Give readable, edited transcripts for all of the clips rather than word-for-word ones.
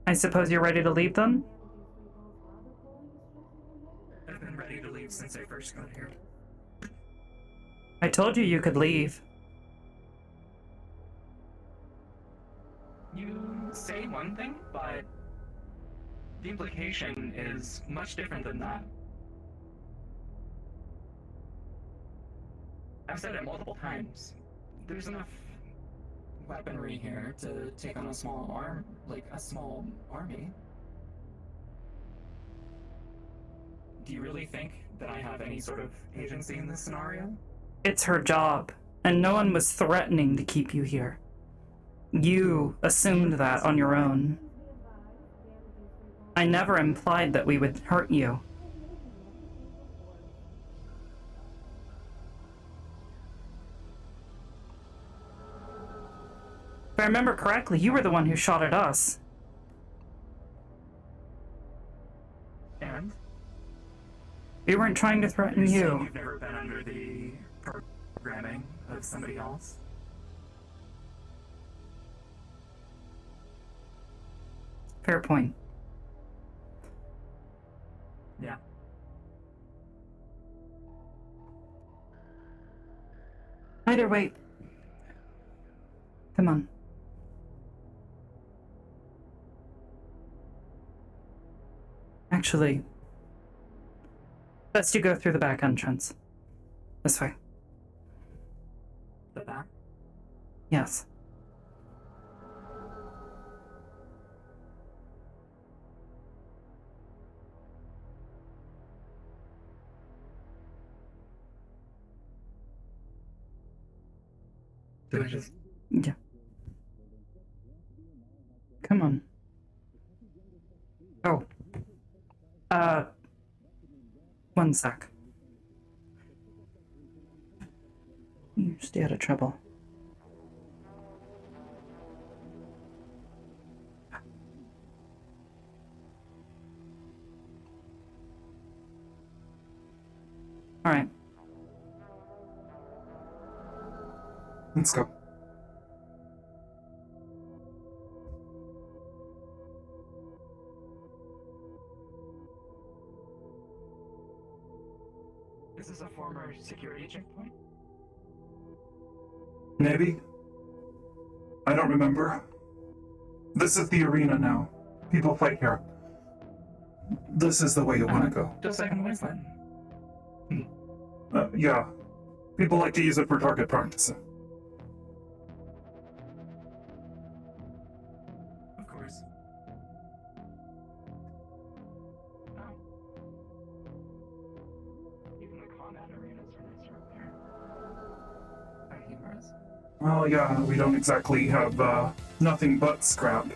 I suppose you're ready to leave then? I've been ready to leave since I first got here. I told you you could leave. You say one thing, but the implication is much different than that. I've said it multiple times. There's enough weaponry here to take on a small army. Do you really think that I have any sort of agency in this scenario? It's her job, and no one was threatening to keep you here. You assumed that on your own. I never implied that we would hurt you. If I remember correctly, you were the one who shot at us. And? We weren't trying to threaten you. You've never been under the programming of somebody else? Fair point. Yeah. Either way. Come on. Actually, best you go through the back entrance. This way. The back? Yes. Do I just... Yeah. Come on. Oh. One sec. You stay out of trouble. All right. Let's go. This is a former security checkpoint? Maybe. I don't remember. This is the arena now. People fight here. This is the way you want to go. Just like in Wasteland. Yeah. People like to use it for target practice. Of course. Oh. Even the combat arenas are nicer up there. Quite humorous. Well, yeah, we don't exactly have, nothing but scrap.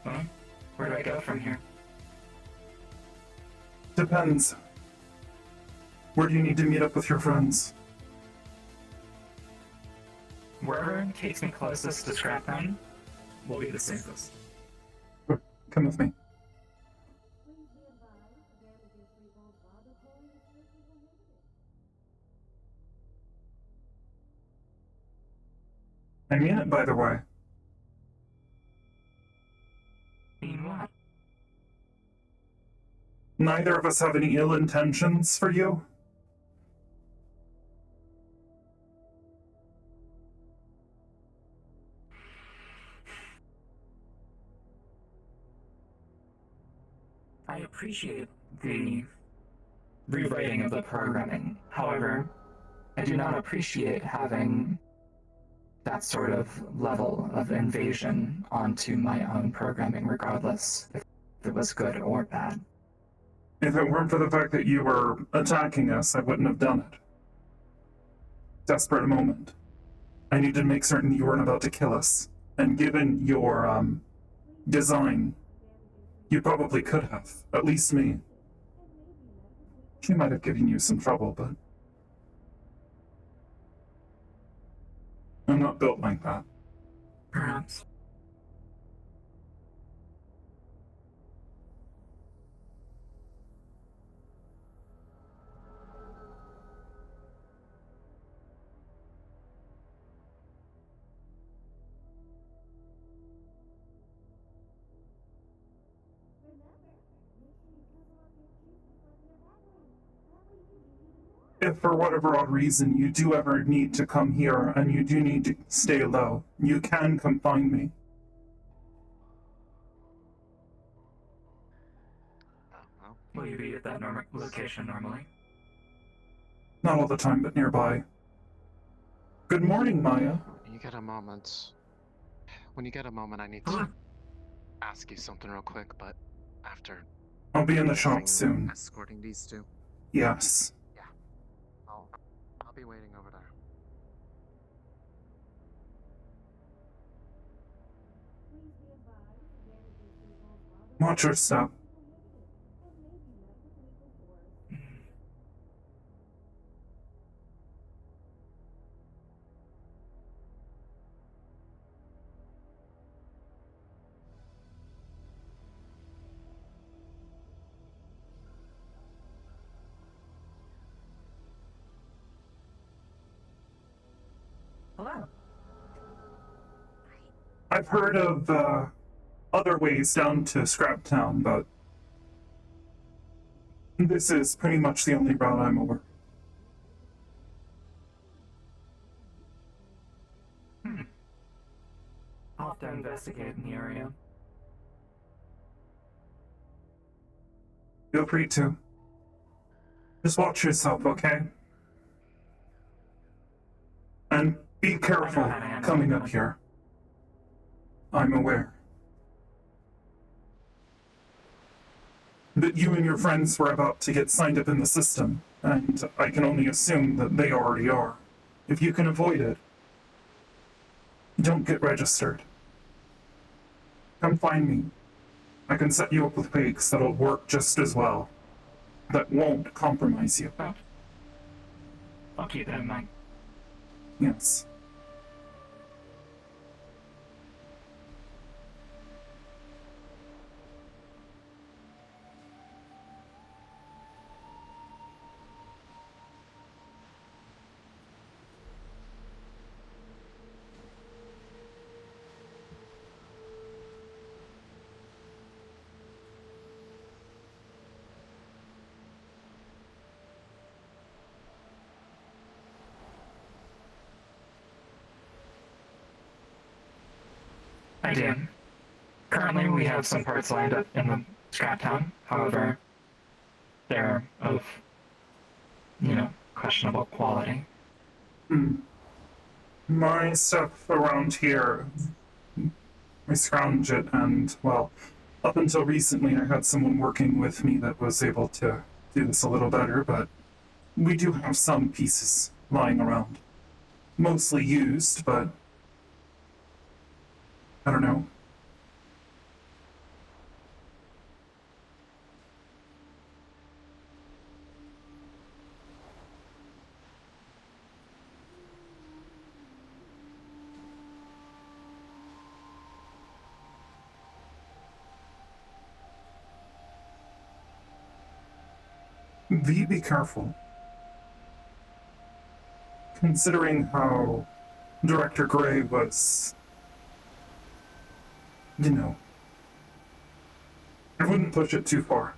Well, where do I go from here? Depends. Where do you need to meet up with your friends? Wherever takes me closest to Scraptown will be the safest. Come with me. I mean it, by the way. Mean what? Neither of us have any ill intentions for you. I appreciate the rewriting of the programming. However, I do not appreciate having that sort of level of invasion onto my own programming regardless. if it was good or bad. If it weren't for the fact that you were attacking us, I wouldn't have done it. Desperate moment. I needed to make certain you weren't about to kill us. And given your, design, you probably could have. At least me. She might have given you some trouble, but I'm not built like that. Perhaps. If for whatever odd reason you do ever need to come here and you do need to stay low, you can come find me. Well, Will you be at that location normally? Not all the time, but nearby. Good morning, Maya. when you get a moment, I need Hello. to ask you something real quick, but after I'll be in the finishing shop soon. escorting these two, Yes. I'll be waiting over there. Watch your step. Hello. I've heard of, other ways down to Scraptown, but this is pretty much the only route I'm aware. I'll have to investigate in the area. Feel free to. Just watch yourself, okay? And be careful coming up here. I'm aware. But you and your friends were about to get signed up in the system, and I can only assume that they already are. If you can avoid it, don't get registered. Come find me. I can set you up with fakes that'll work just as well. That won't compromise you. I'll keep that in mind. Yes. I do. Currently, we have some parts lined up in the scrap town. However, they're of, questionable quality. My stuff around here, I scrounge it, and, well, up until recently I had someone working with me that was able to do this a little better, but we do have some pieces lying around. Mostly used, but I don't know. V, be careful. Considering how Director Gray was, I wouldn't push it too far.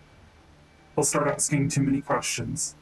He'll start asking too many questions.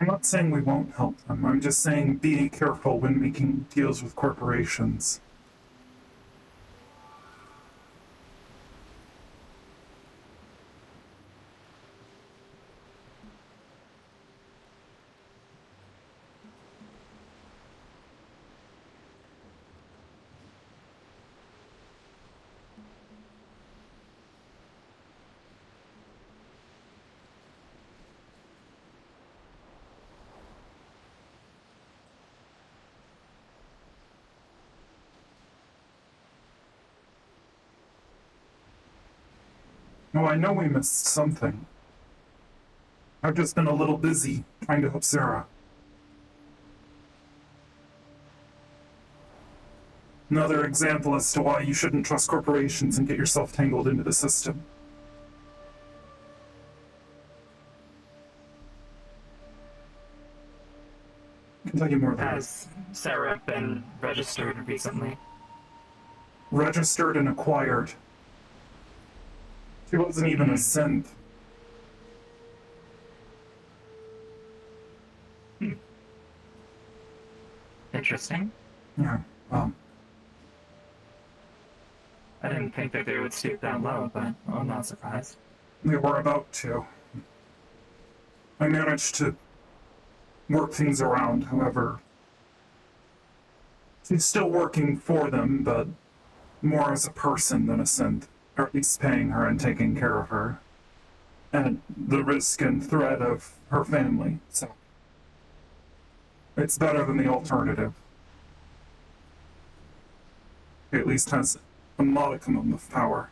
I'm not saying we won't help them. I'm just saying be careful when making deals with corporations. Oh, I know we missed something. I've just been a little busy trying to help Sarah. Another example as to why you shouldn't trust corporations and get yourself tangled into the system. I can tell you more later. Has Sarah been registered recently? Registered and acquired. She wasn't even a synth. Interesting. Yeah, well, I didn't think that they would stoop that low, but I'm not surprised. they were about to. I managed to work things around, however. She's still working for them, but more as a person than a synth, or at least paying her and taking care of her. At the risk and threat of her family, so. It's better than the alternative. He at least has a modicum of power.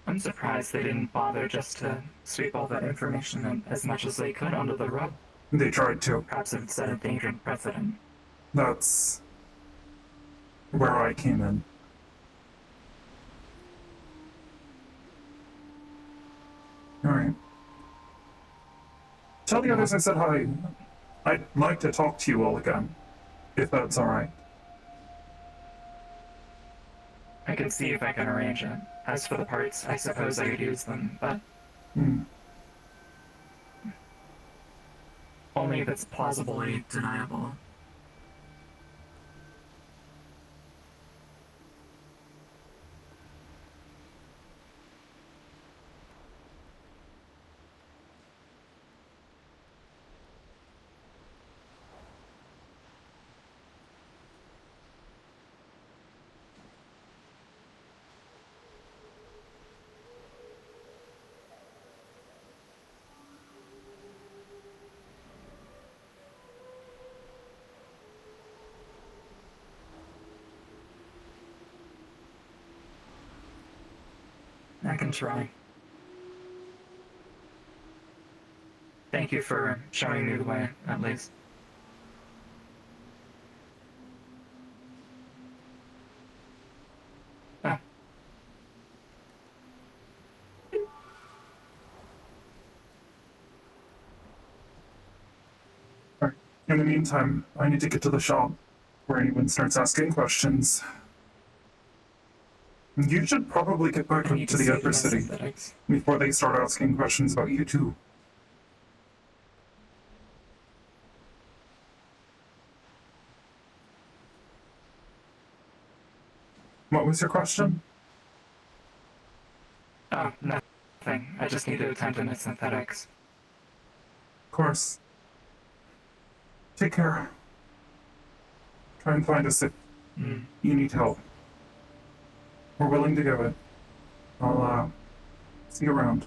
I'm surprised they didn't bother just to sweep all that information and as much as they could under the rug. They tried to. Perhaps it set a dangerous precedent. That's where I came in. Alright. Tell the others I said hi. I'd like to talk to you all again, if that's alright. I can see if I can arrange it. As for the parts, I suppose I could use them, but only if it's plausibly deniable. I can try. Thank you for showing me the way, at least. Ah. Alright. In the meantime, I need to get to the shop where anyone starts asking questions. You should probably get back I need to the see other my city synthetics. before they start asking questions about you too. What was your question? Oh, nothing. I just need to attend to my synthetics. Of course. Take care. Try and find us if you need help. We're willing to give it. I'll, see you around.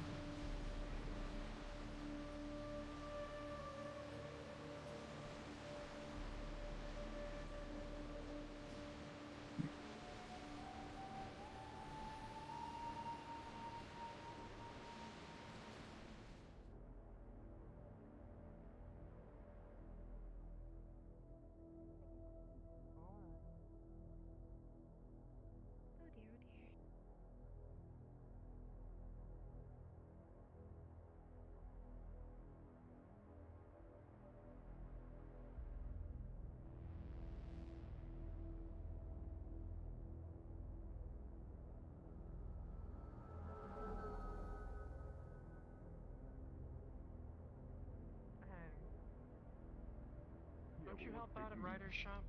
Don't you help out at Ryder's shop?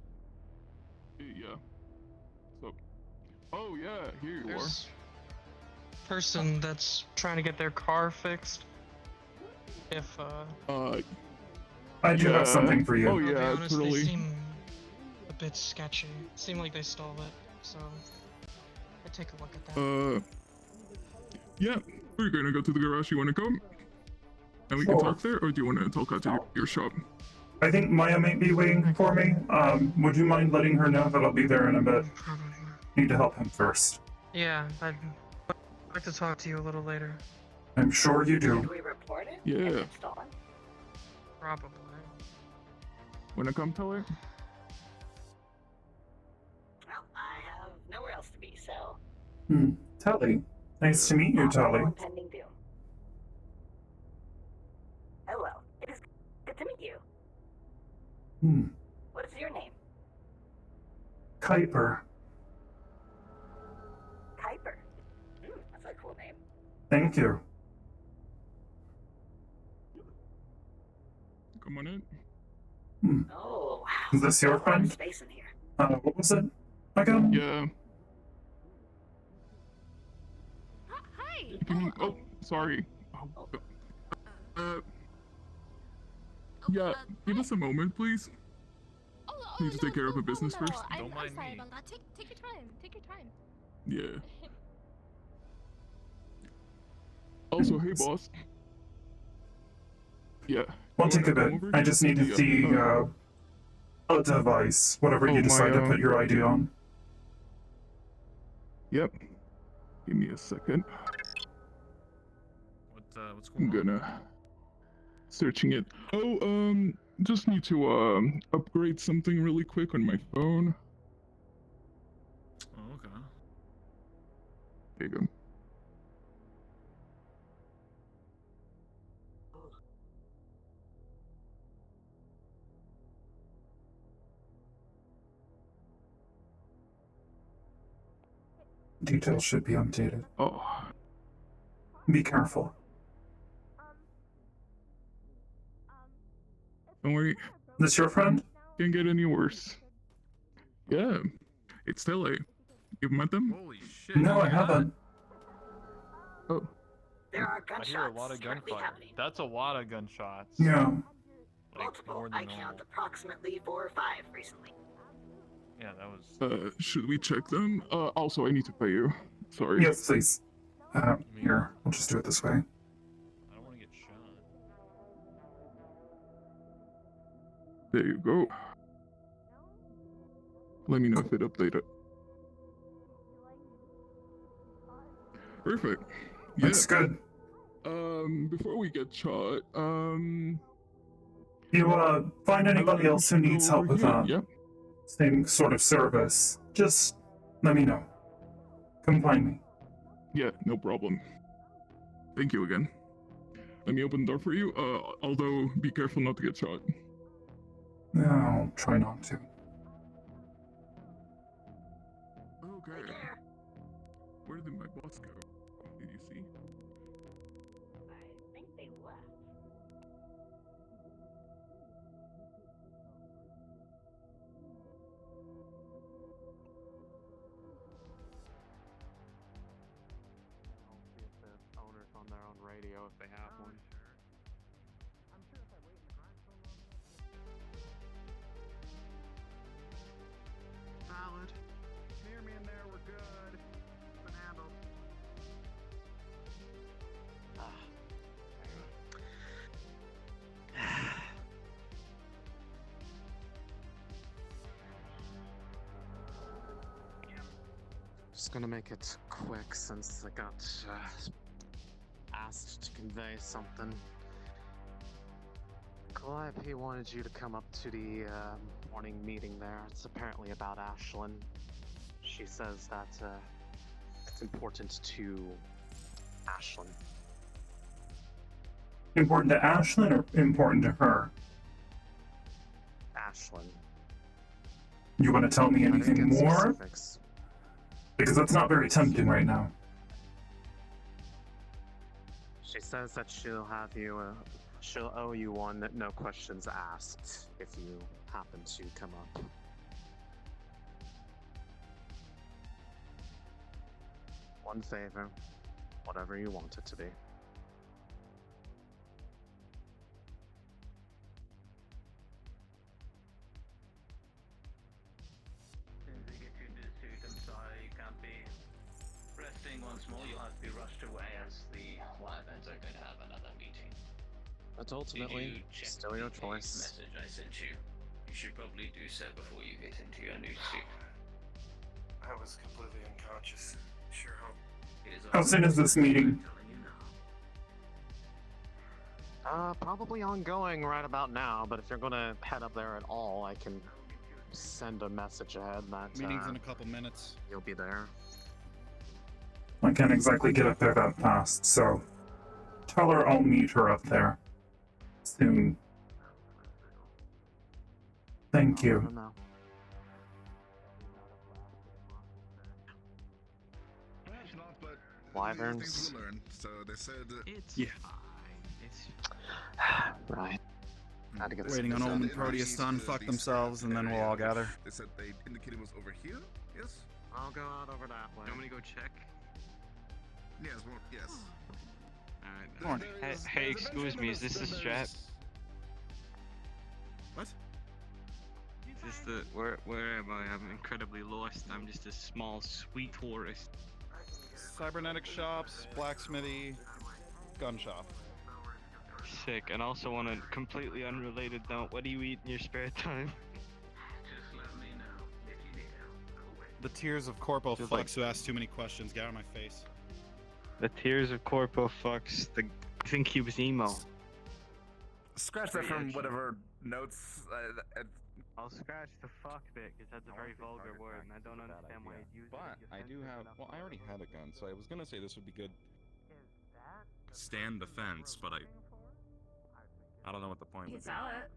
Yeah. So. Oh yeah, here you There's a person that's trying to get their car fixed. If are. I do have something for you. Oh I'll be yeah, honest, totally. they seem a bit sketchy. Seem like they stole it, so I take a look at that. Yeah, we're gonna go to the garage. You wanna come? And we Sure. can talk there, or do you wanna talk out to your shop? I think Maya might be waiting for me. Would you mind letting her know that I'll be there in a bit? Probably. Need to help him first. Yeah, I'd like to talk to you a little later. I'm sure you Did do. we report it? Yeah. Is it stolen? Probably. Wanna come tell her? Well, I have nowhere else to be, so. Tully. Nice to meet you, Tully. Pending doom. Hello. It is good to meet you. What is your name? Kuiper. Kuiper. That's a cool name. Thank you. Come on in. Oh, wow. Is this your Got a lot of friend? space in here. What was it? Again? Yeah. Hi. Oh, sorry. Oh, yeah, give us a moment, please. Need to take care of a business first. I'm mind sorry me. about that. Take your time. Take your time. Yeah. Also, hey, boss. Yeah. Won't you take a wanna bit. come over I here? just needed the, a device. Whatever you Oh, decide to my, put your ID on. Yep. Give me a second. What's I'm going on? gonna searching it. Oh, just need to upgrade something really quick on my phone. Oh, okay. There you go. Details should be updated. Oh, Be careful. don't worry. This your friend? Can't get any worse. Yeah, it's Tele. You've met them? Holy shit. No, I you're not? haven't. Oh, There are I gunshots hear a lot of currently gunfire. happening. That's a lot of gunshots. Yeah. Like, Multiple. more I than count normal. approximately 4 or 5 recently. Yeah, that was. should we check them? Also, I need to pay you. Sorry. Yes, please. Here. We'll just do it this way. I don't want to get shot. There you go. Let me know if it updated. Perfect. Yeah. Looks good. Before we get shot, You, find anybody else who needs help with that? Yeah. Same sort of service. Just let me know. Come find me. Yeah, no problem. Thank you again. Let me open the door for you. Although, be careful not to get shot. No, I'll try not to. Okay. Take care. Where did my boss go? Did you see? I think they left. I'll see if the owner's on their own radio if they have one. Valid. Hear me in there, we're good. It's been handled. Just gonna make it quick since I got asked to convey something. Calliope wanted you to come up to the morning meeting there. It's apparently about Ashlyn. She says that it's important to Ashlyn. Important to Ashlyn or important to her? Ashlyn. You want to tell me I didn't anything get more? specifics. Because that's not very tempting right now. She says that she'll have you, she'll owe you one, no questions asked, if you happen to come up. One favor, whatever you want it to be. Since we get to this suit, I'm sorry you can't be resting once more. You'll have to be rushed away as the Wyverns are going to have another meeting. But Did ultimately, you check still your the choice. message I sent you? You should probably do so before you get into your new suit. I was completely unconscious. Sure hope. It is How soon is this meeting? telling you now. Probably ongoing right about now, but if you're gonna head up there at all, I can send a message ahead that Meeting's in a couple minutes. you'll be there. I can't exactly get up there that fast, so tell her I'll meet her up there soon. Thank I don't you. know. It's not, but Wyverns. things to learn. So they said. It's Yeah. fine. It's Right. Had to get Waiting on So Omen the and Proteus east, to unfuck the themselves, and then we'll all area, gather. They said they indicated was over here. Yes. I'll go out over that way. You want me to go check? Yes. Well, yes. Alright. Morning. Hey, excuse me, is this the strap? What? Is this the where am I? I'm incredibly lost. I'm just a small sweet tourist. Cybernetic shops, blacksmithy, gun shop. Sick. And also on a completely unrelated note, what do you eat in your spare time? just let me know if you need help. The tears of Corpo Feels fucks like- who ask too many questions. Get out of my face. The tears of Corpo fucks. I think he was emo. Scratch that from whatever notes. I'll scratch the fuck bit because that's a very vulgar word, and I don't understand why you'd use it. But I do have. Well, I already had a gun, so I was gonna say this would be good. Stand defense, but I don't know what the point would be. sell it.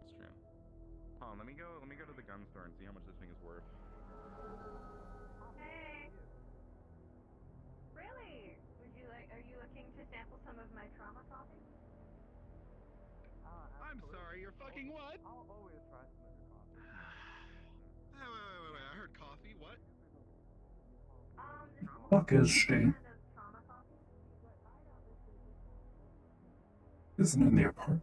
That's true. Hold on, let me go to the gun store and see how much this thing is worth. Hey. Really? Are you looking to sample some of my trauma coffee? I'm sorry, you're fucking what? I'll always try some of your coffee. Wait. I heard coffee. What? Fuck is she? Isn't in the apartment.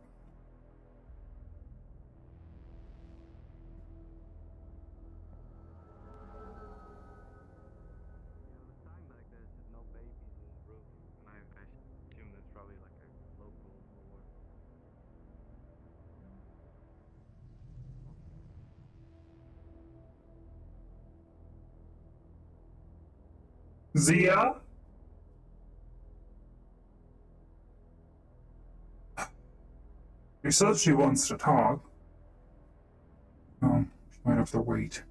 The sign back there says no babies in the roof, and I assume that's probably like a local or. Zia? She says she wants to talk. Oh, she might have to wait.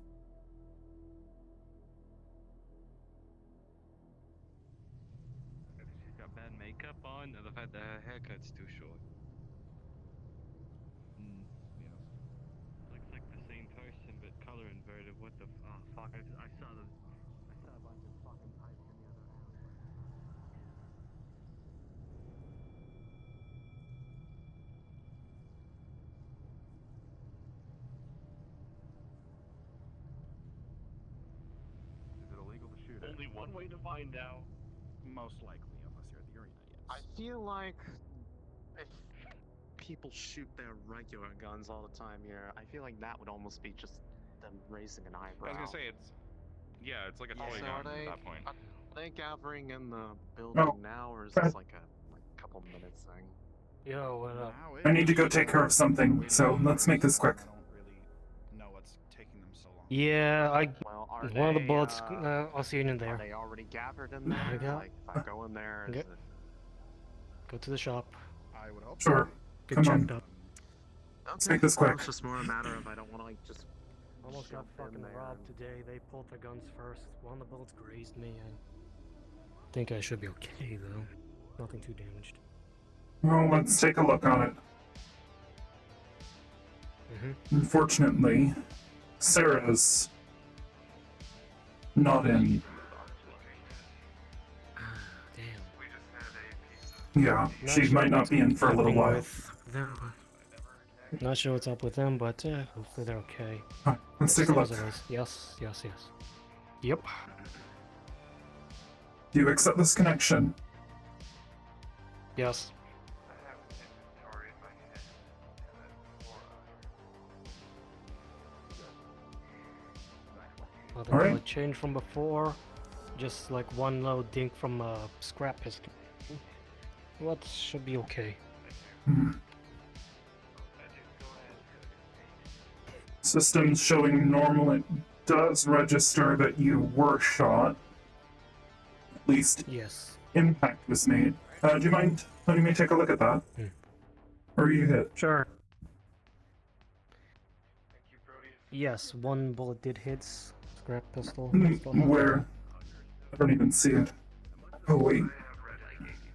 She's got bad makeup on, and the fact that her haircut's too short. Yes. Looks like the same person, but color inverted. What the fuck? I saw a bunch of fucking pipes in the other alleyway. Is it illegal to shoot it? Only one way to find out. Most likely, unless you're at the arena. Yes. I feel like if people shoot their regular guns all the time here, I feel like that would almost be just them raising an eyebrow. I was gonna say it's like a toy So gun are at they, that point. are they gathering in the building now, or is this like a couple minutes thing? Yo, what up? I need to go take care of something, so let's make this quick. I don't really know what's taking them so long. Yeah, Well, are one of the they, bullets. I'll see you in Are there. they already gathered in There we there? go. Like, if I go in there, is Okay. it... Go to the shop. I would hope. Sure. Get Come checked on. up. Let's make this quick. It's just more a matter of I don't want to, like, just... Almost got jump in fucking there robbed and- today. They pulled their guns first. One of the bullets grazed me. I think I should be okay though. Nothing too damaged. Well, let's take a look on it. Unfortunately, Sarah's not in. Damn. Yeah, she might not be in for a little while. Not sure what's up with them, but hopefully they're okay. Alright, let's take a look. Stairs it is. Yes, yes, yes. Yep. Do you accept this connection? Yes. Nothing Alright. really changed from before. Just like one low dink from a scrap pistol. What should be okay. Hmm. Systems showing normal. It does register that you were shot. At least Yes. impact was made. Do you mind letting me take a look at that? Or are you hit? Sure. Yes, one bullet did hit. Scrap pistol. Still have Where? that. I don't even see it. Oh wait.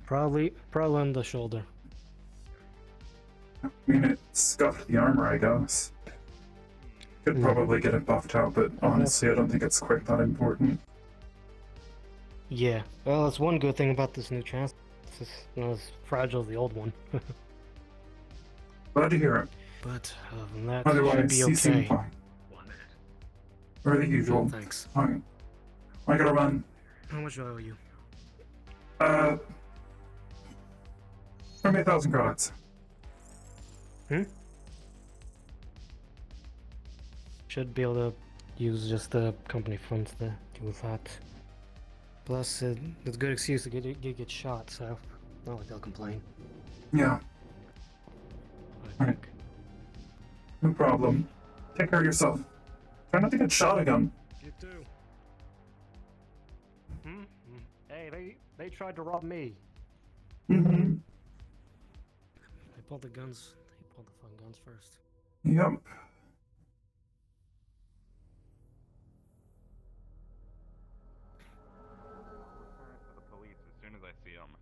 Probably on the shoulder. I mean, it scuffed the armor, I guess. Could probably get it buffed out, but honestly, I don't think it's quite that important. Yeah. Well, that's one good thing about this new trans. It's just not as fragile as the old one. Glad to hear it. But other than that, it should Otherwise, be you seem okay. fine. Or the usual. Thanks. Alright. I gotta run. How much do I owe you? Give me 1,000 credits. Should be able to use just the company funds to deal with that. Plus, it's a good excuse to get shot, so not like they'll complain. Yeah. Alright. No problem. Take care of yourself. Try not to get shot again. You too. Hey, they tried to rob me. Mm-hmm. They pulled the guns. They pulled the fun guns first. Yep. For the police as soon as I see them.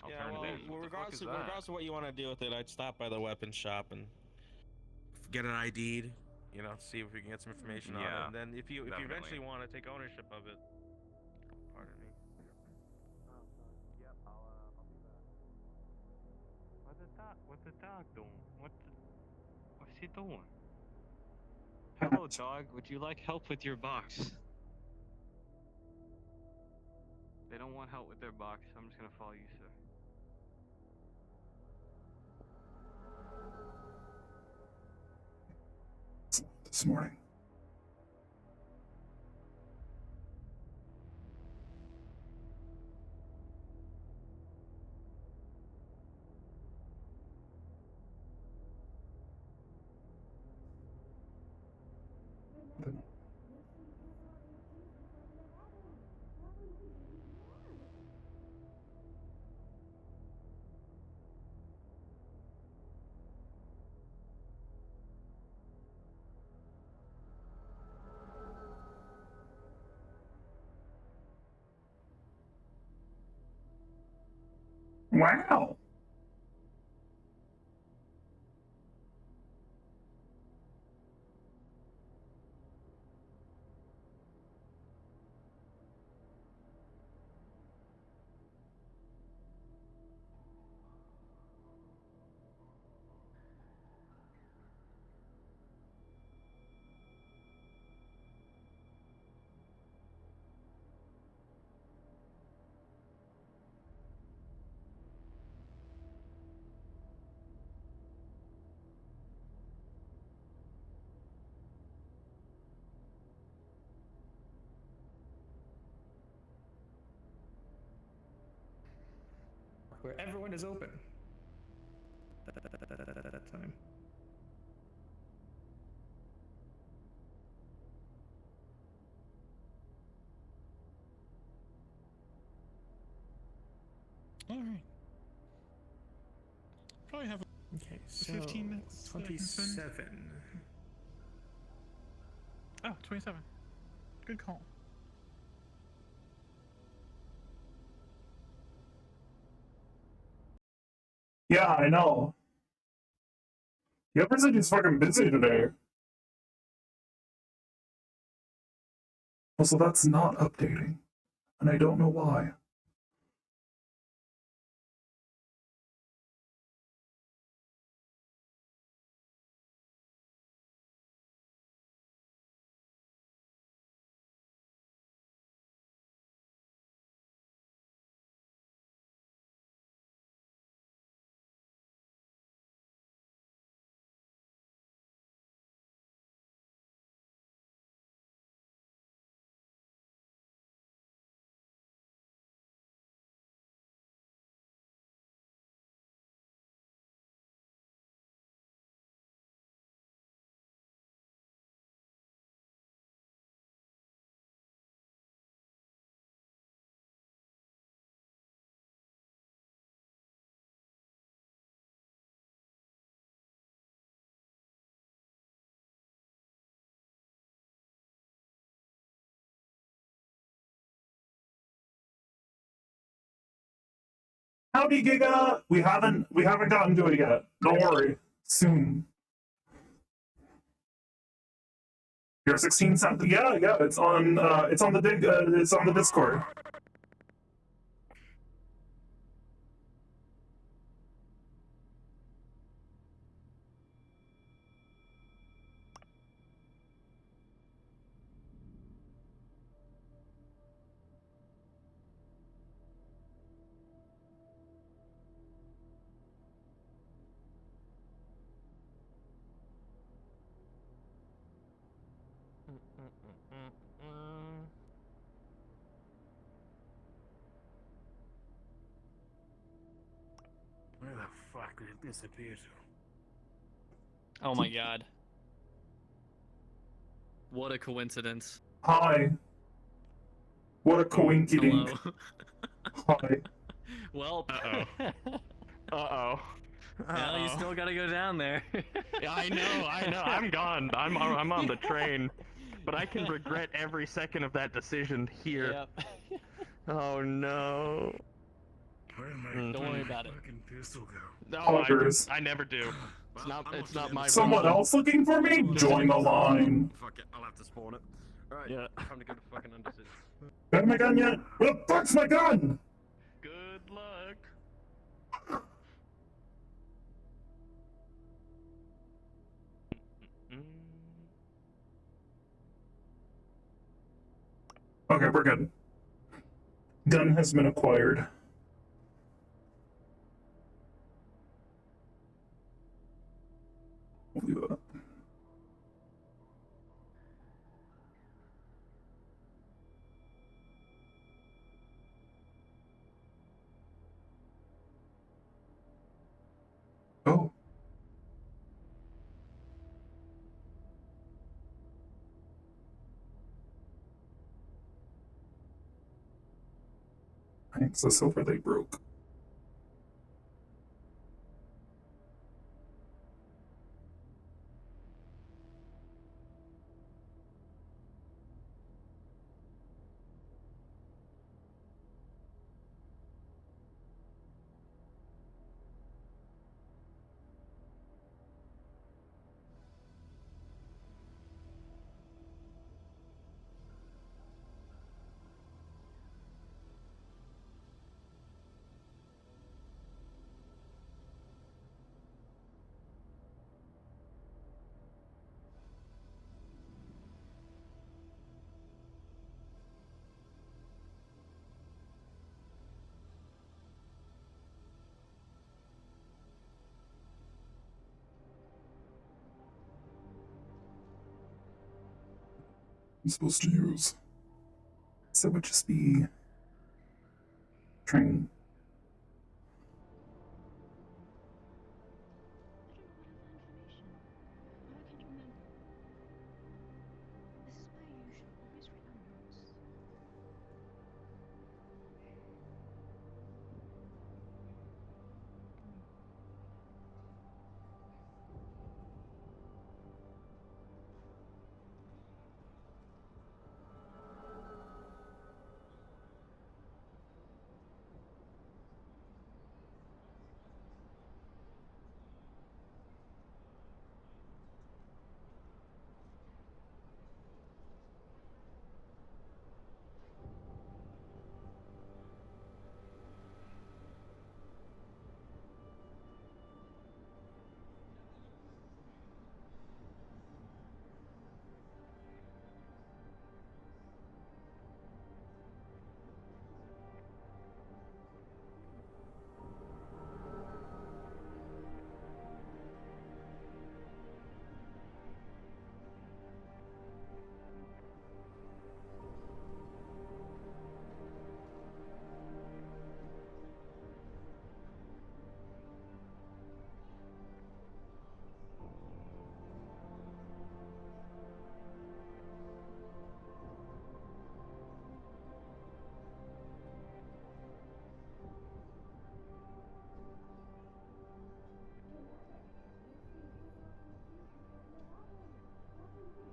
Yeah, well, regardless of what you want to do with it, I'd stop by the weapons shop and get it ID'd. You know, see if we can get some information on it. And then if you eventually want to take ownership of it, pardon me. Yep, I'll do that. What's the dog doing? What's he doing? Hello, dog. Would you like help with your box? They don't want help with their box. I'm just gonna follow you, sir. This morning. Wow. Where everyone is open at that time. All right. Probably have Okay, so 15 minutes. 27. Oh, 27. Good call. Yeah, I know. The upper city is fucking busy today. Also, that's not updating. And I don't know why. Howdy, Giga. We haven't gotten to it yet. Don't worry. Soon. BR-16 sent. Yeah, it's on. It's on the it's on the Discord. Where the fuck did it disappear to? Oh my god. What a coincidence. Hi. What a coinkydink. Hello. Hi. Well. Uh-oh. Now you still gotta go down there. Yeah, I know. I'm gone. I'm on the train. But I can regret every second of that decision here. Yep. Oh no. Where did my Don't worry about it. fucking pistol go? No, Poggers. I never do. It's not my Someone problem. else looking for me? Join the line. Fuck it, I'll have to spawn it. Alright, Yeah. time to go to fucking undersea. Got my gun yet? Where the fuck's my gun? Good luck. Okay, we're good. Gun has been acquired. We'll do that. Oh. Access overlay broke. I'm supposed to use. So it would just be train.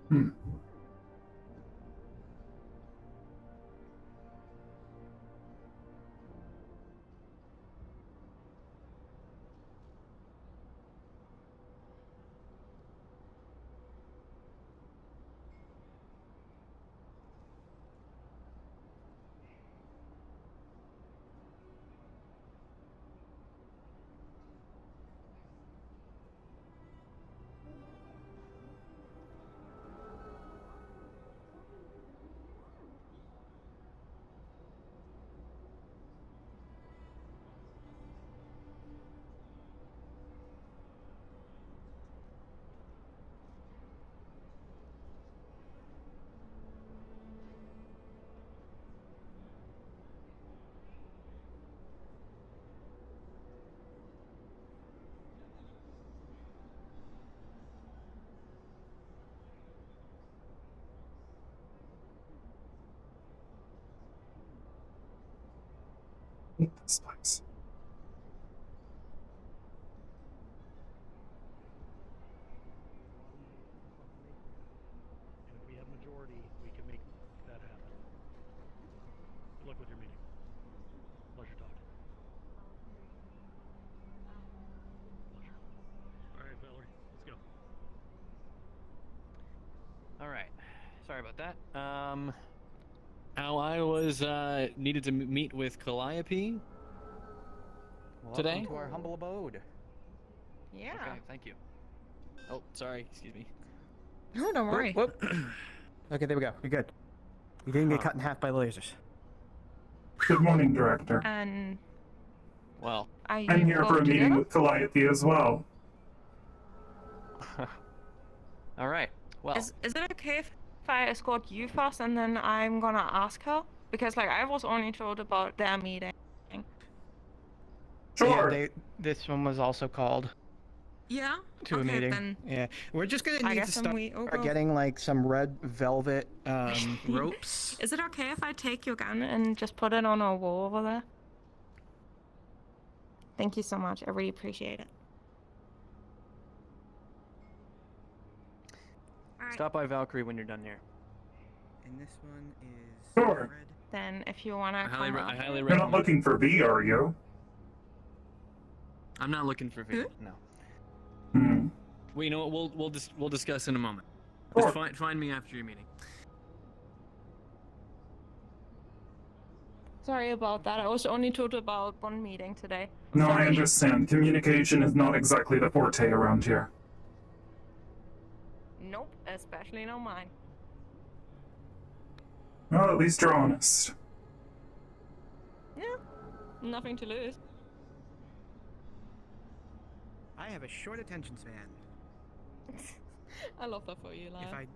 Hmm. this place. And if we have majority, we can make that happen. Good luck with your meeting. Pleasure talking. Pleasure. All right, Valerie, let's go. All right. Sorry about that. How I was needed to meet with Calliope today. Welcome to our humble abode. Yeah. Okay, thank you. Oh, sorry. Excuse me. No, don't worry. Whoop. Okay, there we go. You're good. You didn't get cut in half by the lasers. Good morning, Director. And well, are you I'm here for a both meeting together? with Calliope as well. All right. Well, Is it okay if I escort you first and then I'm gonna ask her? Because like I was only told about their meeting. Sure. Yeah, this one was also called Yeah. to a Okay, meeting. then Yeah, we're just gonna I need to guess then start we all go. getting like some red velvet ropes. Is it okay if I take your gun and just put it on a wall over there? Thank you so much. I really appreciate it. Stop by Valkyrie when you're done here. And this one is Sure. red. Then if you wanna I highly come up. recommend. You're not looking for V, are you? I'm not looking for V. No. Hmm. Well, you know what? We'll discuss in a moment. Sure. Just find me after your meeting. Sorry about that. I was only told about one meeting today. No, I Sorry. understand. Communication is not exactly the forte around here. Nope, especially not mine. Well, at least you're honest. Yeah, nothing to lose. I have a short attention span. I love that for you, Lyle.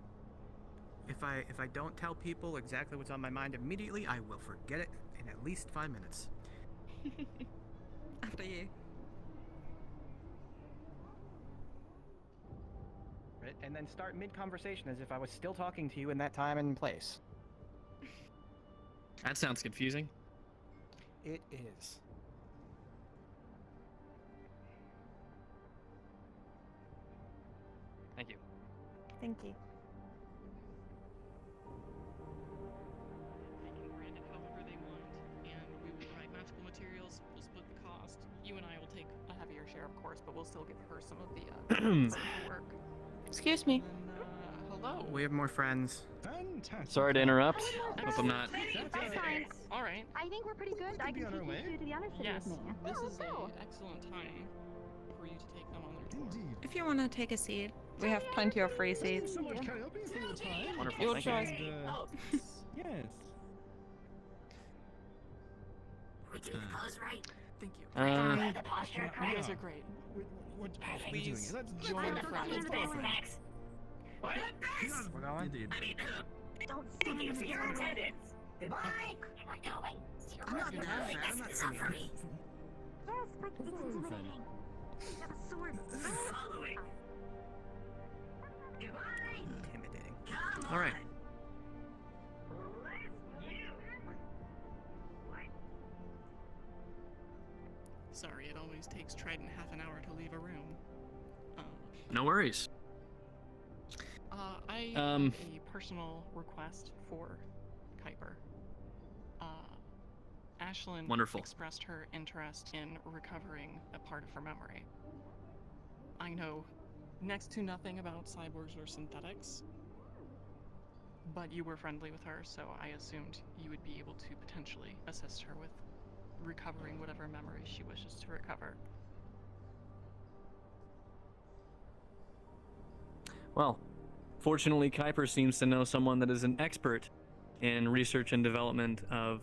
If I don't tell people exactly what's on my mind immediately, I will forget it in at least 5 minutes. After you. Right? And then start mid-conversation as if I was still talking to you in that time and place. That sounds confusing. It is. Thank you. Thank you. They can brand it however they want, and we will provide magical materials. We'll split the cost. You and I will take a heavier share, of course, but we'll still give her some of the simple work. Excuse me. Hello. We have more friends. Fantastic. Sorry to interrupt. Hope I'm not. That's fine. All right. I think we're pretty good. I can take you to the other city Yes, with me. this Oh, is so. an excellent time for you to take them on their tour. If you wanna take a seat, we have plenty of free Thank you seats. so much, Calliope, for your time. Wonderful. Your Thank you. choice. And, yes. We do the pose right. Thank you. I the posture. You guys are great. What Please Let's join the Let's friends. Max. What? We're going? I mean, don't stick you for your attendance. Goodbye. Where am I going? I'm not that fat, I'm not This up for me. Yes, but it's intimidating. You have a sword. Following. Goodbye. Intimidating. Come All right. Sorry, it always takes Trident half an hour to leave a room. No worries. I Um, have a personal request for Kuiper. Ashlyn Wonderful. expressed her interest in recovering a part of her memory. I know next to nothing about cyborgs or synthetics, but you were friendly with her, so I assumed you would be able to potentially assist her with recovering whatever memories she wishes to recover. Well, fortunately, Kuiper seems to know someone that is an expert in research and development of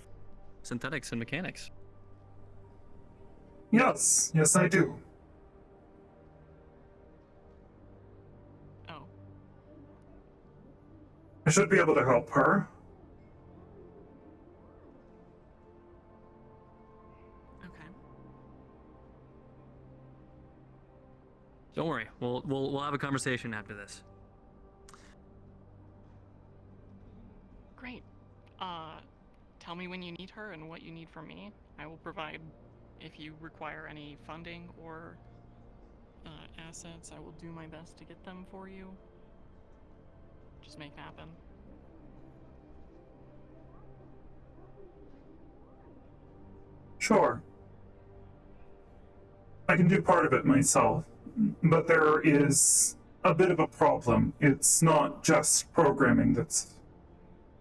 synthetics and mechanics. Yes, yes, I do. Oh. I should be able to help her. Okay. Don't worry. We'll have a conversation after this. Great. tell me when you need her and what you need from me. I will provide. If you require any funding or assets, I will do my best to get them for you. Just make it happen. Sure. I can do part of it myself, but there is a bit of a problem. It's not just programming that's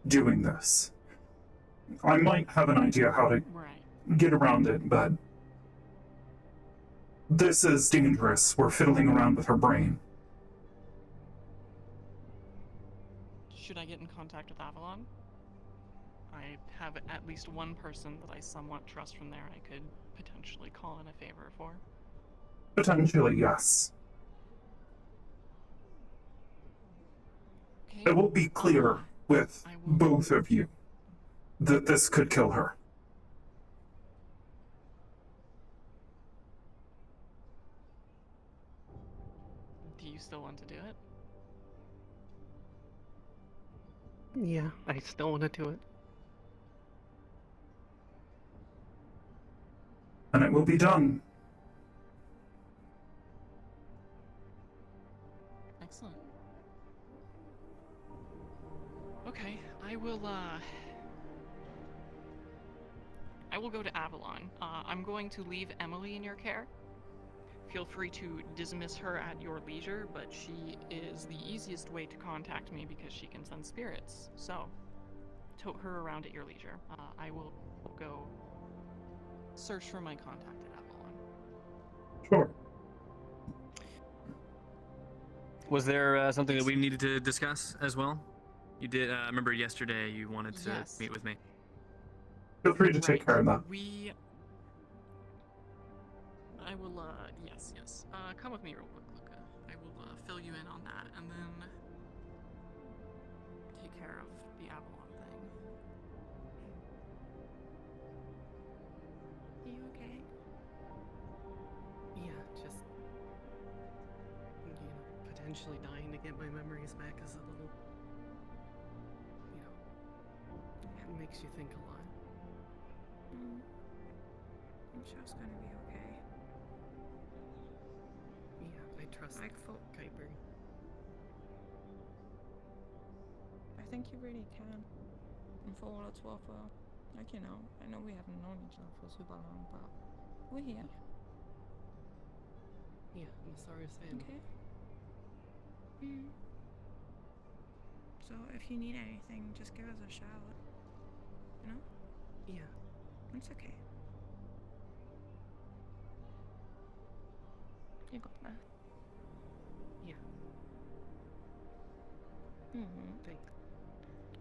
doing this. I might have an idea how to get around it, but this is dangerous. We're fiddling around with her brain. Should I get in contact with Avalon? I have at least one person that I somewhat trust from there I could potentially call in a favor for. Potentially, yes. Okay. It will be clear with both of you that this could kill her. Do you still want to do it? Yeah, I still want to do it. And it will be done. Excellent. Okay, I will go to Avalon. I'm going to leave Emily in your care. Feel free to dismiss her at your leisure, but she is the easiest way to contact me because she can send spirits. So, tote her around at your leisure. I will go search for my contact at Avalon. Sure. Was there something that we needed to discuss as well? You did. I remember yesterday you wanted to meet with me. Feel free to take care of that. I will, yes. Come with me real quick, Luca. I will, fill you in on that, and then take care of the Avalon thing. You okay? Yeah, just potentially dying to get my memories back is a little, it makes you think a lot. I'm sure it's gonna be okay. Yeah, I trust Kuiper. I think you really can. And for what it's worth, I know we haven't known each other for super long, but we're here. Yeah, I'm sorry to say. Okay. So if you need anything, just give us a shout. You know? Yeah. It's okay. You got that. Yeah. Thanks.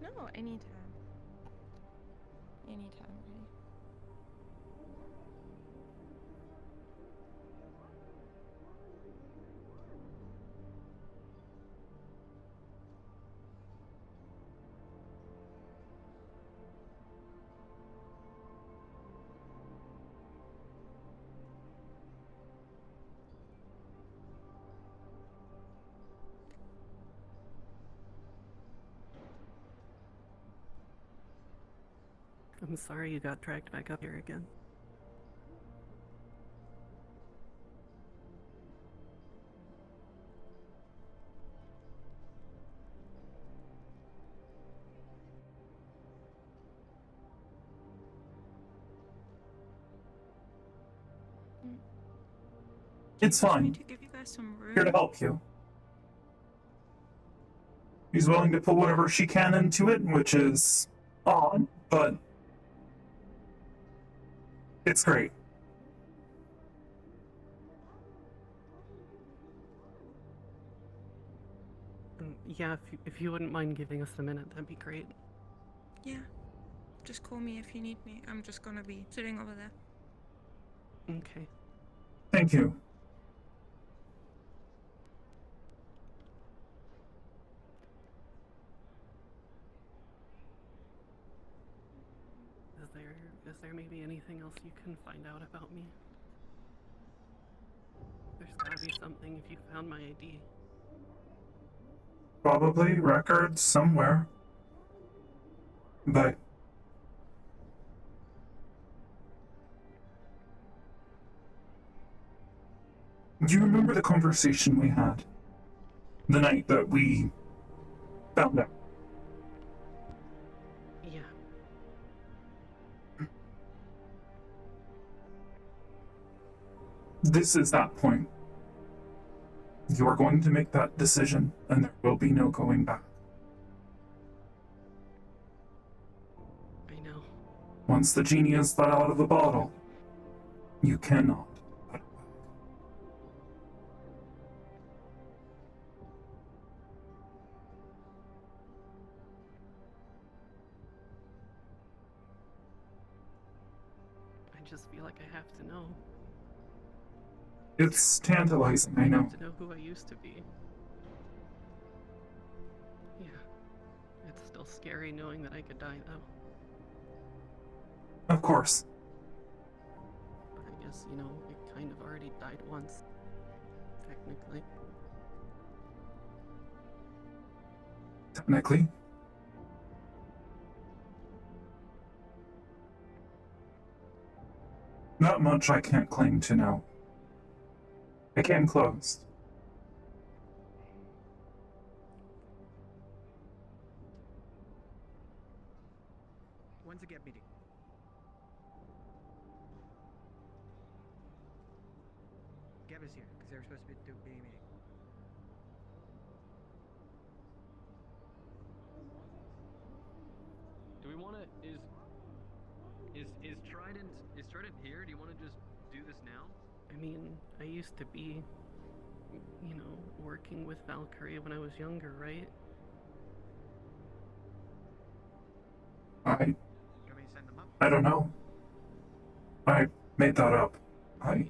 No, anytime. Anytime, really. I'm sorry you got dragged back up here again. It's fine. To give you guys some room. Here to help you. She's willing to put whatever she can into it, which is odd, but it's great. Yeah, if you wouldn't mind giving us a minute, that'd be great. Yeah. Just call me if you need me. I'm just gonna be sitting over there. Okay. Thank you. Is there maybe anything else you can find out about me? There's gotta be something if you found my ID. Probably records somewhere. But Do you remember the conversation we had? The night that we found out? Yeah. This is that point. You are going to make that decision, and there will be no going back. I know. Once the genie is let out of the bottle, you cannot put it back. I just feel like I have to know. It's tantalizing, I I know. have to know who I used to be. Yeah. It's still scary knowing that I could die, though. Of course. But I guess, you know, it kind of already died once. Technically. Technically. Not much I can't claim to know. I came close. When's the get meeting? Geb is here, because they were supposed to be doing a meeting. Do we want to? Is Trident here? Do you want to just do this now? I mean, I used to be, you know, working with Valkyrie when I was younger, right? I don't know. I made that up. I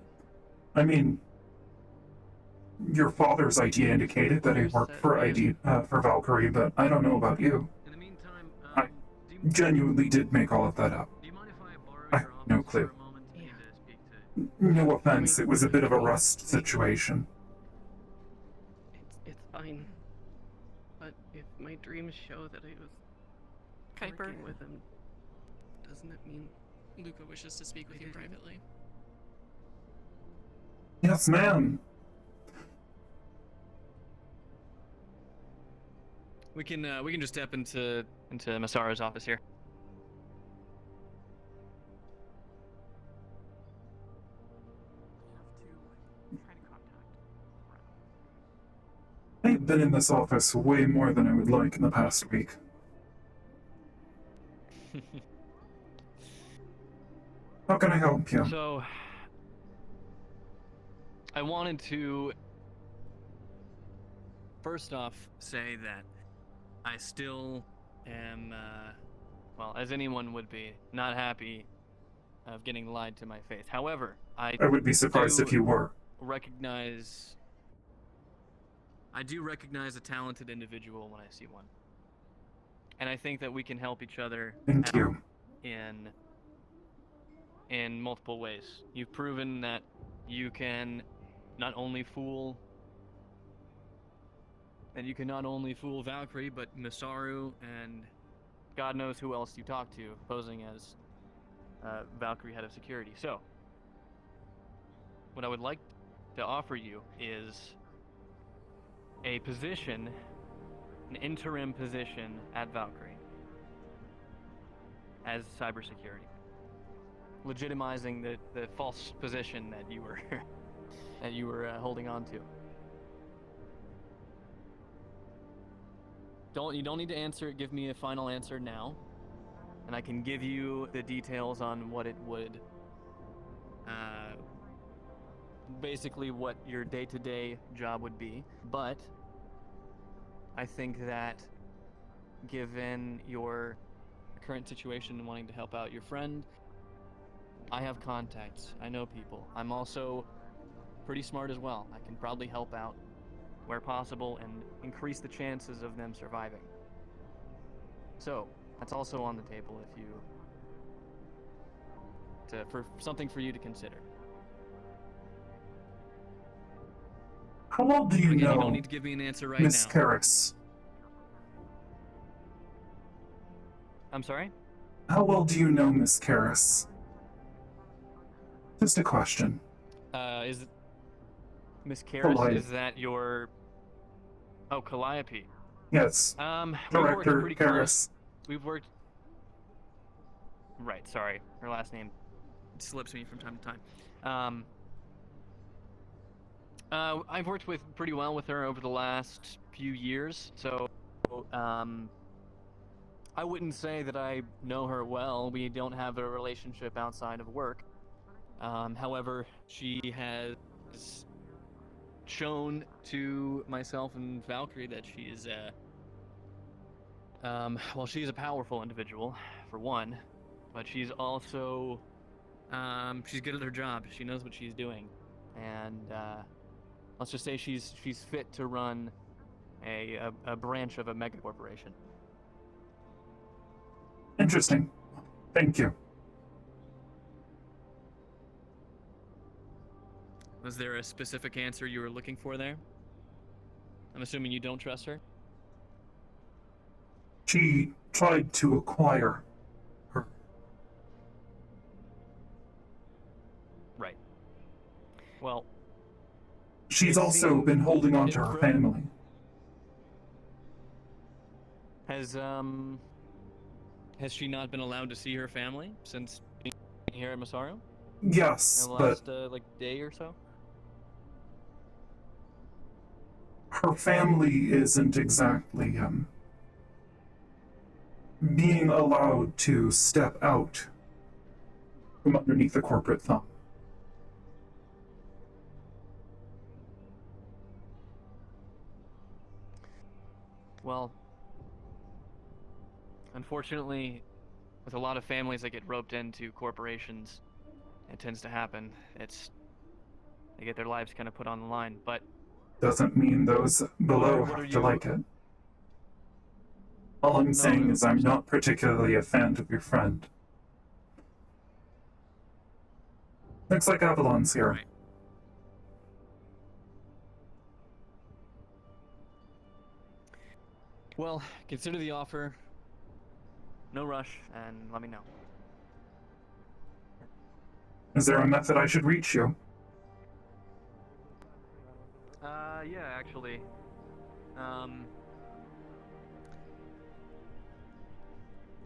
mean, your father's idea indicated that he worked for for Valkyrie, but I don't know about you. In the meantime, I genuinely did make all of that up. do you mind if I borrow I your have no office clue. for a moment? I need to speak to. No offense, it was a bit of a rust situation. It's fine. But if my dreams show that I was working with him, doesn't it mean Luca wishes to speak with you privately. Yes, ma'am. We can just step into Masaru's office here. I've been in this office way more than I would like in the past week. How can I help you? So, I wanted to first off say that I still am, well, as anyone would be, not happy of getting lied to my face. However, I would be surprised if you were. I do recognize a talented individual when I see one. And I think that we can help each other Thank out you. in multiple ways. You've proven that you can not only fool Valkyrie, but Masaru and God knows who else you talk to, posing as Valkyrie head of security. So, what I would like to offer you is a position, an interim position at Valkyrie as cybersecurity, legitimizing the false position that you were that you were holding on to. You don't need to give me a final answer now, and I can give you the details on what it would, basically what your day-to-day job would be. But I think that given your current situation and wanting to help out your friend, I have contacts, I know people. I'm also pretty smart as well. I can probably help out where possible and increase the chances of them surviving. So, that's also on the table if you for something for you to consider. How well do you Again, know you don't need to give me an answer right Miss now. Karras? I'm sorry? How well do you know Miss Karras? Just a question. Miss Karis, Calliope. is that your... Oh, Calliope. Yes. We've worked Director pretty Karis. close. We've worked... Right, sorry. Her last name slips me from time to time. I've worked pretty well with her over the last few years, so I wouldn't say that I know her well. We don't have a relationship outside of work. However, she has shown to myself and Valkyrie that she is well, she's a powerful individual, for one, but she's also she's good at her job. She knows what she's doing, and let's just say she's fit to run a branch of a mega corporation. Interesting. Thank you. Was there a specific answer you were looking for there? I'm assuming you don't trust her? She tried to acquire her. Right. Well, She's also been holding on to her family. Has she not been allowed to see her family since being here at Masaru? Yes, In the but last like day or so? her family isn't exactly being allowed to step out from underneath the corporate thumb. Well, unfortunately, with a lot of families that get roped into corporations, it tends to happen. They get their lives kind of put on the line, but... Doesn't mean those below What are have to you- like it. All I'm saying is I'm not particularly a fan of your friend. Looks like Avalon's here. Right. Well, consider the offer. No rush, and let me know. Is there a method I should reach you? Yeah, actually.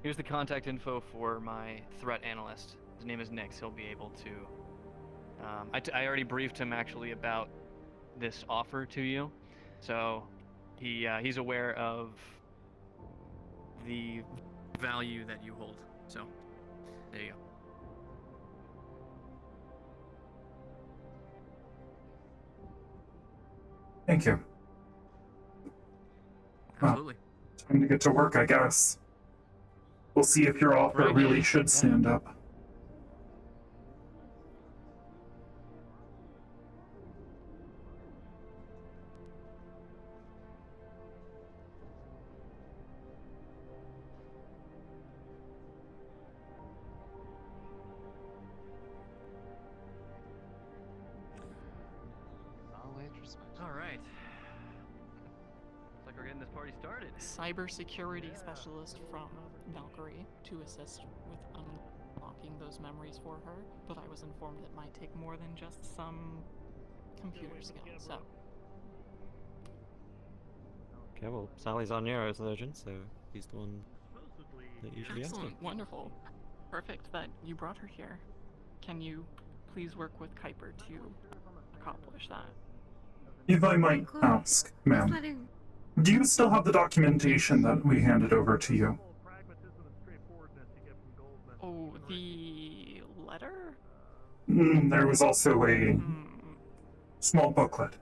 Here's the contact info for my threat analyst. His name is Nix. He'll be able to... I already briefed him, actually, about this offer to you. So, he's aware of the value that you hold. So, there you go. Thank you. Absolutely. Time to get to work, I guess. We'll see if your offer Right. really should stand up. All right. Looks like we're getting this party started. Cybersecurity specialist from Valkyrie to assist with unlocking those memories for her, but I was informed it might take more than just some computer skills, so... Okay, well, Sally's our neurosurgeon, so he's the one that you should be asking. Excellent, wonderful. Perfect that you brought her here. Can you please work with Kuiper to accomplish that? If I might ask, ma'am, do you still have the documentation that we handed over to you? Oh, the letter? There was also a small booklet.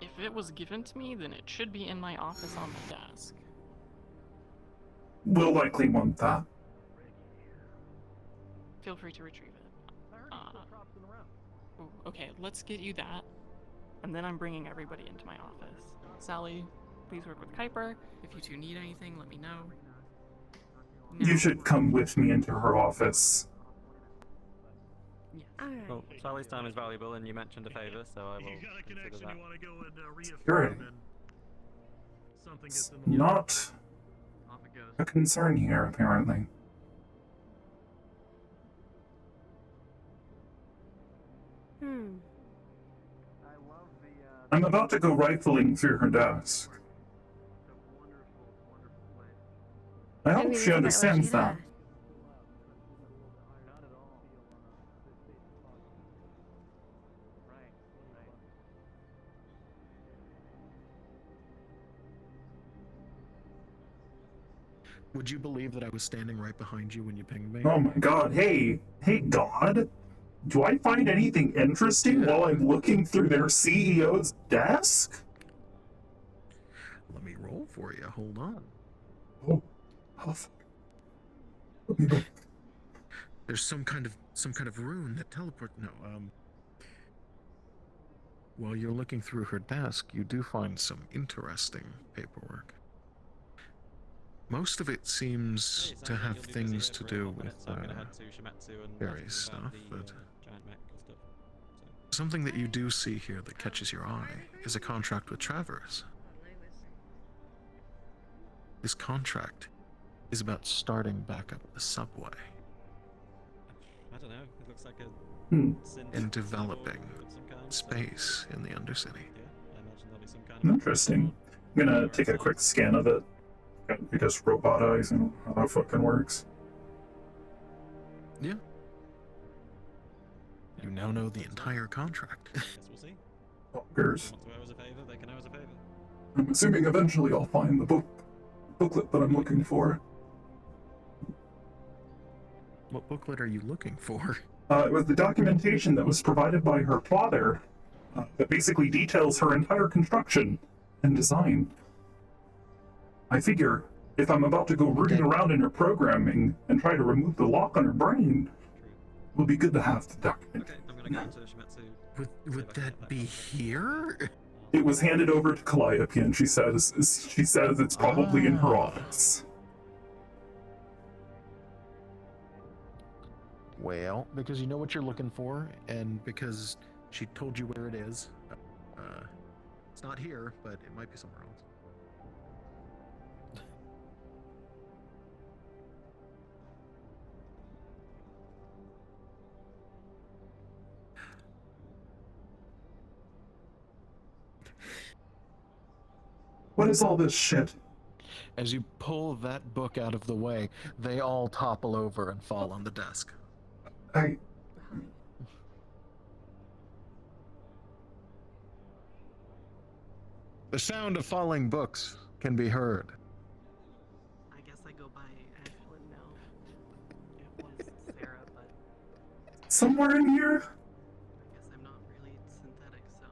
If it was given to me, then it should be in my office on my desk. We'll likely want that. Feel free to retrieve it. Okay, let's get you that, and then I'm bringing everybody into my office. Sally, please work with Kuiper. If you two need anything, let me know. You should come with me into her office. Well, Sally's time is valuable, and you mentioned a favor, so I will consider that. Security. It's not a concern here, apparently. I'm about to go rifling through her desk. I hope she understands that. Would you believe that I was standing right behind you when you pinged me? Oh my god, hey God. Do I find anything interesting while I'm looking through their CEO's desk? Let me roll for you. Hold on. Oh, fuck. Let me look. There's some kind of rune that teleports. No, while you're looking through her desk, you do find some interesting paperwork. Most of it seems to have things to do with various stuff, but something that you do see here that catches your eye is a contract with Travers. This contract is about starting back up the subway. I don't know, it looks like a... And developing space in the Undercity. Yeah, I imagine there'll be some kind of... Interesting. I'm gonna take a quick scan of it. Because robot eyes and how that fucking works. Yeah. You now know the entire contract. Guess we'll see. Bonkers. Want to owe us a favor, they can owe us a favor. I'm assuming eventually I'll find the booklet that I'm looking for. What booklet are you looking for? It was the documentation that was provided by her father that basically details her entire construction and design. I figure if I'm about to go rooting around in her programming and try to remove the lock on her brain, it would be good to have the document. Okay, I'm gonna go into Shimetsu. Would that be here? It was handed over to Calliope, and she says it's probably in her office. Well, because you know what you're looking for, and because she told you where it is. It's not here, but it might be somewhere else. What is all this shit? As you pull that book out of the way, they all topple over and fall on the desk. The sound of falling books can be heard. I guess I go by Ashlyn now. It was Sarah, but Somewhere in here? I guess I'm not really synthetic, so.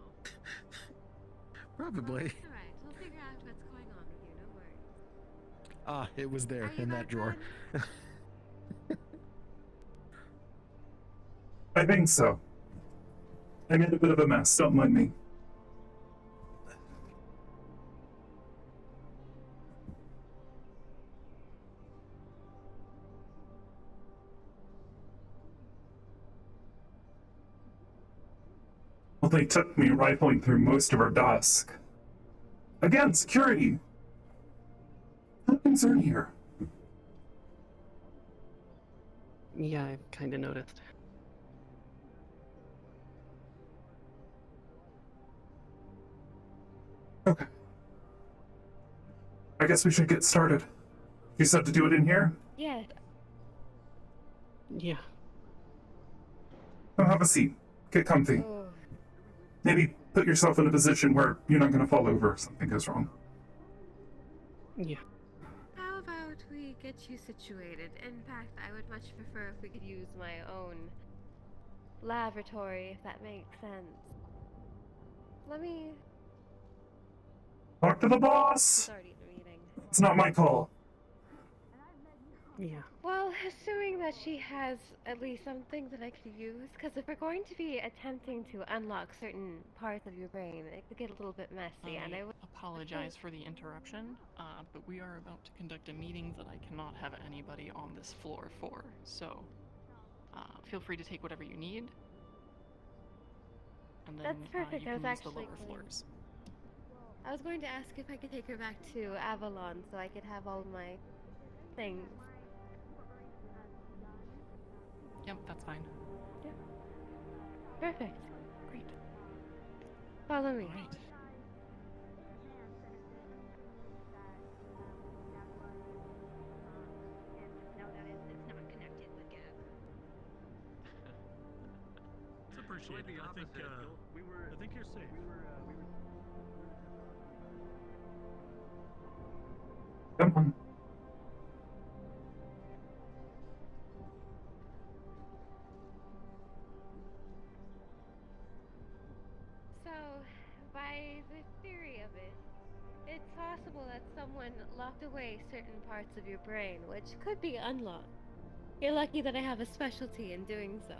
Probably. Alright, we'll figure out what's going on with you, no worries. Ah, it was there in that drawer. I think so. I made a bit of a mess, don't mind me. Well, they took me rifling through most of her desk. Again, security! Nothing's in here. Yeah, I kinda noticed. Okay. I guess we should get started. You said to do it in here? Yeah. Yeah. Oh, have a seat. Get comfy. Maybe put yourself in a position where you're not gonna fall over if something goes wrong. Yeah. How about we get you situated? In fact, I would much prefer if we could use my own laboratory, if that makes sense. Let me... Talk to the boss! Sorry, the meeting. It's not my call. Yeah. Well, assuming that she has at least something that I could use, because if we're going to be attempting to unlock certain parts of your brain, it could get a little bit messy, and I would apologize for the interruption, but we are about to conduct a meeting that I cannot have anybody on this floor for, so feel free to take whatever you need, and then That's perfect. you I can was use the actually lower floors. I was going to ask if I could take her back to Avalon so I could have all my things. Yep, that's fine. Perfect. Follow me. It's appreciated. I think you're safe. Come on. So, by the theory of it, it's possible that someone locked away certain parts of your brain, which could be unlocked. You're lucky that I have a specialty in doing so.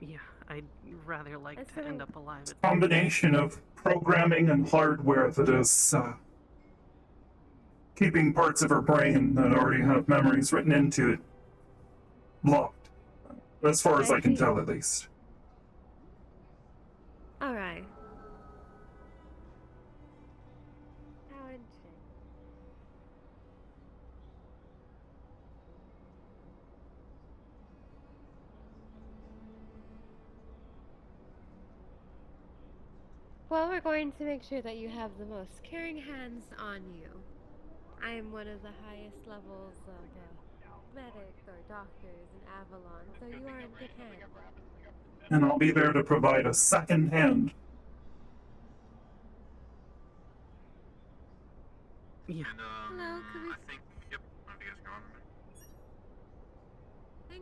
Yeah, I'd rather like to end up alive. It's a combination of programming and hardware that is keeping parts of her brain that already have memories written into it locked. As far as I can tell, at least. Alright. How interesting. Well, we're going to make sure that you have the most caring hands on you. I am one of the highest levels of medics or doctors in Avalon, so you are in good hands. And I'll be there to provide a second hand. Yeah. Hello, could we...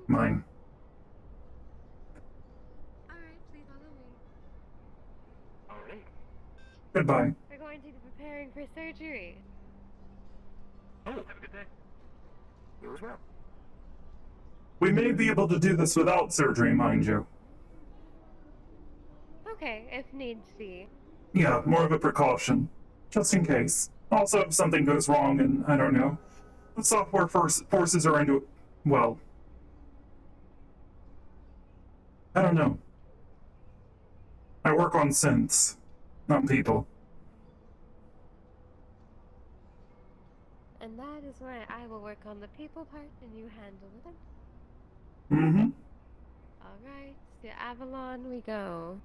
Mine. Alright, please follow me. Alright. Goodbye. We're going to be preparing for surgery. Oh, have a good day. You as well. We may be able to do this without surgery, mind you. Okay, if needs be. Yeah, more of a precaution. Just in case. Also, if something goes wrong and, I don't know, the software forces are into... well... I don't know. I work on synths, not people. And that is why I will work on the people part and you handle them. Mm-hmm. Alright, to Avalon we go.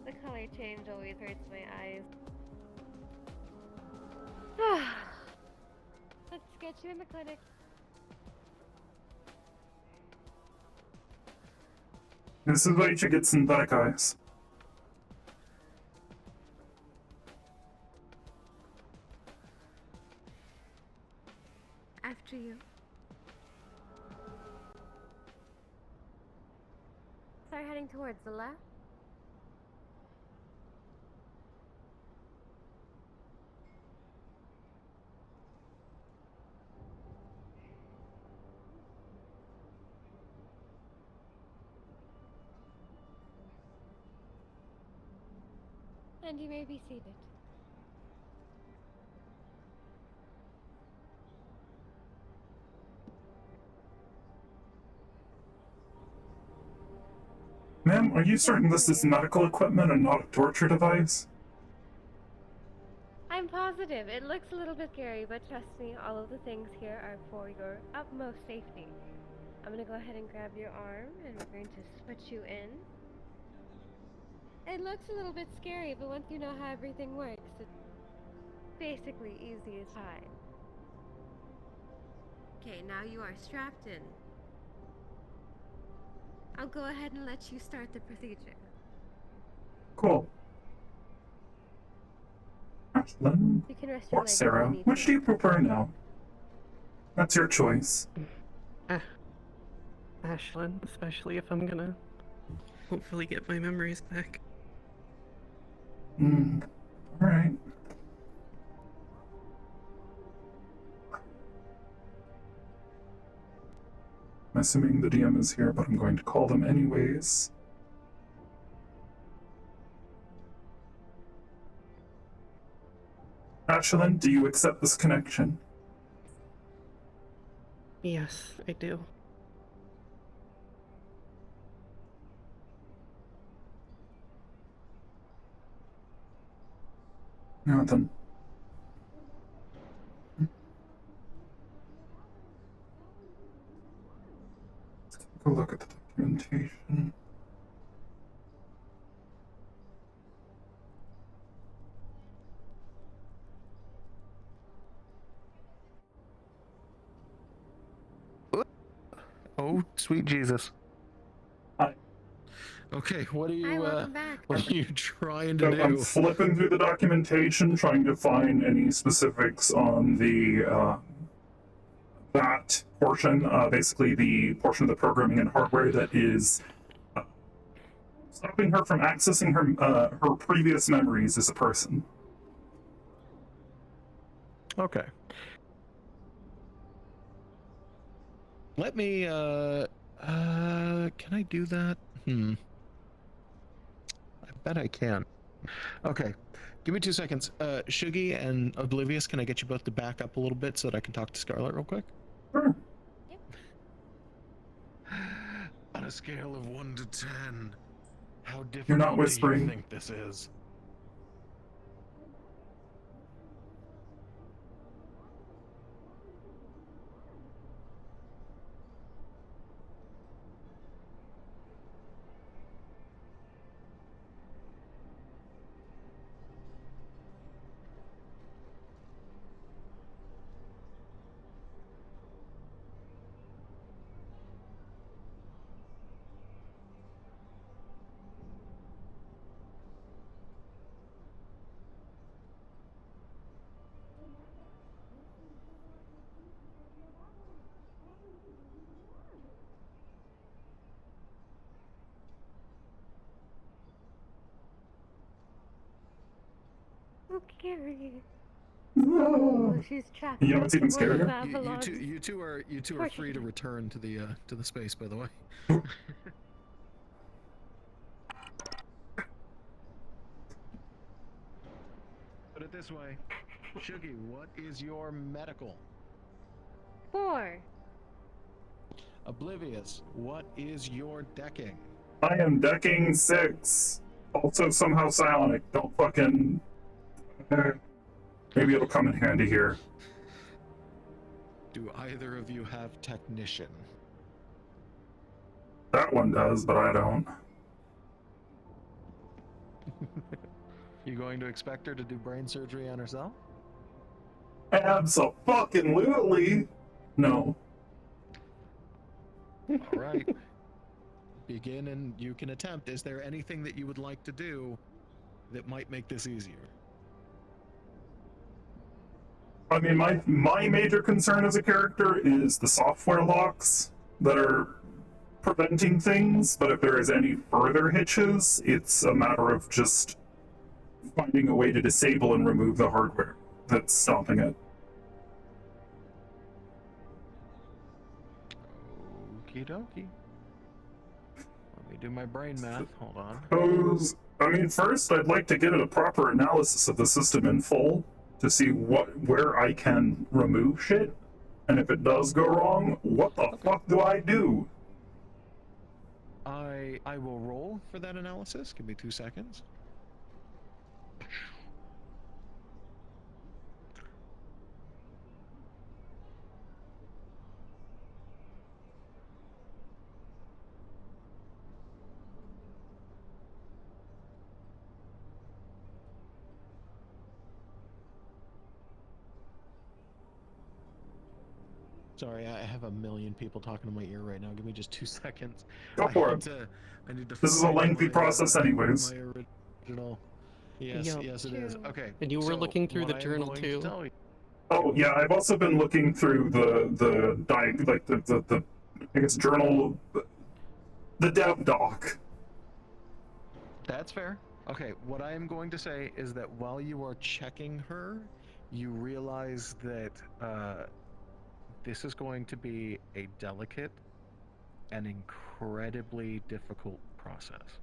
The color change always hurts my eyes. Let's get you in the clinic. This is why you should get synthetic eyes. After you. Start heading towards the left. And you may be seated. Ma'am, are you certain this is medical equipment and not a torture device? I'm positive. It looks a little bit scary, but trust me, all of the things here are for your utmost safety. I'm gonna go ahead and grab your arm, and we're going to switch you in. It looks a little bit scary, but once you know how everything works, it's basically easy as pie. Okay, now you are strapped in. I'll go ahead and let you start the procedure. Cool. Ashlyn You can rest your or legs if Sarah, you need which to. do you prefer now? That's your choice. Ashlyn, especially if I'm gonna hopefully get my memories back. Alright. I'm assuming the DM is here, but I'm going to call them anyways. Ashlyn, do you accept this connection? Yes, I do. Nothing. Let's take a look at the documentation. Oh, sweet Jesus. Hi. Okay, what are you, welcome back. what are you trying to So do? I'm flipping through the documentation, trying to find any specifics on the that portion, basically the portion of the programming and hardware that is stopping her from accessing her previous memories as a person. Okay. Let me, can I do that? I bet I can. Okay. Give me 2 seconds. Shuggy and Oblivious, can I get you both to back up a little bit so that I can talk to Scarlet real quick? Sure. On a scale of 1 to 10, how difficult You're not do you whispering. think this is? Oh, Gary. Oh, she's trapped. you know what's even with one of scarier? Avalon's You two are free to return to the space, by the way. Put it this way, Shuggy, what is your medical? 4. Oblivious, what is your decking? I am decking 6. Also somehow psionic. Don't fucking... maybe it'll come in handy here. Do either of you have technician? That one does, but I don't. You going to expect her to do brain surgery on herself? Abso-fucking-lutely! No. All right. Begin and you can attempt. Is there anything that you would like to do that might make this easier? I mean, my major concern as a character is the software locks that are preventing things, but if there is any further hitches, it's a matter of just finding a way to disable and remove the hardware that's stopping it. Okie dokie. Let me do my brain math. Hold on. I mean, first I'd like to get a proper analysis of the system in full to see where I can remove shit, and if it does go wrong, what the fuck do I do? I will roll for that analysis. Give me 2 seconds. Sorry, I have a million people talking to my ear right now. Give me just 2 seconds. Go for it. I need to This is a find lengthy my, process anyways. My original. Yes, Yup. yes it is. Okay. And you were so looking through the what I'm journal going to too. tell you- Oh yeah, I've also been looking through the I guess journal, the dev doc. That's fair. Okay, what I am going to say is that while you are checking her, you realize that this is going to be a delicate and incredibly difficult process.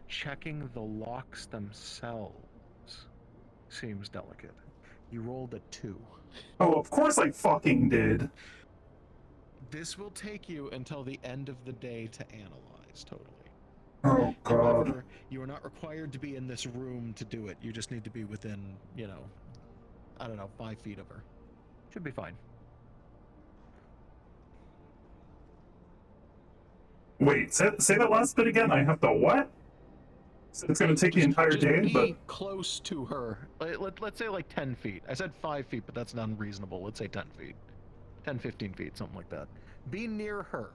Checking the locks themselves seems delicate. You rolled a 2. Oh, of course I fucking did. This will take you until the end of the day to analyze, totally. Oh god. However, You are not required to be in this room to do it. You just need to be within, you know, I don't know, 5 feet of her. Should be fine. Wait, say that last bit again. I have to what? So it's going to take the entire day, be but close to her. Let's say like 10 feet. I said 5 feet, but that's not unreasonable. Let's say 10 feet. 10, 15 feet, something like that. Be near her.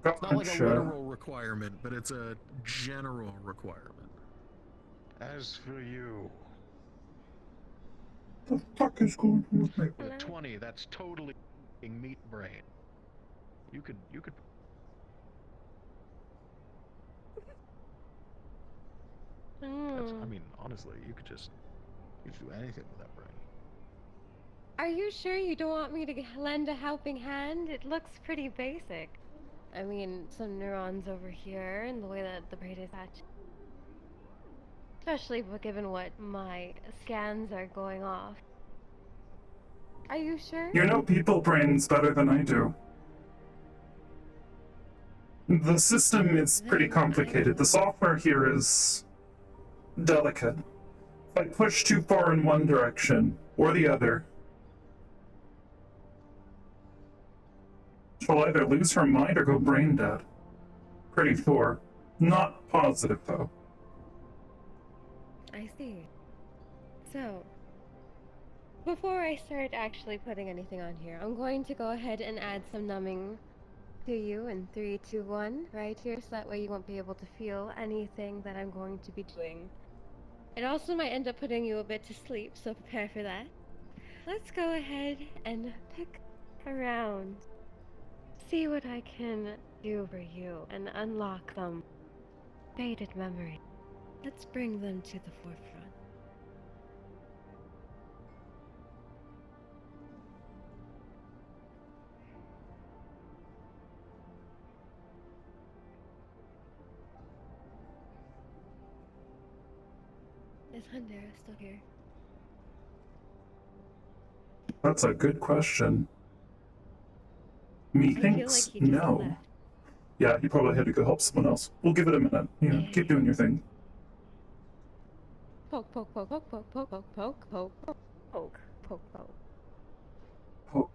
It's not like a literal requirement, but it's a general requirement. As for you... The fuck is going on with me? With a 20, that's totally meat brain. You could... I mean, honestly, you could do anything with that brain. Are you sure you don't want me to lend a helping hand? It looks pretty basic. I mean, some neurons over here and the way that the brain is attached. Especially given what my scans are going off. Are you sure? You know people brains better than I do. The system is pretty complicated. The software here is delicate. If I push too far in one direction or the other, she'll either lose her mind or go brain dead. Pretty sure. Not positive, though. I see. So, before I start actually putting anything on here, I'm going to go ahead and add some numbing to you in 3, 2, 1, right here, so that way you won't be able to feel anything that I'm going to be doing. It also might end up putting you a bit to sleep, so prepare for that. Let's go ahead and pick around. See what I can do for you and unlock them. Faded memory. Let's bring them to the forefront. Is Hundera still here? That's a good question. Methinks like he just no. left. Yeah, he probably had to go help someone else. We'll give it a minute. Keep doing your thing. Poke, poke, poke, poke, poke, poke, poke, poke, poke, poke, poke, poke, poke. Oh.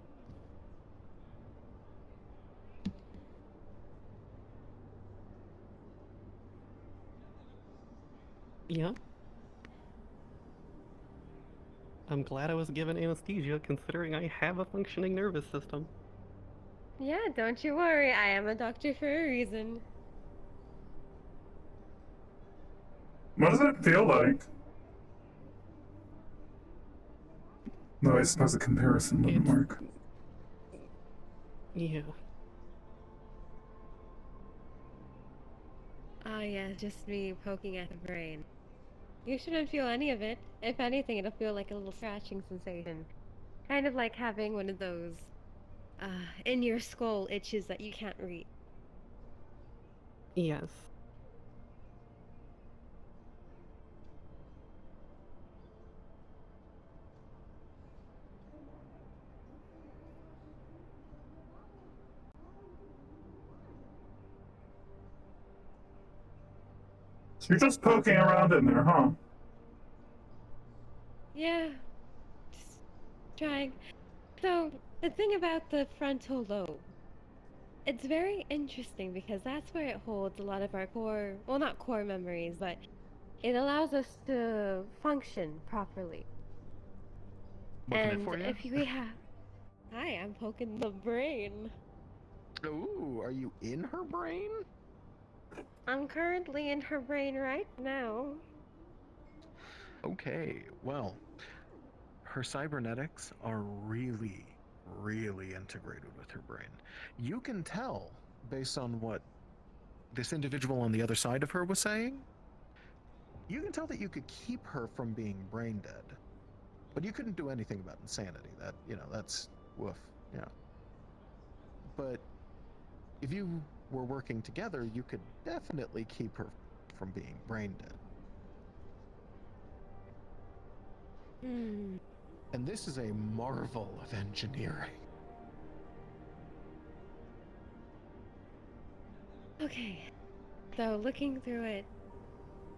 Yeah. I'm glad I was given anesthesia, considering I have a functioning nervous system. Yeah, don't you worry. I am a doctor for a reason. What does it feel like? No, I suppose a comparison wouldn't work. Yeah. Ah, yeah, just me poking at the brain. You shouldn't feel any of it. If anything, it'll feel like a little scratching sensation. Kind of like having one of those, in your skull itches that you can't read. Yes. So you're just poking around in there, huh? Yeah, just trying. So, the thing about the frontal lobe, it's very interesting because that's where it holds a lot of our core, well, not core memories, but it allows us to function properly. What can I do And for you? if we have... Hi, I'm poking the brain. Ooh, are you in her brain? I'm currently in her brain right now. Okay, well, her cybernetics are really, really integrated with her brain. You can tell, based on what this individual on the other side of her was saying, you can tell that you could keep her from being brain dead. But you couldn't do anything about insanity. That, that's woof, yeah. But if you were working together, you could definitely keep her from being brain dead. And this is a marvel of engineering. Okay. So, looking through it,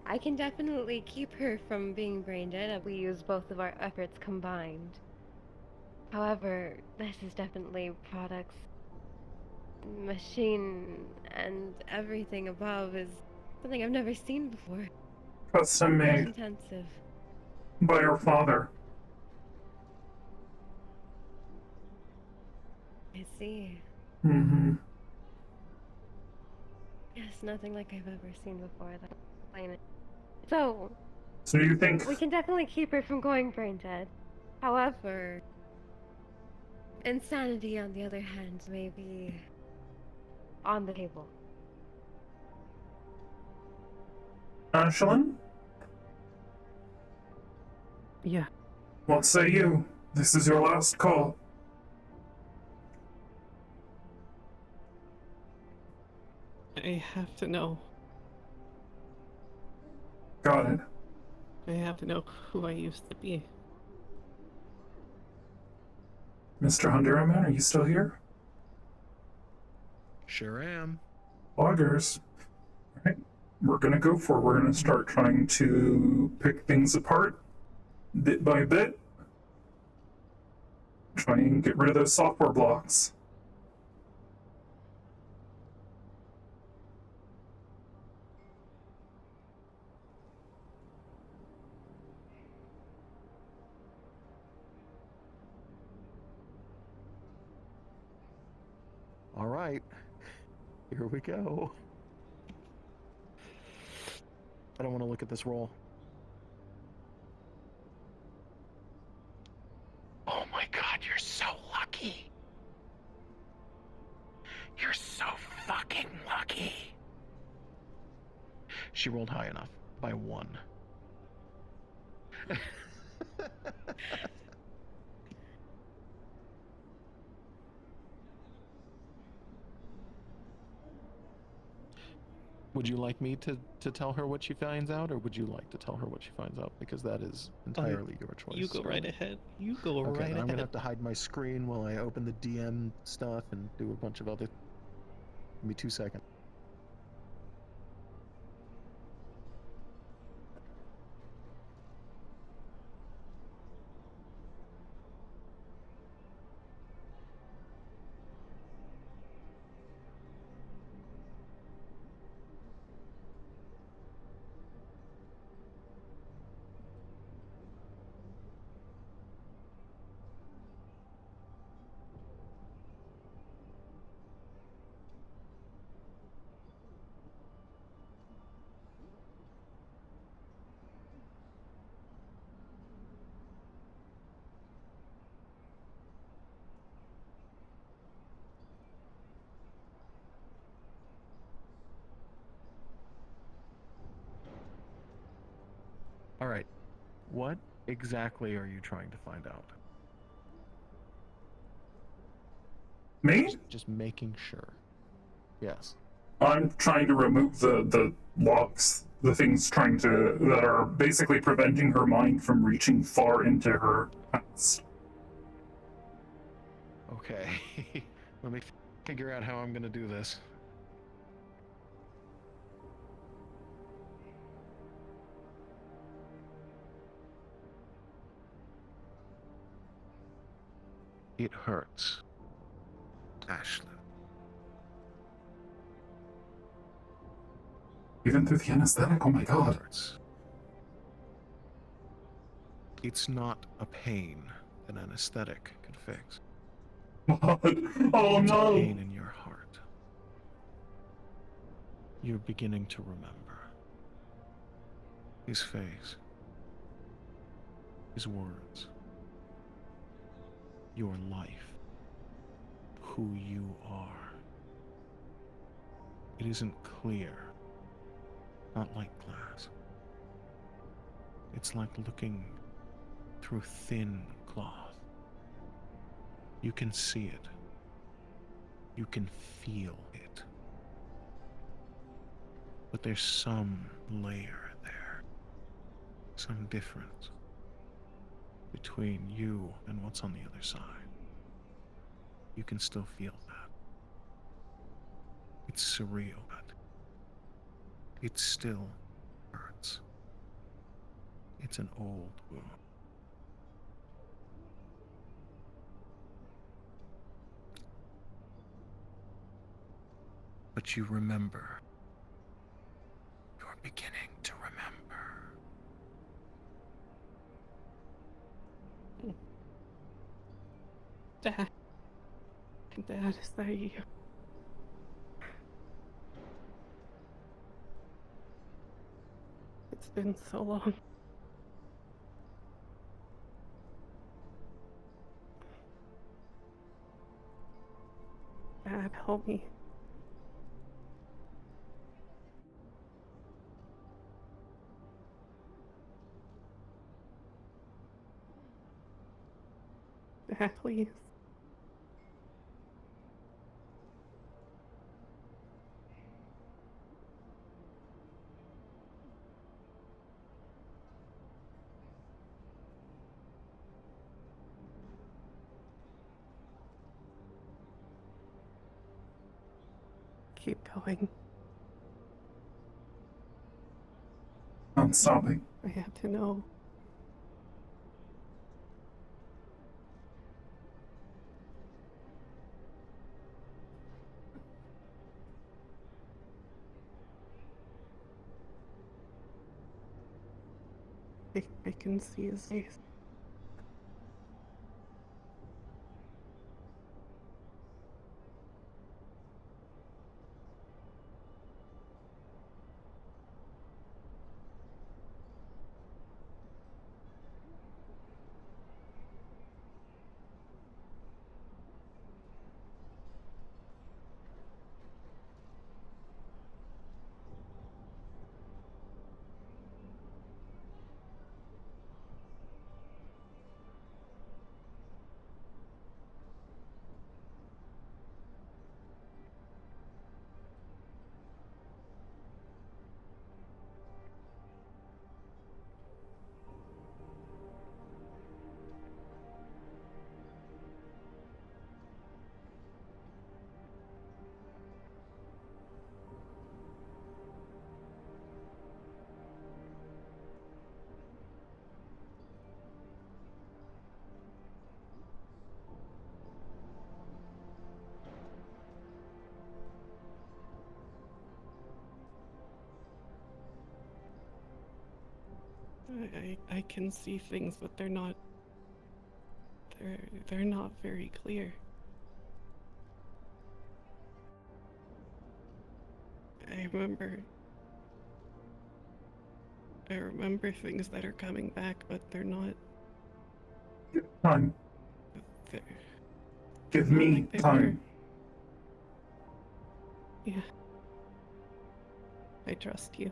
I can definitely keep her from being brain dead if we use both of our efforts combined. However, this is definitely products, machine, and everything above is something I've never seen before. Custom Very made intensive. by your father. I see. Mm-hmm. Yes, nothing like I've ever seen before. That explain it. So you think we can definitely keep her from going brain dead. However, insanity, on the other hand, may be on the table. Ashlyn? Yeah. What say you? This is your last call. I have to know. Got it. I have to know who I used to be. Mr. Honduran, are you still here? Sure am. Loggers. Alright, we're gonna go for it. We're gonna start trying to pick things apart bit by bit. Try and get rid of those software blocks. All right. Here we go. I don't want to look at this roll. Oh my god, you're so lucky. You're so fucking lucky. She rolled high enough by 1. Would you like me to tell her what she finds out, or would you like to tell her what she finds out? Because that is entirely your choice. You go right ahead. You go Okay, right then ahead. I'm gonna have to hide my screen while I open the DM stuff and do a bunch of other. Give me 2 seconds. All right. What exactly are you trying to find out? Me? Just making sure. Yes. I'm trying to remove the locks, the things that are basically preventing her mind from reaching far into her past. Okay. Let me figure out how I'm gonna do this. It hurts. Ashlyn. Even through the anesthetic, oh my god. Hurts. It's not a pain an anesthetic can fix. God. Oh It's no! a pain in your heart. You're beginning to remember. His face. His words. Your life. Who you are. It isn't clear. Not like glass. It's like looking through thin cloth. You can see it. You can feel it. But there's some layer there. Some difference between you and what's on the other side. You can still feel that. It's surreal, but It still hurts. It's an old wound. But you remember. You're beginning to remember. Dad. Dad, is that you? It's been so long. Dad, help me. Dad, please. Keep going. I'm stopping. I have to know. I can see his face. I can see things, but they're not. They're not very clear. I remember things that are coming back, but they're not. Time. They're Give not me like they time. were. Yeah. I trust you.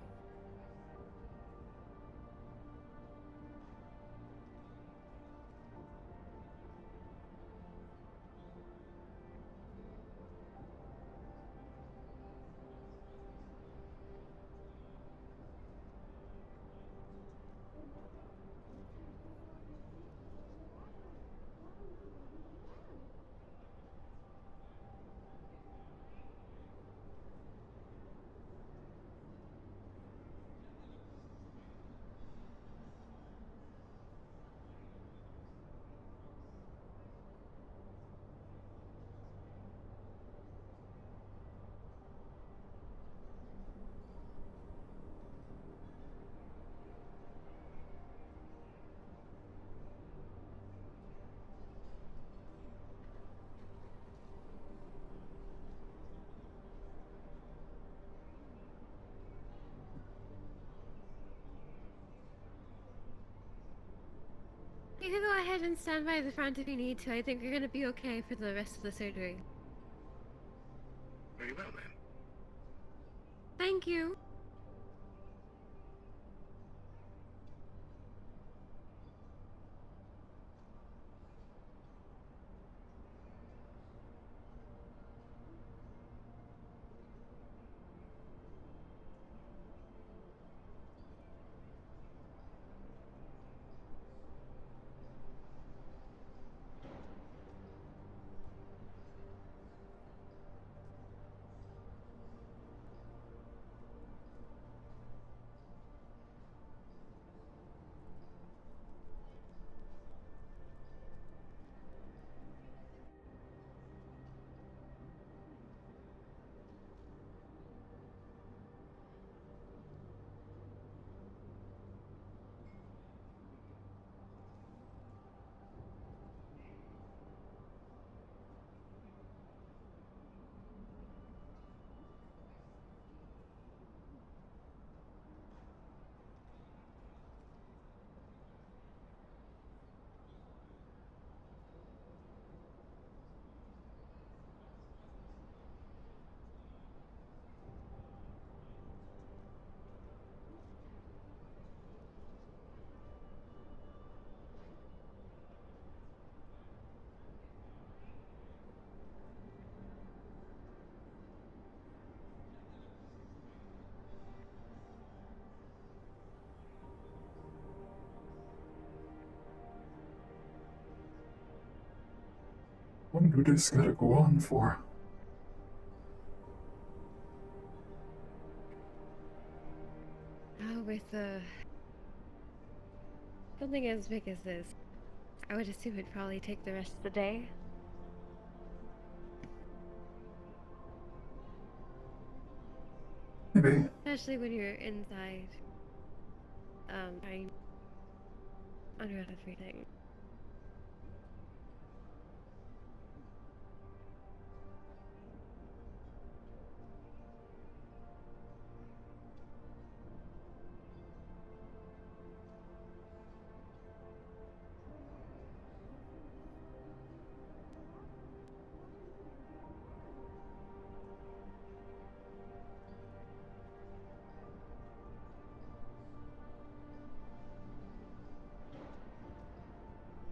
You can go ahead and stand by the front if you need to. I think you're gonna be okay for the rest of the surgery. Very well then. Thank you. long do this gotta go on for? Oh, with something as big as this, I would assume it'd probably take the rest of the day. Maybe. Especially when you're inside, trying under everything.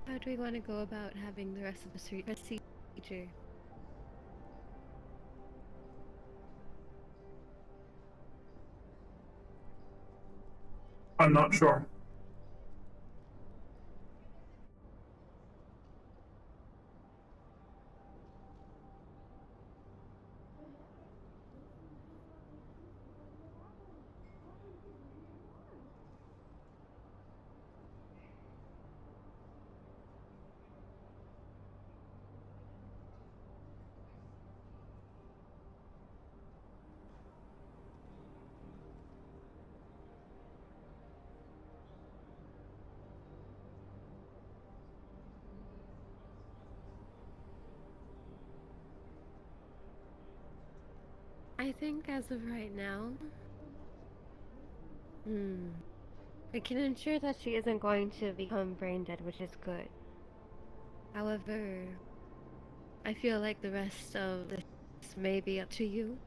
How do we want to go about having the rest of the procedure? I'm not sure. I think as of right now, we can ensure that she isn't going to become brain dead, which is good. However, I feel like the rest of this may be up to you.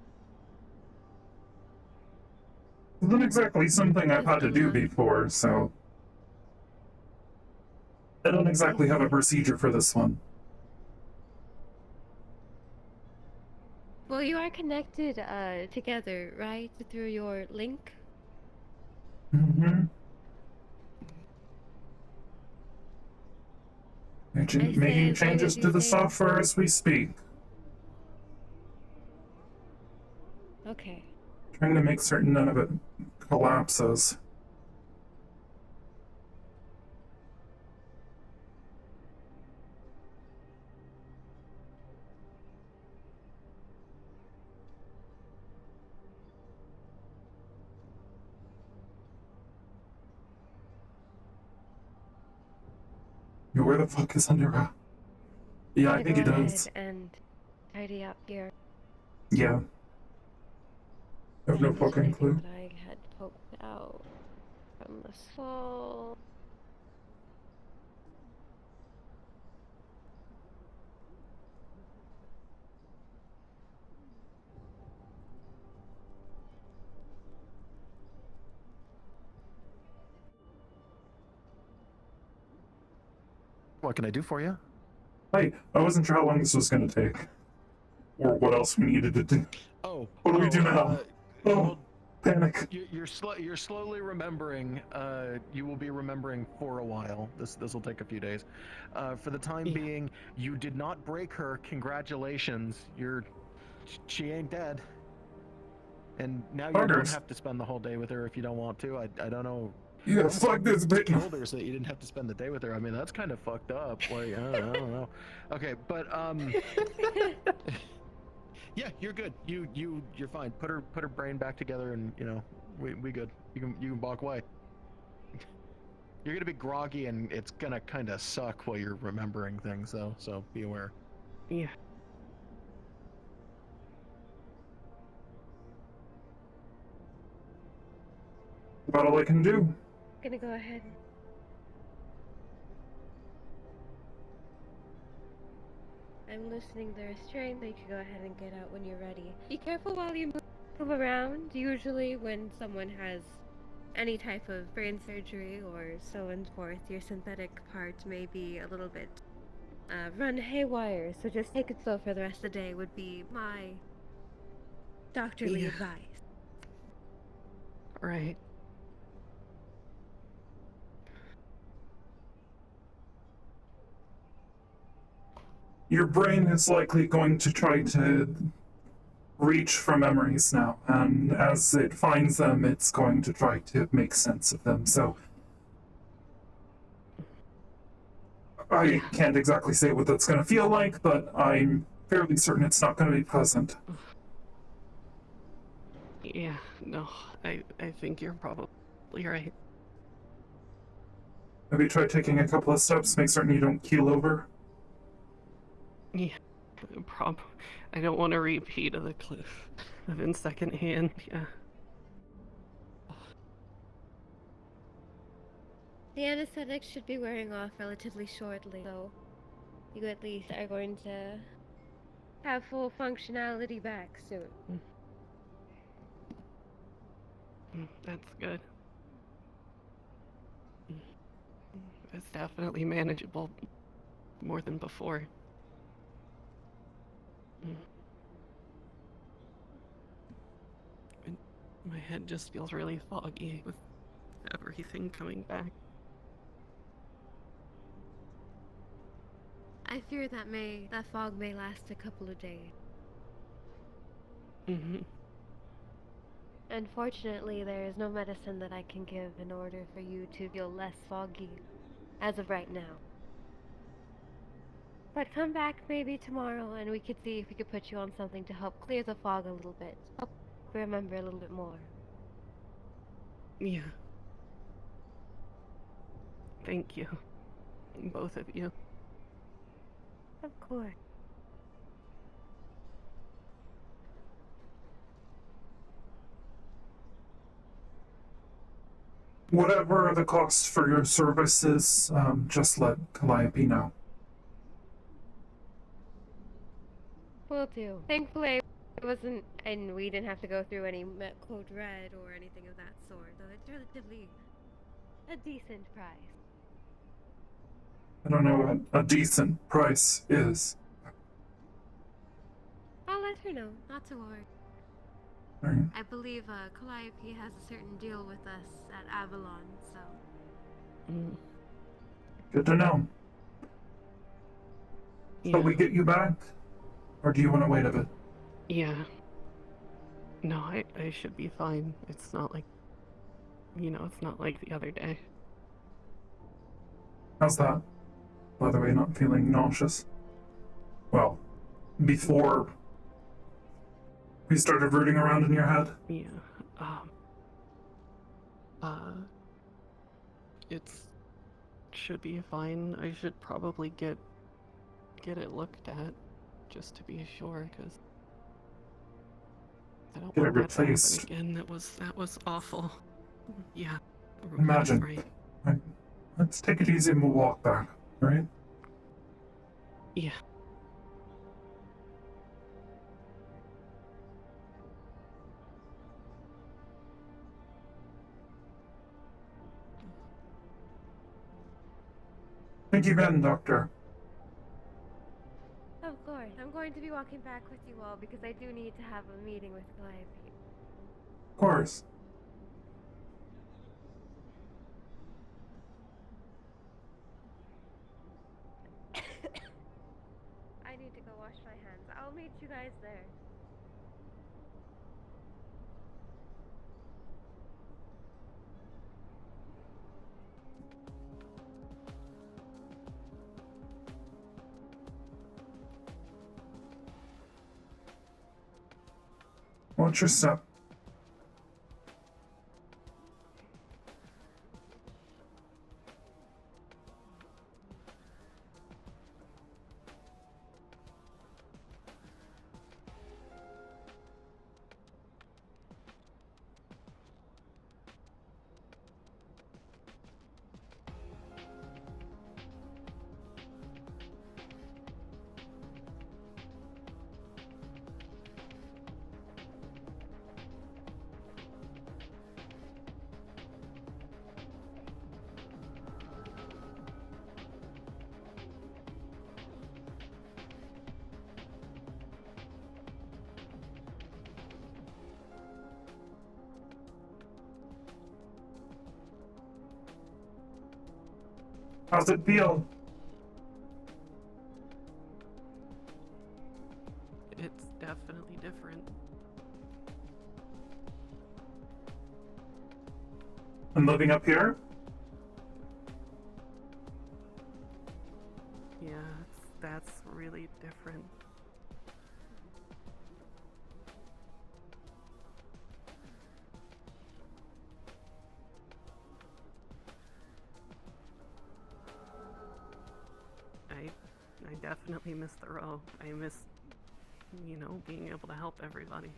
It's not exactly something I've had to do before, so I don't exactly have a procedure for this one. Well, you are connected together, right? Through your link? Mm-hmm. Making changes to the software as we speak. Okay. Trying to make certain none of it collapses. Where the fuck is Andera? Yeah, I think he does. And tidy up here. Yeah. I have no fucking clue. What I had poked out from the skull. What can I do for you? Hey, I wasn't sure how long this was gonna take. Or what else we needed to do. Oh. What do we do now? Well, panic. You're slowly remembering. You will be remembering for a while. This will take a few days. For the time being, you did not break her. Congratulations. She ain't dead. And now you don't have to spend the whole day with her if you don't want to. I don't know. Yeah, fuck this bitch. Killed her so that you didn't have to spend the day with her. I mean, that's kind of fucked up. Like, I don't know. Okay, but yeah, you're good. You're fine. Put her brain back together, and we good. You can walk away. You're gonna be groggy, and it's gonna kind of suck while you're remembering things, though. So be aware. Yeah. About all I can do. Gonna go ahead. I'm loosening the restraint, so you can go ahead and get out when you're ready. Be careful while you move around. Usually when someone has any type of brain surgery or so and forth, your synthetic parts may be a little bit run haywire, so just take it slow for the rest of the day would be my doctorly advice. Right. Your brain is likely going to try to reach for memories now, and as it finds them, it's going to try to make sense of them. So I can't exactly say what that's going to feel like, but I'm fairly certain it's not going to be pleasant. Yeah, no, I think you're probably right. Maybe try taking a couple of steps, make certain you don't keel over. Yeah, I don't want to repeat of the cliff in secondhand. Yeah. The anesthetic should be wearing off relatively shortly, so you at least are going to have full functionality back soon. That's good. It's definitely manageable more than before. And my head just feels really foggy with everything coming back. I fear that fog may last a couple of days. Unfortunately, there is no medicine that I can give in order for you to feel less foggy as of right now. But come back maybe tomorrow and we could see if we could put you on something to help clear the fog a little bit. Help you remember a little bit more. Yeah. Thank you. Both of you. Of course. Whatever the cost for your services, just let Calliope know. Will do. Thankfully, it wasn't, and we didn't have to go through any code red or anything of that sort, so it's relatively a decent price. I don't know what a decent price is. I'll let her know, not to worry. Right. I believe Calliope has a certain deal with us at Avalon, so... Good to know. Shall we get you back? Or do you want to wait a bit? Yeah. No, I should be fine. It's not like... it's not like the other day. How's that? By the way, not feeling nauseous? Well, before we started rooting around in your head? Yeah. It's... should be fine. I should probably get it looked at, just to be sure, because I don't want that to happen again. That was awful. Yeah. Imagine. Right. Let's take it easy and we'll walk back, alright? Yeah. Thank you again, Doctor. Of course. I'm going to be walking back with you all because I do need to have a meeting with Calliope. Of course. I need to go wash my hands. I'll meet you guys there. Watch your step. How's it feel? And living up here? Yeah, that's really different. I definitely miss the row. I miss, being able to help everybody.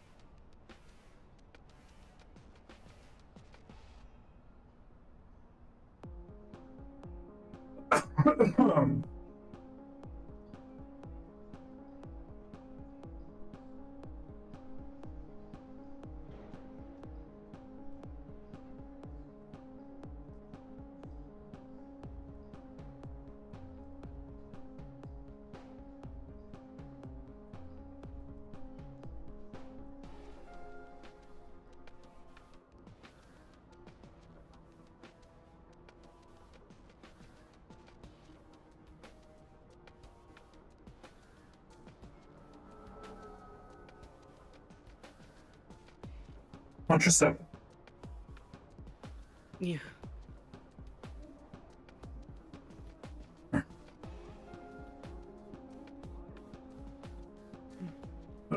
Watch your step. Yeah. Don't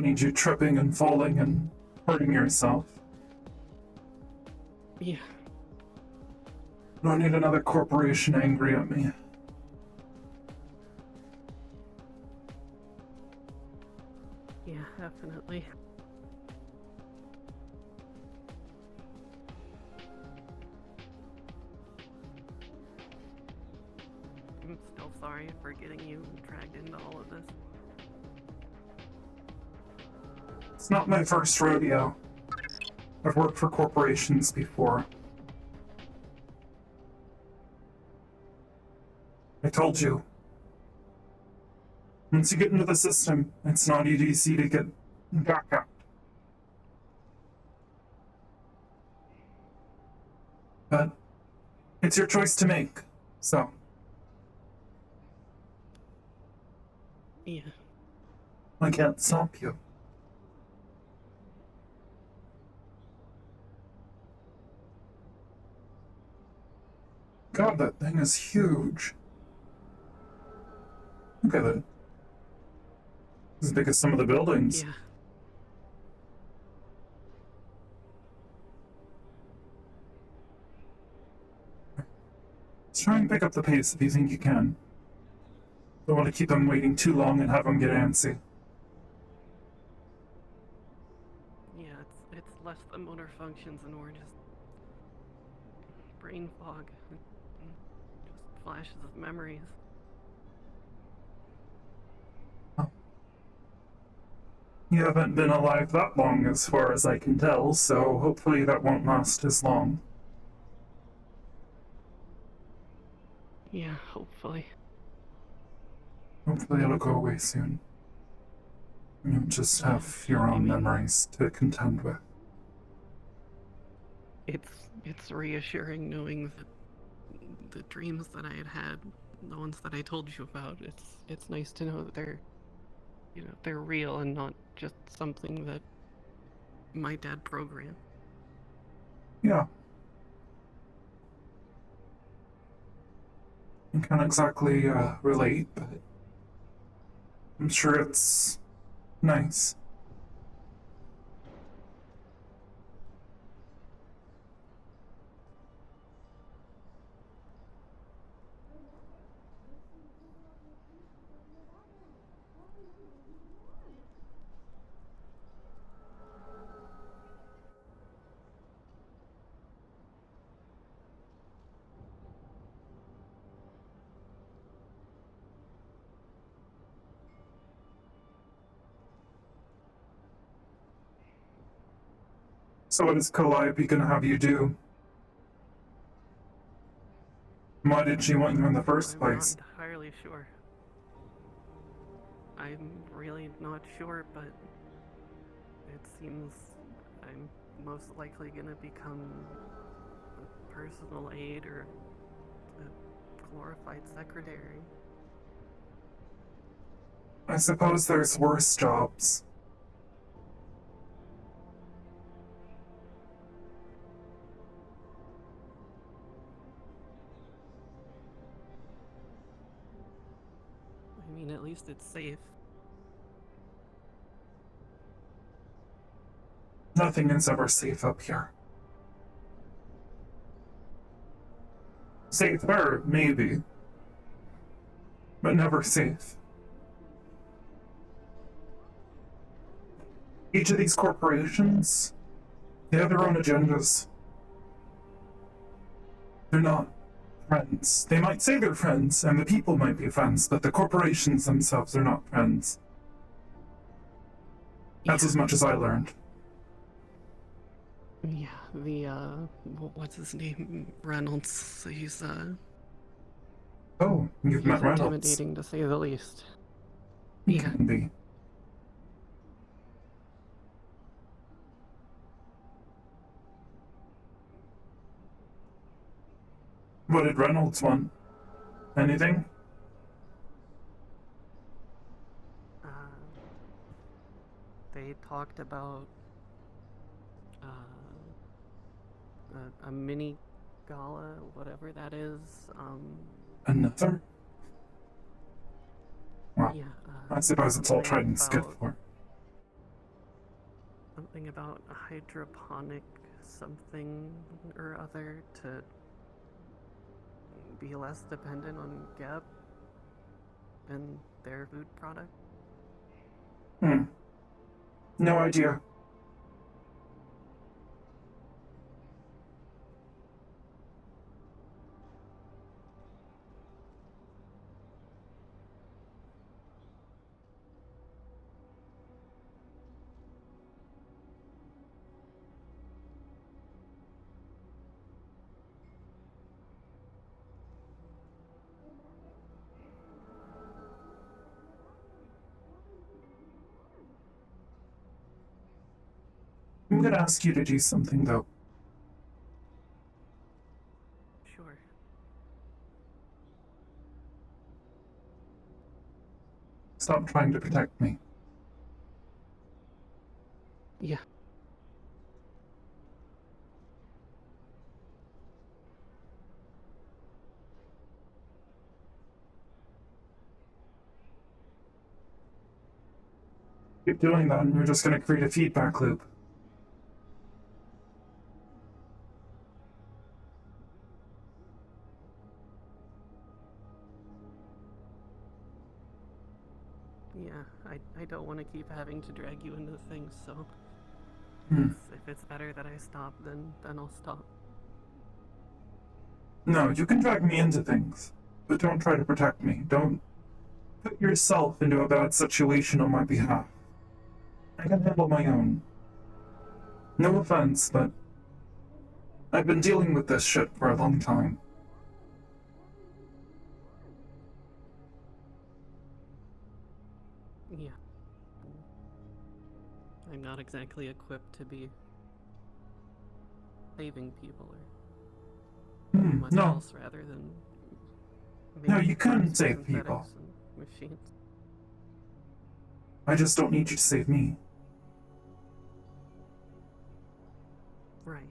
need you tripping and falling and hurting yourself. Yeah. Don't need another corporation angry at me. Yeah, definitely. I'm still sorry for getting you dragged into all of this. It's not my first rodeo. I've worked for corporations before. I told you. Once you get into the system, it's not easy to get back out. But it's your choice to make, so. Yeah. I can't stop you. God, that thing is huge. Look at it. As big as some of the buildings. Yeah. Let's try and pick up the pace if you think you can. Don't want to keep them waiting too long and have them get antsy. Yeah, it's less the motor functions and more just brain fog. Just flashes of memories. You haven't been alive that long as far as I can tell, so hopefully that won't last as long. Yeah, hopefully. Hopefully it'll go away soon. You'll just have your own memories to contend with. It's reassuring knowing that the dreams that I had, the ones that I told you about, it's nice to know that they're real and not just something that my dad programmed. Yeah. I can't exactly relate, but I'm sure it's nice. So what is Calliope gonna have you do? Why did she want you in the first place? I'm not entirely sure. I'm really not sure, but it seems I'm most likely gonna become a personal aide or a glorified secretary. I suppose there's worse jobs. least it's safe. Nothing is ever safe up here. Safer, maybe, but never safe. Each of these corporations, they have their own agendas. They're not friends. They might say they're friends, and the people might be friends, but the corporations themselves are not friends. That's as much as I learned. Yeah, what's his name? Reynolds. He's, Oh, you've met Reynolds. Intimidating, to say the least. He can be. What did Reynolds want? Anything? They talked about a mini gala, whatever that is. Another? Well, yeah, I suppose it's all something Trident's good about- for. Something about a hydroponic something or other to be less dependent on Gap and their food product. No idea. I'm gonna ask you to do something, though. Sure. Stop trying to protect me. Yeah. Keep doing that, and you're just gonna create a feedback loop. Yeah, I don't want to keep having to drag you into things, so if it's better that I stop, then I'll stop. No, you can drag me into things, but don't try to protect me. Don't put yourself into a bad situation on my behalf. I can handle my own. No offense, but I've been dealing with this shit for a long time. Yeah. I'm not exactly equipped to be saving people or much no. else rather than No, making you can parts save for people. synthetics and machines. I just don't need you to save me. Right.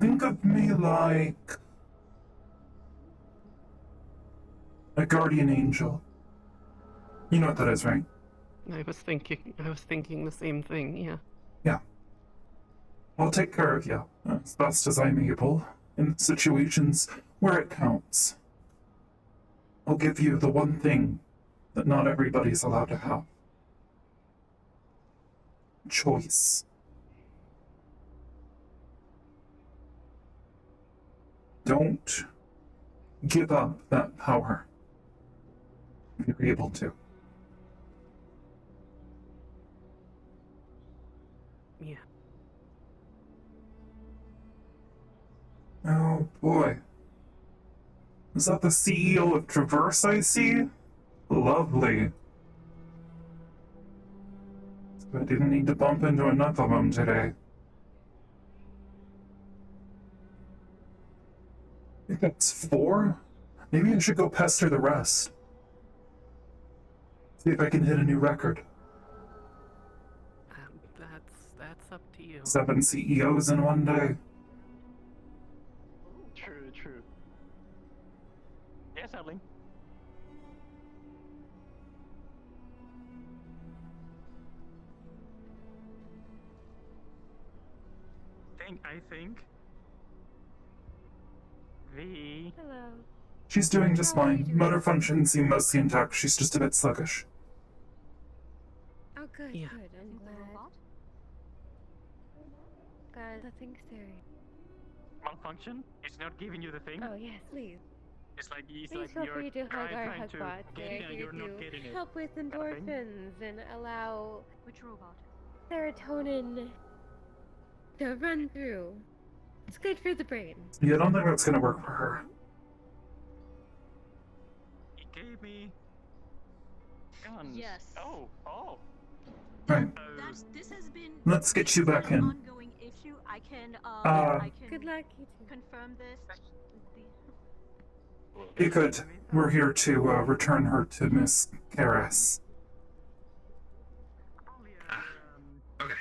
Think of me like a guardian angel. You know what that is, right? I was thinking the same thing, yeah. Yeah. I'll take care of you as best as I'm able in situations where it counts. I'll give you the one thing that not everybody's allowed to have. Choice. Don't give up that power if you're able to. Yeah. Oh boy. Is that the CEO of Traverse I see? Lovely. I didn't need to bump into enough of them today. I think that's 4? Maybe I should go pester the rest. See if I can hit a new record. That's up to you. 7 CEOs in one day. True, true. sadly. I think the Hello. She's doing just How are you fine. doing? Motor functions seem mostly intact. She's just a bit sluggish. Oh, good, Yeah. good. I'm glad. Glad nothing's serious. malfunction is not giving you the thing. Oh, yes, please. It's like Please feel you're free to hug our trying hug to bots. get They're it and here you're not to getting it. help with kind of thing. endorphins and allow Which robot? serotonin to run through. It's good for the brain. Yeah, I don't think that's gonna work for her. He gave me guns. Yes. Oh. Right. This has been. Let's get you back in. Ongoing issue. I can. Good luck, you two. Confirm this. You could. We're here to return her to Miss Karas. Okay.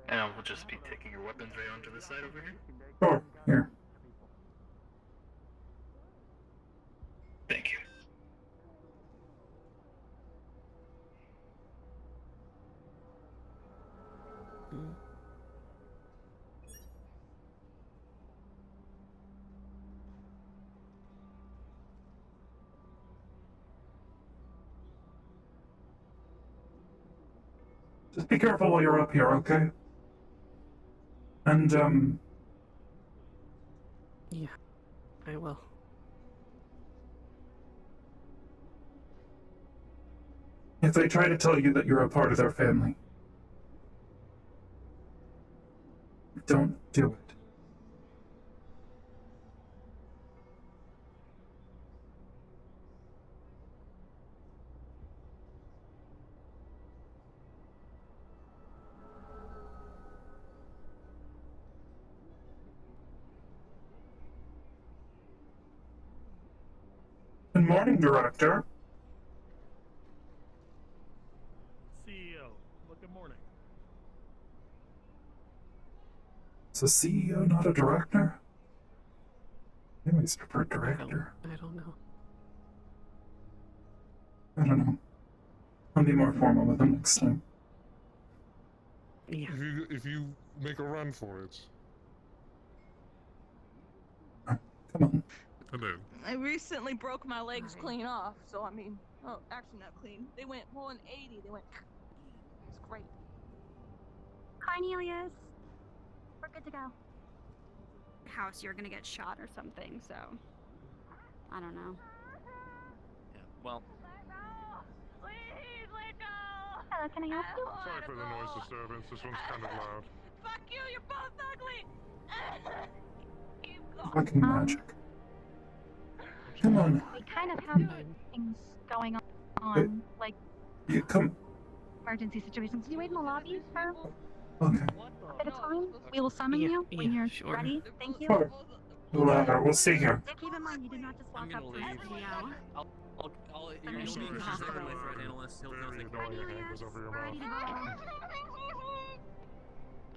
And we'll just be taking your weapons right onto this side over here. Sure. Here. Thank you. Just be careful while you're up here, okay? And, Yeah, I will. if they try to tell you that you're a part of their family, don't do it. Good morning, Director. CEO. Well, good morning. Is a CEO not a director? I always prefer director. I don't know. I don't know. I'll be more formal with them next time. Yeah. If you make a run for it. Come on. Hello. I recently broke my legs clean off, so I mean, oh, actually not clean. They went 180. They went. It's great. Cornelius, we're good to go. House, you're gonna get shot or something, so I don't know. Yeah. Well. Please let go. Hello, can I help you? Sorry for the noise disturbance. This one's kind of loud. Fuck you. You're both ugly. Keep going. Fucking magic. Come on. We kind of have things going on, like You come. emergency situations. Can you wait in the lobby for Okay. a bit of time? We will summon you when you're ready. Thank you. Sure. We'll stay here. Keep in mind, you did not just walk up to the CEO. You'll Somebody need needs to to speak to go. my threat analyst. He'll take Cornelius, we're ready to go.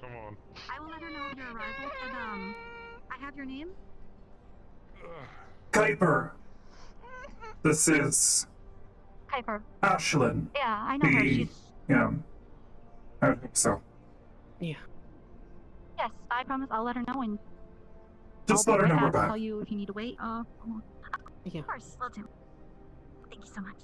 Come on. I will let her know of your arrival, and I have your name. Kuiper. This is Kuiper. Ashlyn. Yeah, I know her. She's. Yeah. I think so. Yeah. Yes, I promise I'll let her know, and Just I'll let her be know right we're back. back. Tell you if you need to wait. Yeah. Of course, will do. Thank you so much.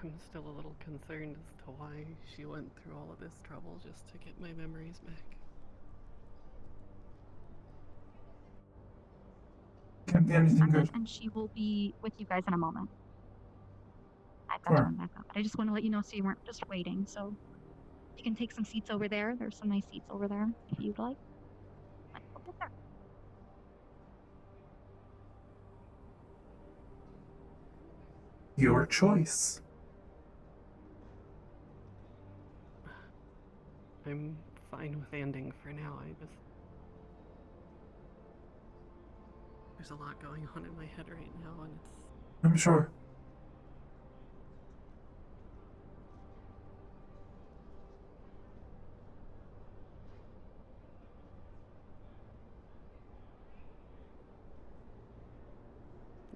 I'm still a little concerned as to why she went through all of this trouble just to get my memories back. Can't be anything good. And she will be with you guys in a moment. I've got Sure. to run back up, but I just want to let you know so you weren't just waiting. So you can take some seats over there. There's some nice seats over there if you'd like. We'll get there. Your choice. I'm fine with ending for now. There's a lot going on in my head right now, and it's... I'm sure.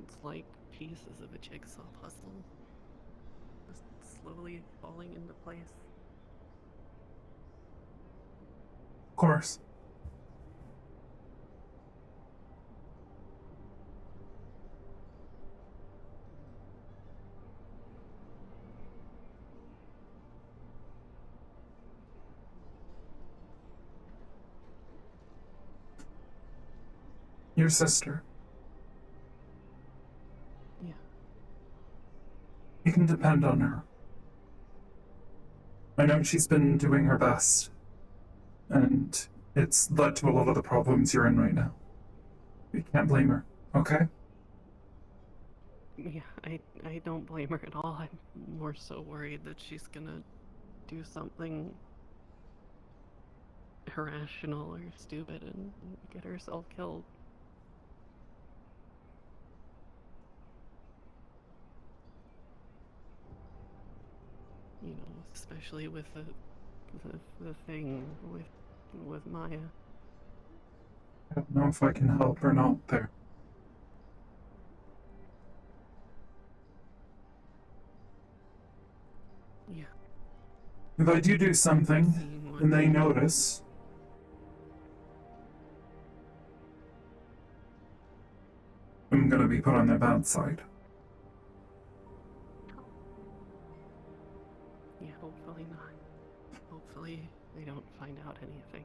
It's like pieces of a jigsaw puzzle, just slowly falling into place. Of course. Your sister. Yeah. You can depend on her. I know she's been doing her best, and it's led to a lot of the problems you're in right now. You can't blame her, okay? Yeah, I don't blame her at all. I'm more so worried that she's gonna do something irrational or stupid and get herself killed. You know, especially with the thing with Maya. I don't know if I can help or not there. Yeah. If I do something and they notice, I'm gonna be put on their bad side. Yeah, hopefully not. Hopefully they don't find out anything.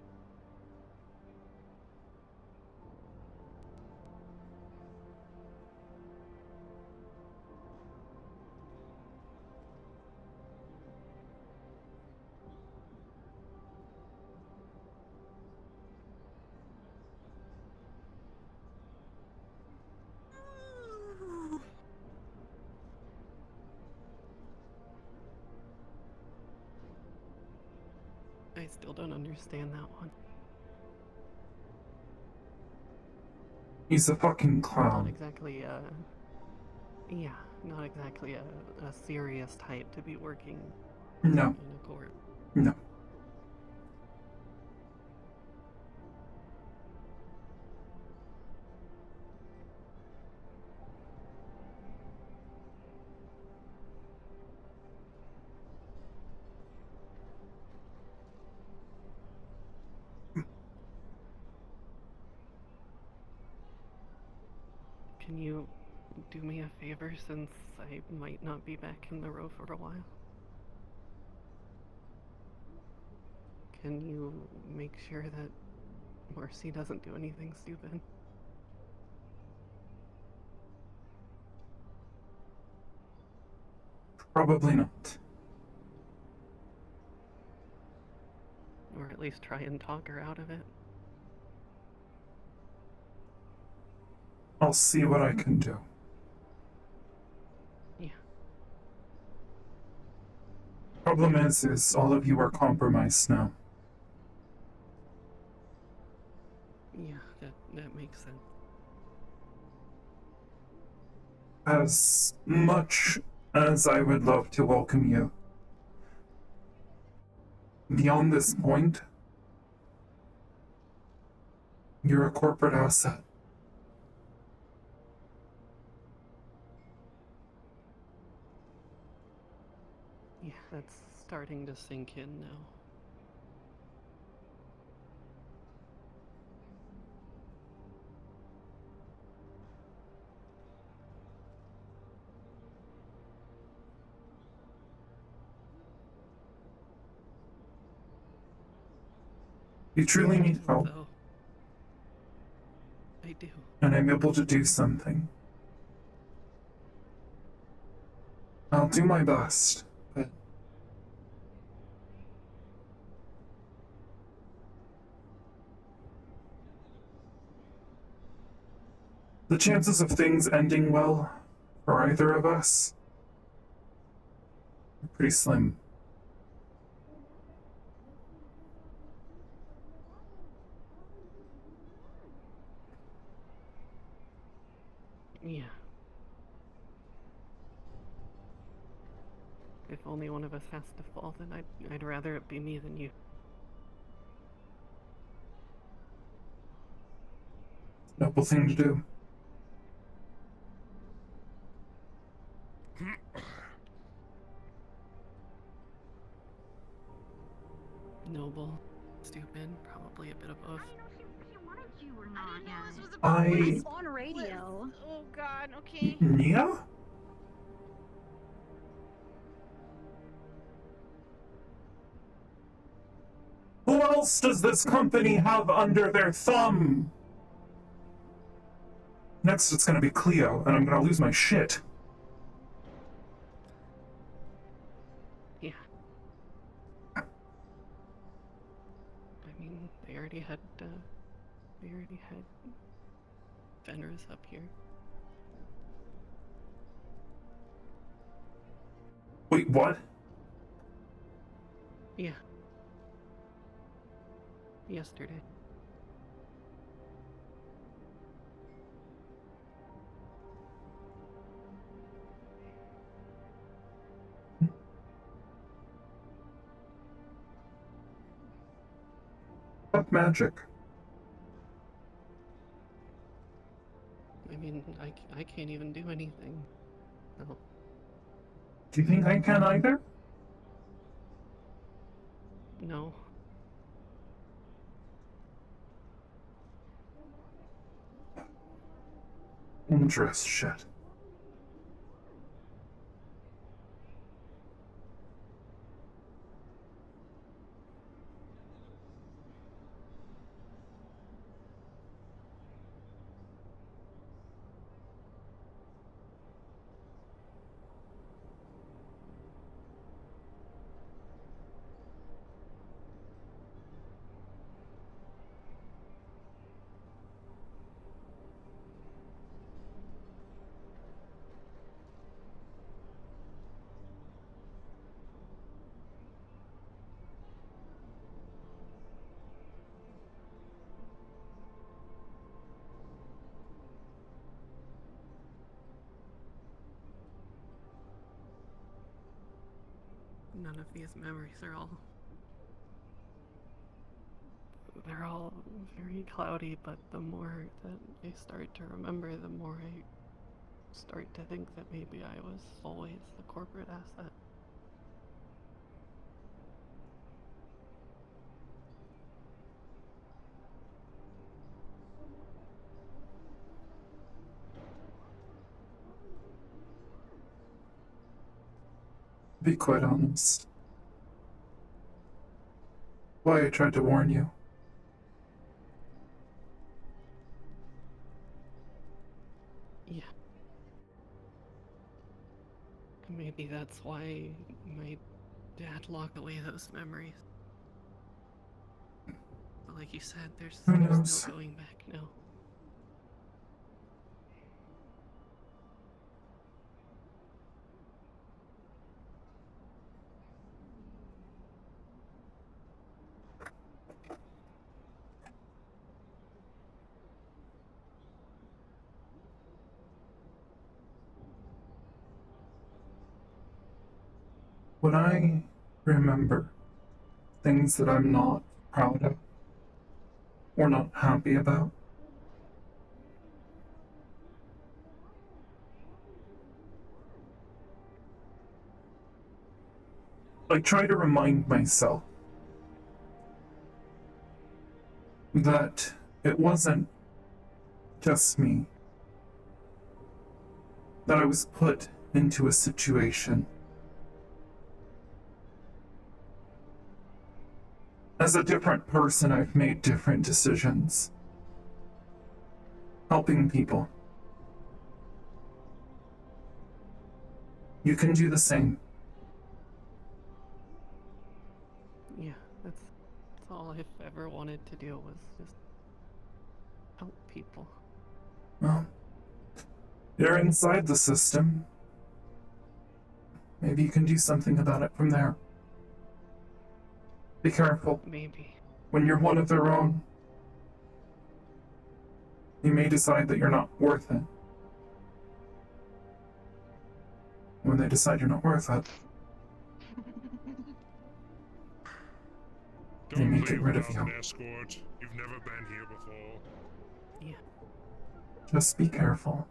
I still don't understand that one. He's a fucking Not clown. exactly, yeah, not exactly a serious type to be working No. in a court. No. Can you do me a favor since I might not be back in the row for a while? Can you make sure that Marcy doesn't do anything stupid? Probably not. Or at least try and talk her out of it? I'll see what I can do. Yeah. Problem is all of you are compromised now. Yeah, that makes sense. As much as I would love to welcome you, beyond this point, you're a corporate asset. Yeah, that's starting to sink in now. You truly need help. So, I do. And I'm able to do something. I'll do my best, but the chances of things ending well for either of us Pretty slim. Yeah. If only one of us has to fall, then I'd rather it be me than you. Noble thing to do. Noble, stupid, probably a bit of both. You or not, yeah. This was I... on radio. Oh god, okay. Nia? Who else does this company have under their thumb? Next it's gonna be Cleo, and I'm gonna lose my shit. Yeah. I mean, they already had Fenris up here. Wait, what? Yeah. Yesterday. What magic? I mean, I can't even do anything. No. Do you think I can either? No. Interest shit. None of these memories are all... They're all very cloudy, but the more that I start to remember, the more I start to think that maybe I was always the corporate asset. To be quite honest. Why I tried to warn you. Yeah. Maybe that's why my dad locked away those memories. But like you said, there's no going back now. When I remember things that I'm not proud of or not happy about, I try to remind myself that it wasn't just me, that I was put into a situation. As a different person, I've made different decisions. Helping people. You can do the same. Yeah, that's all I've ever wanted to do was just help people. Well, you're inside the system. Maybe you can do something about it from there. Be careful. Maybe. When you're one of their own, you may decide that you're not worth it. When they decide you're not worth it, they may get rid of you. An escort. You've never been here before. Yeah. Just be careful.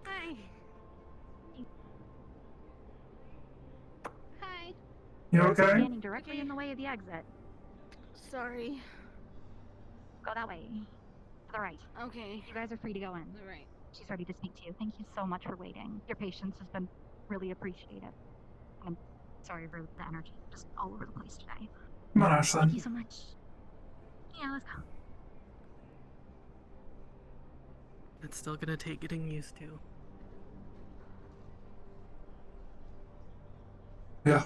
Hi. Hi. You okay? Standing directly in the way of the exit. Sorry. Go that way. To the right. Okay. You guys are free to go in. All right. She's ready to speak to you. Thank you so much for waiting. Your patience has been really appreciated. I'm sorry for the energy just all over the place today. Come on, Ashlyn. Thank you so much. Yeah, let's go. It's still gonna take getting used to. Yeah.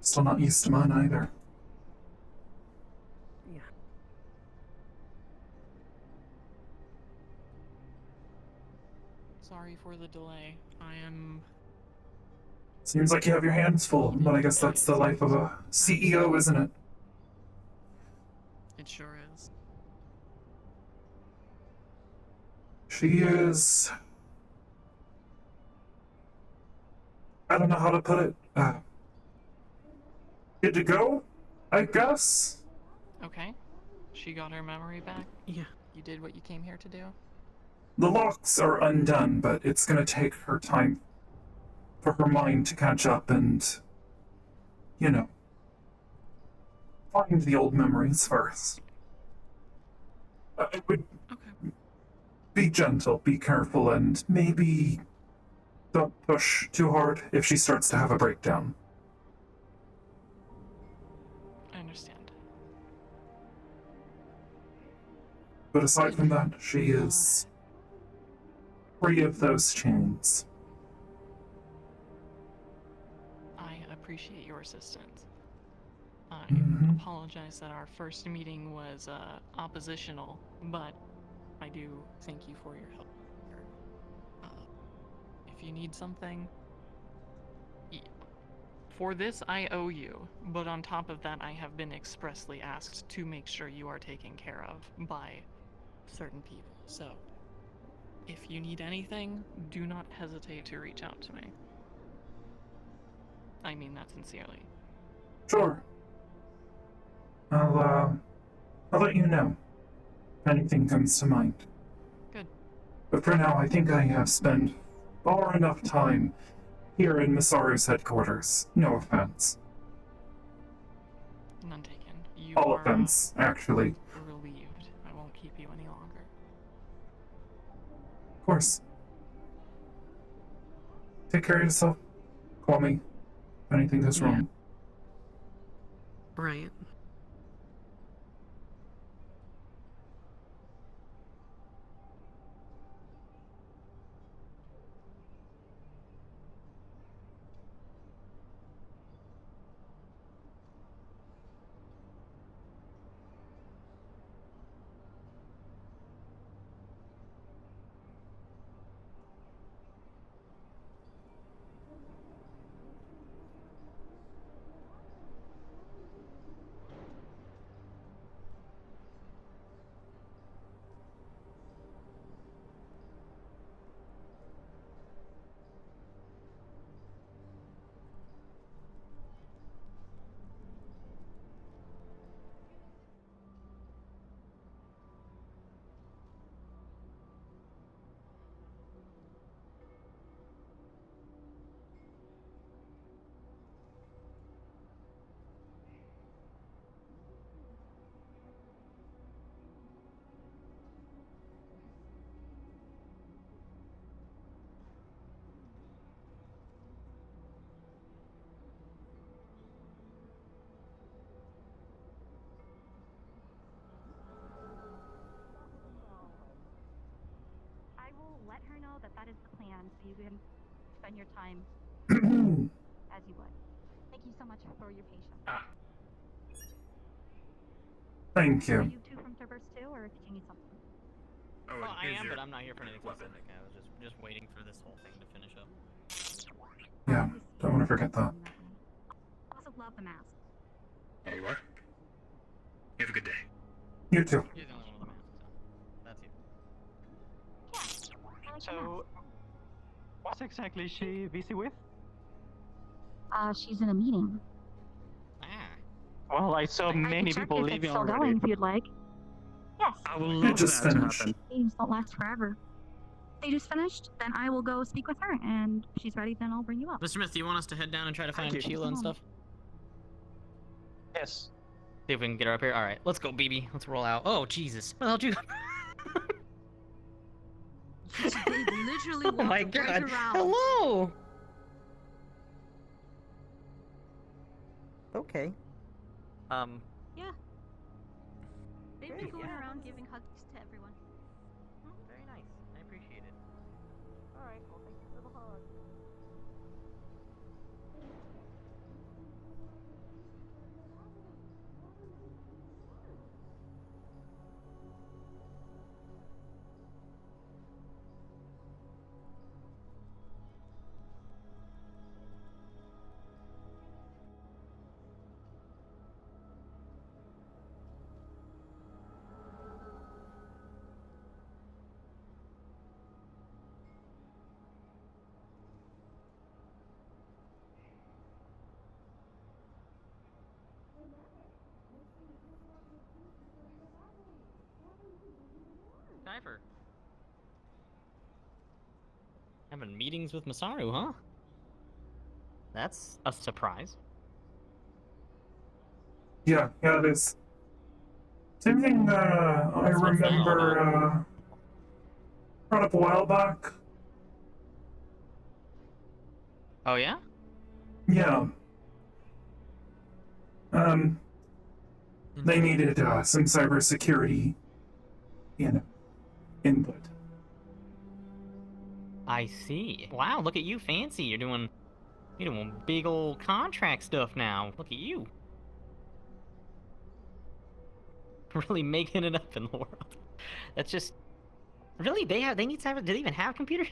Still not used to mine either. Yeah. Sorry for the delay. I am. Seems like you have your hands full, but I guess that's the life of a CEO, isn't it? It sure is. She is... I don't know how to put it. Good to go, I guess? Okay. She got her memory back? Yeah. You did what you came here to do? The locks are undone, but it's gonna take her time for her mind to catch up and, you know, find the old memories first. I would be gentle, be careful, and maybe don't push too hard if she starts to have a breakdown. I understand. But aside from that, she is free of those chains. I appreciate your assistance. I Mhm. apologize that our first meeting was oppositional, but I do thank you for your help. If you need something, for this I owe you, but on top of that I have been expressly asked to make sure you are taken care of by certain people. So, if you need anything, do not hesitate to reach out to me. I mean that sincerely. Sure. I'll let you know if anything comes to mind. Good. But for now, I think I have spent far enough time here in Masaru's headquarters. No offense. None taken. You All are offense, actually. relieved. I won't keep you any longer. Of course. Take care of yourself. Call me if anything goes wrong. Right. let her know that that is the plan, so you can spend your time as you would. Thank you so much for your patience. Thank Are you. you two from Cerberus too, or did you need something? Oh, Well, I here's am, your but I'm not here for anything weapon. specific. I was just waiting for this whole thing to finish up. Yeah, don't want to forget that. Also love the mask. There you are. You have a good day. You too. You're the only one with a mask, so that's you. Yeah. So, what exactly is she busy with? She's in a meeting. Well, I saw I can many check people if leaving it's still already. going if you'd like. Yes. I will It love just that to finished. happen. Meetings don't last forever. They just finished, then I will go speak with her, and if she's ready, then I'll bring you up. Mr. Smith, do you want us to head down and try to find you. Sheila and stuff? Yes. See if we can get her up here. All right, let's go, BB. Let's roll out. Oh, Jesus. Where the hell They literally Oh my walked right God. around. Hello. Okay. Yeah. They've been Great, going yeah, around giving hugs to everyone. Very nice. I appreciate it. All right. Well, thank you for the hug. Diver. Having meetings with Masaru, huh? That's a surprise. Yeah, it is. Same thing, I What's that all remember, brought up a while back. Oh, yeah? Yeah. They needed, some cybersecurity, input. I see. Wow, look at you, fancy. You're doing big old contract stuff now. Look at you. Really making it up in the world. That's just really they need cyber. Do they even have computers?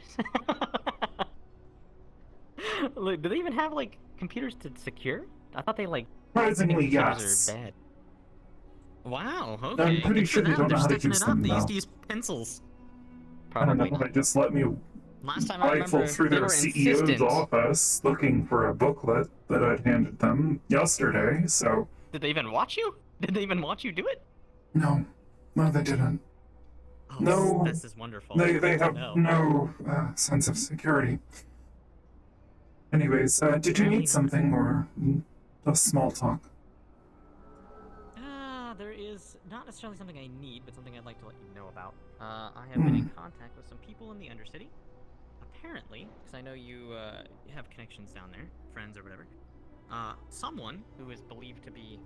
Look, do they even have like computers to secure? I thought they like. Surprisingly, computers yes. Are bad. Wow. Okay. I'm pretty good sure for they them. don't know They're how to stepping use it up. them, They used though. to use pencils. I don't Probably know, not. they just let me Last time I rifle remember, through they their were CEO's insistent. office looking for a booklet that I'd handed them yesterday, so... Did they even watch you? Did they even watch you do it? No, they didn't. Oh, No, this is wonderful. they Good to have know. no sense of security. Anyways, did you need something, or just small talk? There is not necessarily something I need, but something I'd like to let you know about. I have been in contact with some people in the Undercity. Apparently, because I know you have connections down there, friends or whatever. Someone who is believed to be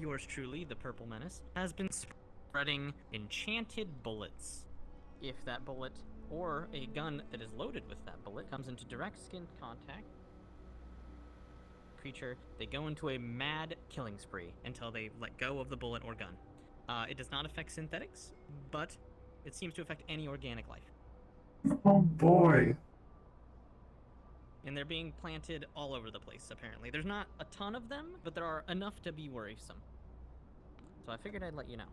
yours truly, the Purple Menace, has been spreading enchanted bullets. If that bullet or a gun that is loaded with that bullet comes into direct skin contact creature, they go into a mad killing spree until they let go of the bullet or gun. It does not affect synthetics, but it seems to affect any organic life. Oh boy. And they're being planted all over the place, apparently. There's not a ton of them, but there are enough to be worrisome. So I figured I'd let you know.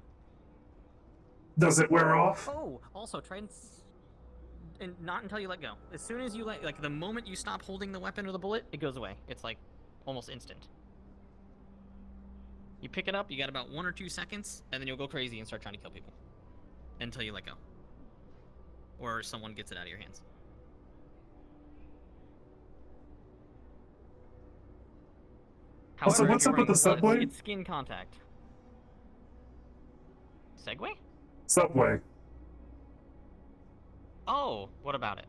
Does it wear off? Oh, also try and not until you let go. As soon as you like the moment you stop holding the weapon or the bullet, it goes away. It's like almost instant. You pick it up, you got about 1 or 2 seconds, and then you'll go crazy and start trying to kill people. Until you let go. Or someone gets it out of your hands. Also, However, what's if up you're with the wearing gloves, subway? it's skin contact. Segway? Subway. Oh, what about it?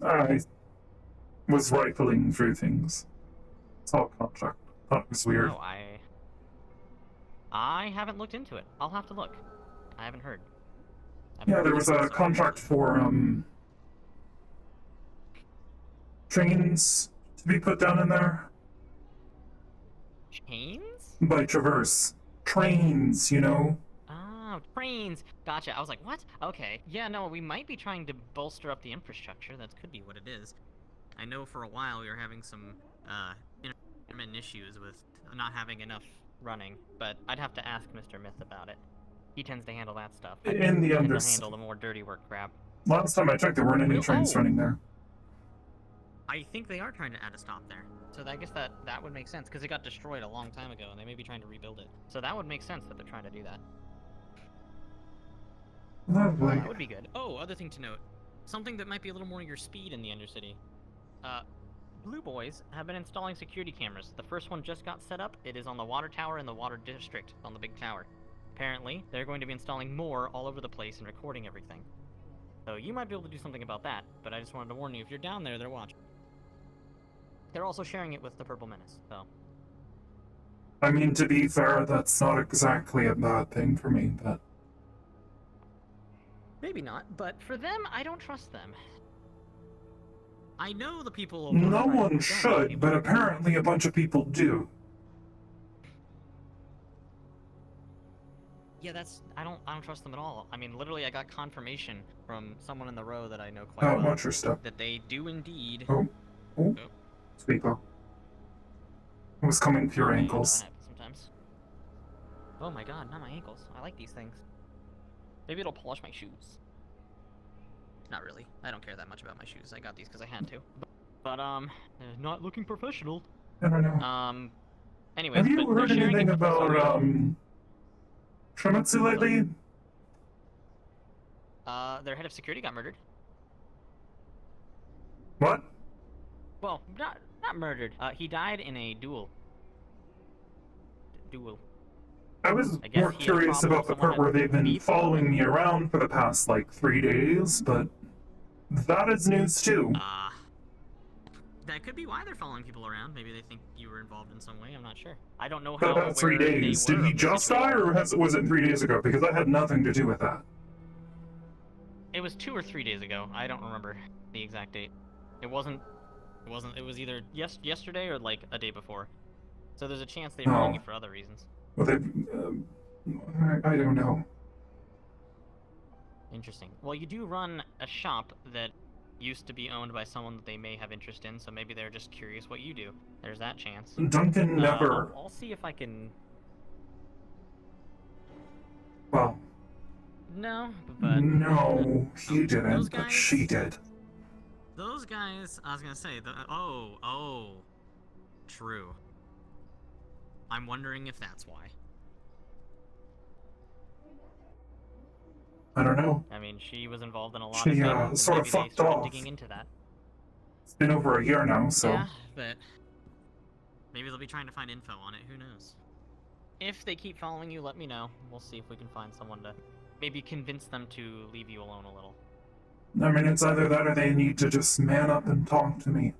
I was rifling through things. Saw a contract. Thought it was weird. No, I haven't looked into it. I'll have to look. I haven't heard. Yeah, there was a contract for, trains to be put down in there Chains? by Traverse. Trains, you know? Oh, trains. Gotcha. I was like, what? Okay. Yeah, no, we might be trying to bolster up the infrastructure. That could be what it is. I know for a while we were having some, intermittent issues with not having enough running, but I'd have to ask Mr. Myth about it. He tends to handle that stuff. In the He tends to Undercity. handle the more dirty work crap. Last time I checked, there weren't any trains running there. I think they are trying to add a stop there. So I guess that would make sense, because it got destroyed a long time ago, and they may be trying to rebuild it. So that would make sense that they're trying to do that. Lovely. That would be good. Oh, other thing to note. Something that might be a little more your speed in the Undercity. Blue Boys have been installing security cameras. The first one just got set up. It is on the water tower in the water district, on the big tower. Apparently, they're going to be installing more all over the place and recording everything. So you might be able to do something about that, but I just wanted to warn you, if you're down there, they're watching. They're also sharing it with the Purple Menace, so... I mean, to be fair, that's not exactly a bad thing for me, but... Maybe not, but for them, I don't trust them. I know the people... No one should, but apparently a bunch of people do. Yeah, that's... I don't trust them at all. I mean, literally, I got confirmation from someone in the row that I know quite well. Watch your step. That they do indeed... Oh. Sweepo. It was coming to your Yeah, ankles. that happens sometimes. Oh my god, not my ankles. I like these things. Maybe it'll polish my shoes. Not really. I don't care that much about my shoes. I got these because I had to. But not looking professional. I don't know. Anyways, Have you but they're heard sharing anything it with the about, Shremitsu lately? their head of security got murdered. What? Well, not murdered. He died in a duel. I was more curious about the part where they've been following me around for the past, 3 days, but that is news too. That could be why they're following people around. Maybe they think you were involved in some way. I'm not sure. I don't know For how about 3 aware they days. were Did he of the just situation. die, or was it 3 days ago? Because I had nothing to do with that. It was 2 or 3 days ago. I don't remember the exact date. It wasn't. It was either yesterday or a day before. So there's a chance they were following you for other reasons. Well, I don't know. Interesting. Well, you do run a shop that used to be owned by someone that they may have interest in, so maybe they're just curious what you do. There's that chance. Duncan never... I'll see if I can... Well... No, but... No, he didn't, but she did. Those guys, I was gonna say, true. I'm wondering if that's why. I don't know. I mean, she was involved in a lot She, of things, and sort of maybe they fucked started off. digging into that. It's been over a year now, so... Yeah, but maybe they'll be trying to find info on it, who knows. If they keep following you, let me know. We'll see if we can find someone to maybe convince them to leave you alone a little. I mean, it's either that or they need to just man up and talk to me.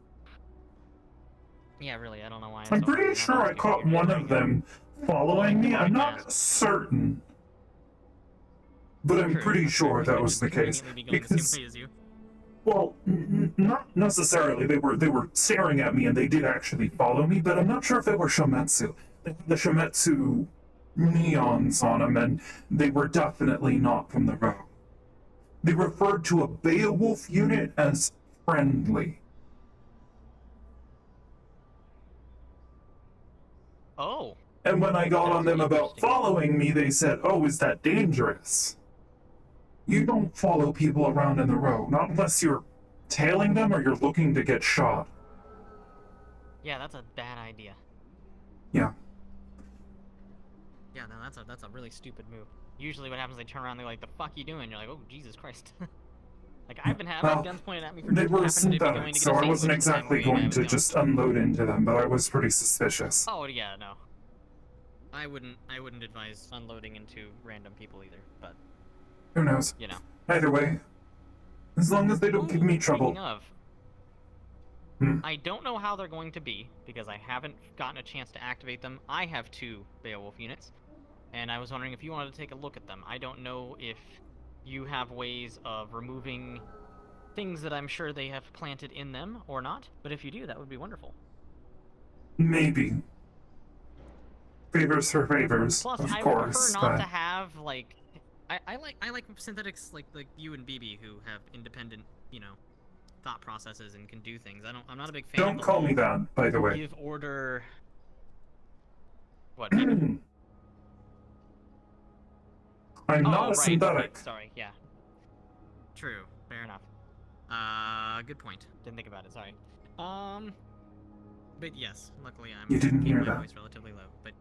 Yeah, really, I don't know why. I'm pretty sure I caught one of them following me. I'm not certain. But I'm pretty sure that was the case. Because, well, not necessarily. They were staring at me and they did actually follow me, but I'm not sure if they were Shometsu. They had the Shometsu neons on them, and they were definitely not from the row. They referred to a Beowulf unit as friendly. Oh. And when I got on them about following me, they said, "Oh, is that dangerous? You don't follow people around in the row, not unless you're tailing them or you're looking to get shot." Yeah, that's a bad idea. Yeah. Yeah, no, that's a really stupid move. Usually what happens, they turn around, they're like, "The fuck you doing?" You're like, "Oh, Jesus Christ." Like, I've been having guns pointed at me for They were happened to be going to synthetic, get so a I sandwich wasn't at the same exactly time I going was to going. just unload into them, but I was pretty suspicious. Oh yeah, no. I wouldn't advise unloading into random people either, but Who knows? you know. Either way, as long as they don't give me trouble. Speaking of, I don't know how they're going to be, because I haven't gotten a chance to activate them. I have 2 Beowulf units, and I was wondering if you wanted to take a look at them. I don't know if you have ways of removing things that I'm sure they have planted in them or not. But if you do, that would be wonderful. Maybe. Favors for favors, Plus, of I would course, prefer not but to have like, I like synthetics like you and BB who have independent, you know, thought processes and can do things. I'm not a big fan. don't of the call me whole that, by the way. Give order. What? BB? I'm oh, not a right, synthetic. Okay, sorry, yeah. True, fair enough. Good point. Didn't think about it, sorry. But yes, luckily I'm You didn't keeping hear my that. voice relatively low, but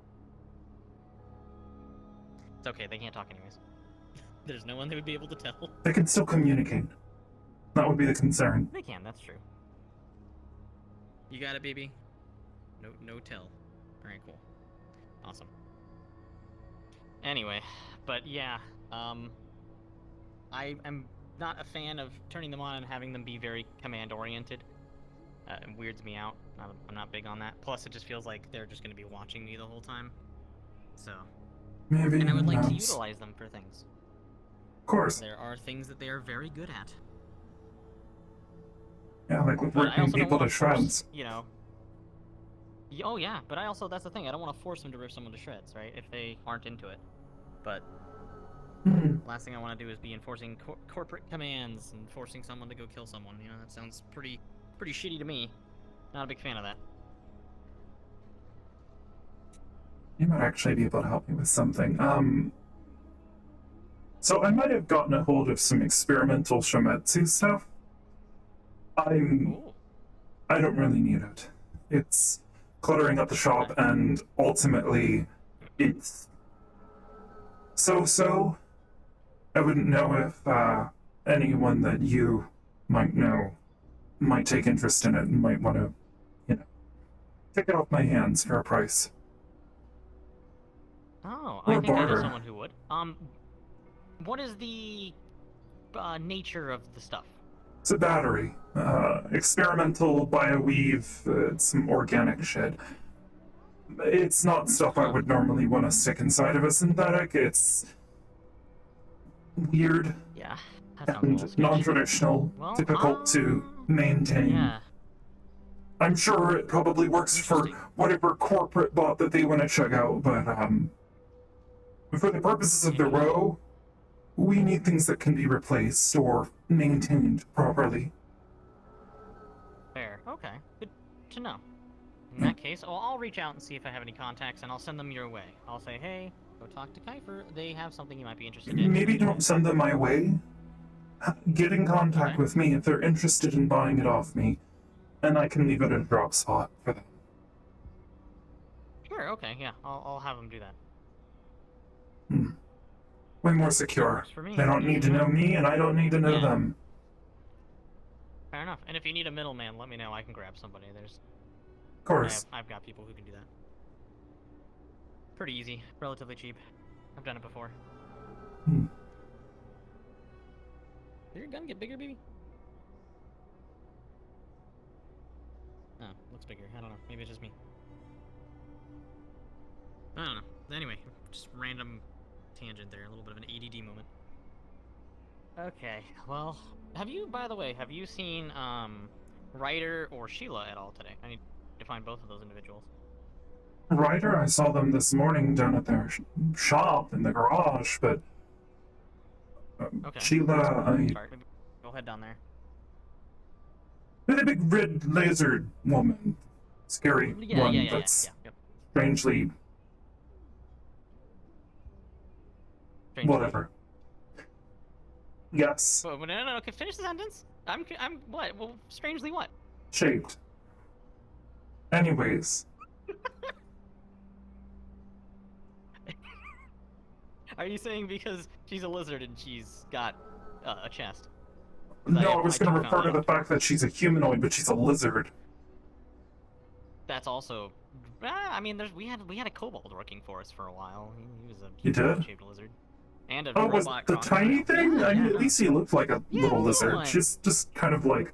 it's okay, they can't talk anyways. There's no one that would be able to tell. They can still communicate. That would be the concern. They can, that's true. You got it, BB? No tell. Alright, cool. Awesome. Anyway, but yeah, I am not a fan of turning them on and having them be very command-oriented. It weirds me out. I'm not big on that. Plus, it just feels like they're just going to be watching me the whole time. So. Maybe. And I would like to knows. utilize them for things. Of course. There are things that they are very good at. Yeah, like with But I ripping also don't people to want to force, shreds. you know. Oh yeah, but I also, that's the thing, I don't want to force them to rip someone to shreds, right? If they aren't into it. But last thing I want to do is be enforcing corporate commands and forcing someone to go kill someone. You know, that sounds pretty shitty to me. Not a big fan of that. You might actually be able to help me with something. So I might have gotten a hold of some experimental Shometsu stuff. I don't really need it. It's cluttering up the shop, and ultimately, it's so. I wouldn't know if anyone that you might know might take interest in it and might want to, you know, take it off my hands for a price. Oh, Or I think I know barter. someone who would. What is the nature of the stuff? It's a battery. Experimental bioweave, some organic shit. It's not stuff I would normally want to stick inside of a synthetic. It's weird Yeah, that sounds a little and sketchy. non-traditional, Well, difficult to maintain. Yeah. I'm sure it probably works for whatever corporate bot that they want to check out, but for the purposes of the row, we need things that can be replaced or maintained properly. Fair. Okay. Good to know. In that case, I'll reach out and see if I have any contacts, and I'll send them your way. I'll say, hey, go talk to Kiefer. They have something you might be interested in. Maybe don't send them my way. Get in contact with me if they're interested in buying it off me, and I can leave it at a drop spot for them. Sure, okay, yeah. I'll have them do that. Way more secure. Works for me. They don't need to know me, and I don't need to know Yeah. them. Fair enough. And if you need a middleman, let me know. I can grab somebody. There's... Of course. I've got people who can do that. Pretty easy. Relatively cheap. I've done it before. Did your gun get bigger, baby? Oh, looks bigger. I don't know. Maybe it's just me. I don't know. Anyway, just random tangent there. A little bit of an ADD moment. Okay, well, by the way, have you seen, Ryder or Sheila at all today? I need to find both of those individuals. Ryder, I saw them this morning down at their shop in the garage, but Okay. Sheila, Maybe go head down there. the big red lizard woman, scary one that's strangely whatever. Yes, No, okay, finish the sentence. I'm what? Well, strangely what? shaped. Anyways, Are you saying because she's a lizard and she's got a chest? 'Cause no, I was going to found refer to out. the fact that she's a humanoid, but she's a lizard. That's also. I mean, we had a kobold working for us for a while. He was a You did? shaped lizard. And a Oh, was robot the crocodile. tiny thing? Yeah, I mean, yeah. at least he looked like a little little lizard. one. She's just kind of like,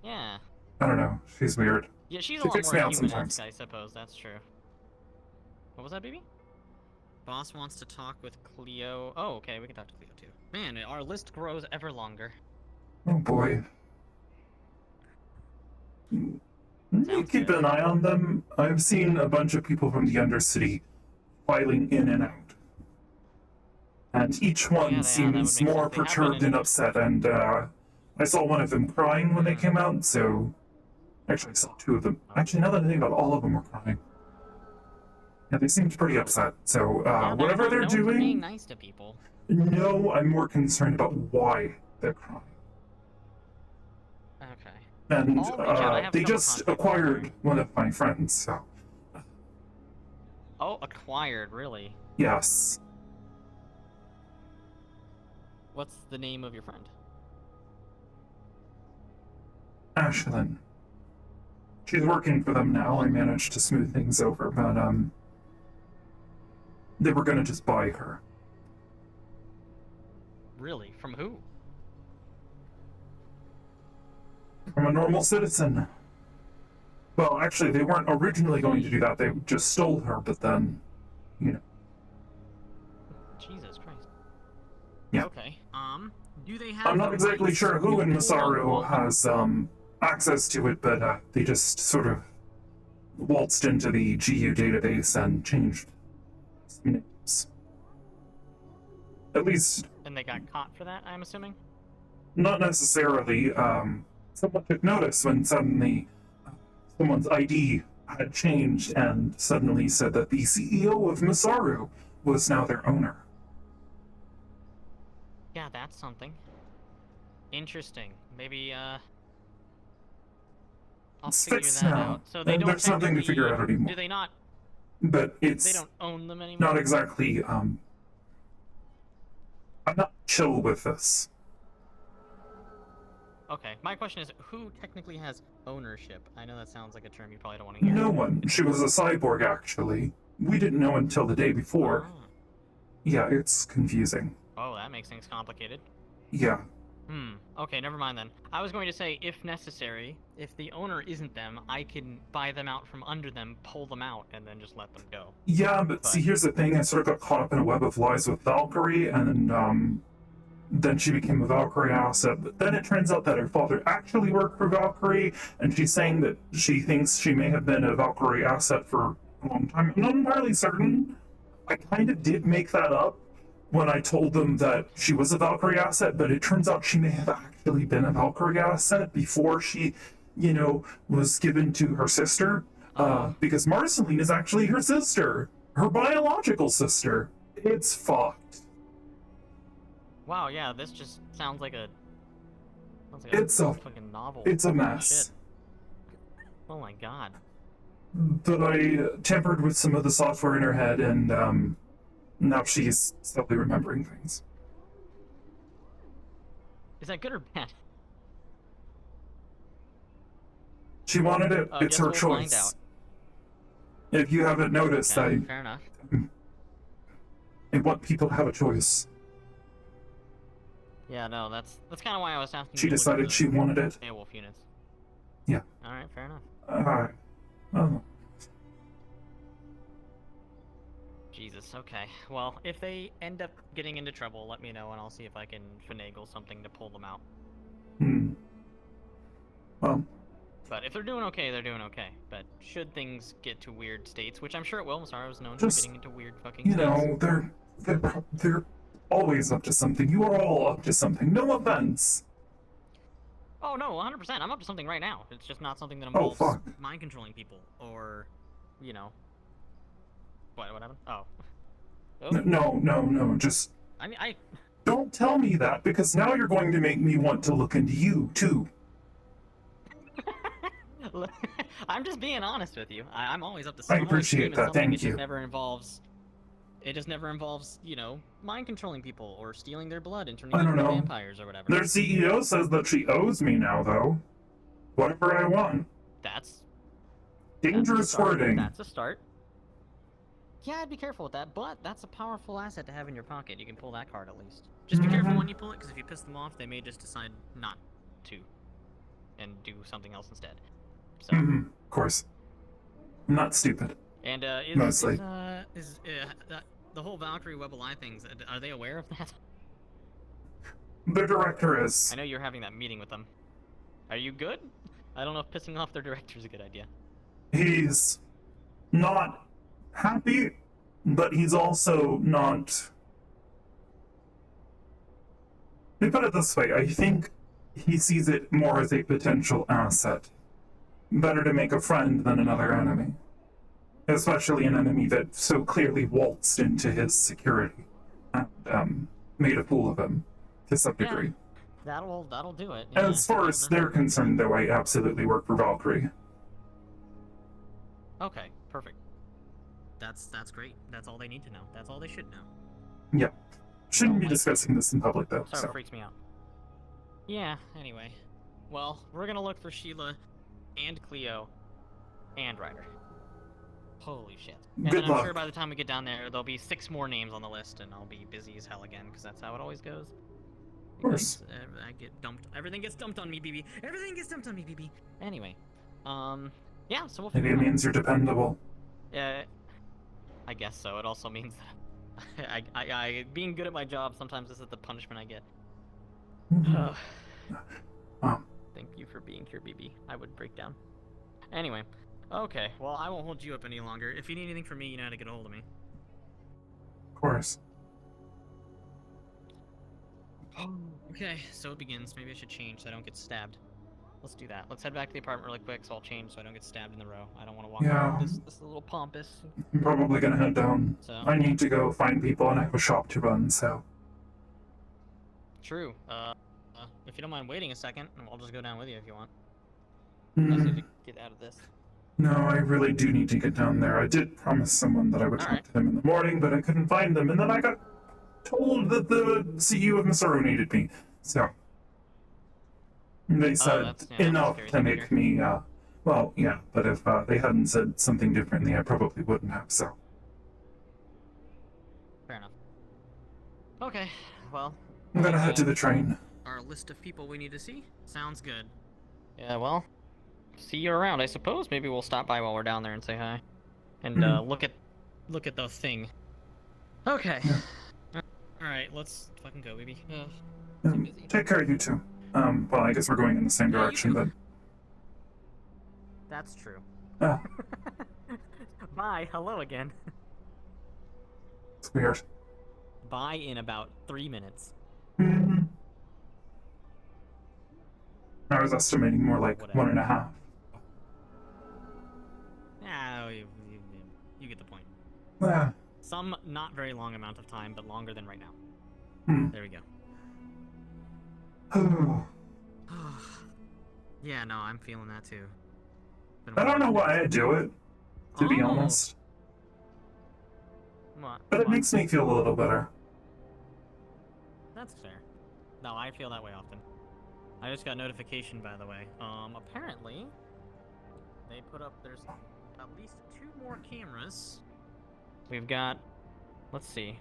Yeah. I don't know. She's weird. Yeah, she's a She lot freaks more me out human-esque, sometimes. I suppose. That's true. What was that, baby? Boss wants to talk with Cleo. Oh, okay, we can talk to Cleo too. Man, our list grows ever longer. Oh boy. You keep an eye on them. I've seen a bunch of people from the Undercity filing in and out. And each one seems more perturbed and upset, and I saw one of them crying when they came out, so... Actually, I saw two of them. Actually, now that I think about it, all of them were crying. Yeah, they seemed pretty upset, so whatever they're doing... being nice to people. No, I'm more concerned about why they're crying. Okay. And they just acquired one of my friends, so... Oh, acquired, really? Yes. What's the name of your friend? Ashlyn. She's working for them now. I managed to smooth things over, but, they were gonna just buy her. Really? From who? From a normal citizen. Well, actually, they weren't originally going to do that. They just stole her, but then, you know. Jesus Christ. Yeah. Okay. Do they have... I'm not exactly sure who in Masaru has, access to it, but, they just sort of waltzed into the GU database and changed some names. At least... And they got caught for that, I'm assuming? Not necessarily. Someone took notice when suddenly someone's ID had changed and suddenly said that the CEO of Masaru was now their owner. Yeah, that's something. Interesting. Maybe, I'll It's figure fixed that now, out. So they and don't there's nothing to figure out anymore. Do they not... But it's... They don't own them anymore? Not exactly, I'm not chill with this. Okay, my question is, who technically has ownership? I know that sounds like a term you probably don't want to hear. No one. She was a cyborg, actually. We didn't know until the day before. Oh. Yeah, it's confusing. Oh, that makes things complicated. Yeah. Okay, never mind then. I was going to say, if necessary, if the owner isn't them, I can buy them out from under them, pull them out, and then just let them go. Yeah, but see, here's the thing. I sort of got caught up in a web of lies with Valkyrie, and then she became a Valkyrie asset. But then it turns out that her father actually worked for Valkyrie, and she's saying that she thinks she may have been a Valkyrie asset for a long time. I'm not entirely certain. I kind of did make that up when I told them that she was a Valkyrie asset, but it turns out she may have actually been a Valkyrie asset before she, you know, was given to her sister. Because Marceline is actually her sister. Her biological sister. It's fucked. Wow, yeah, this just sounds like a... It's a fucking novel. It's a Holy mess. shit. Oh my god. But I tampered with some of the software in her head, and now she's slowly remembering things. Is that good or bad? She wanted it. It's guess her we'll choice. find out. If you haven't noticed, Okay, fair enough. I want people to have a choice. Yeah, no, that's kind of why I was asking. She you to look at decided the she wanted it. Beowulf units. Yeah. All right, fair enough. Oh. Jesus. Okay. Well, if they end up getting into trouble, let me know, and I'll see if I can finagle something to pull them out. Well. But if they're doing okay, they're doing okay. But should things get to weird states, which I'm sure it will, Masaru was known for Just, getting into weird fucking you states. know, they're always up to something. You are all up to something. No offense. Oh no, 100%. I'm up to something right now. It's just not something that involves mind controlling people or, you know. What happened? Oh. No. Just. I mean, Don't tell me that, because now you're going to make me want to look into you too. I'm just being honest with you. I'm always up to I something. appreciate that. Thank It you. just never involves. It just never involves, you know, mind controlling people or stealing their blood and turning I them don't into know. vampires or whatever. Their CEO says that she owes me now, though. Whatever I want. That's Dangerous wording. That's a start. Yeah, I'd be careful with that, but that's a powerful asset to have in your pocket. You can pull that card at least. Just be careful when you pull it, because if you piss them off, they may just decide not to and do something else instead. So. Of course. I'm not stupid. And Mostly. the whole Valkyrie Web of Lie things, are they aware of that? The director is. I know you're having that meeting with them. Are you good? I don't know if pissing off their director is a good idea. He's not happy, but he's also not. Let me put it this way, I think he sees it more as a potential asset. Better to make a friend than another enemy. Especially an enemy that so clearly waltzed into his security and made a fool of him to some degree. That'll do it. As far as they're concerned, though, I absolutely work for Valkyrie. Okay, perfect. That's great. That's all they need to know. That's all they should know. Yeah. Shouldn't be discussing this in public, though. Sorry, So. it freaks me out. Yeah, anyway. Well, we're gonna look for Sheila and Cleo and Ryder. Holy shit. And Good then I'm sure luck. by the time we get down there, there'll be 6 more names on the list, and I'll be busy as hell again, because that's how it always goes. Of course. Because, I get dumped. Everything gets dumped on me, BB. Everything gets dumped on me, BB. Anyway, yeah, so we'll Maybe figure it it out. means you're dependable. I guess so. It also means that I being good at my job, sometimes this is the punishment I get. Thank you for being here, BB. I would break down. Anyway, okay, well, I won't hold you up any longer. If you need anything from me, you know how to get a hold of me. Of course. Okay, so it begins. Maybe I should change so I don't get stabbed. Let's do that. Let's head back to the apartment really quick so I'll change so I don't get stabbed in the row. I don't want to walk around this a little pompous. I'm probably gonna head down. So. I need to go find people and I have a shop to run, so. True. If you don't mind waiting a second, I'll just go down with you if you want. Hmm. I just need to get out of this. No, I really do need to get down there. I did promise someone that I would talk to them in the morning, but I couldn't find them, and then I got told that the CEO of Masaru needed me. So. They said enough to make me, well, yeah, but if they hadn't said something differently, I probably wouldn't have, so. Fair enough. Okay, well. I'm gonna head to the train. Our list of people we need to see? Sounds good. Yeah, well, see you around, I suppose. Maybe we'll stop by while we're down there and say hi. And, look at the thing. Okay. Alright, let's fucking go, baby. Take care, you two. Well, I guess we're going in the same direction, but. That's true. Ah. Bye, hello again. It's weird. Bye in about 3 minutes. I was estimating more like 1.5. Ah, you get the point. Yeah. Some not very long amount of time, but longer than right now. There we go. Yeah, no, I'm feeling that too. I don't know why I do it, to be honest. What? But it makes me feel a little better. That's fair. No, I feel that way often. I just got notification, by the way. Apparently, they put up, there's at least 2 more cameras. We've got, let's see.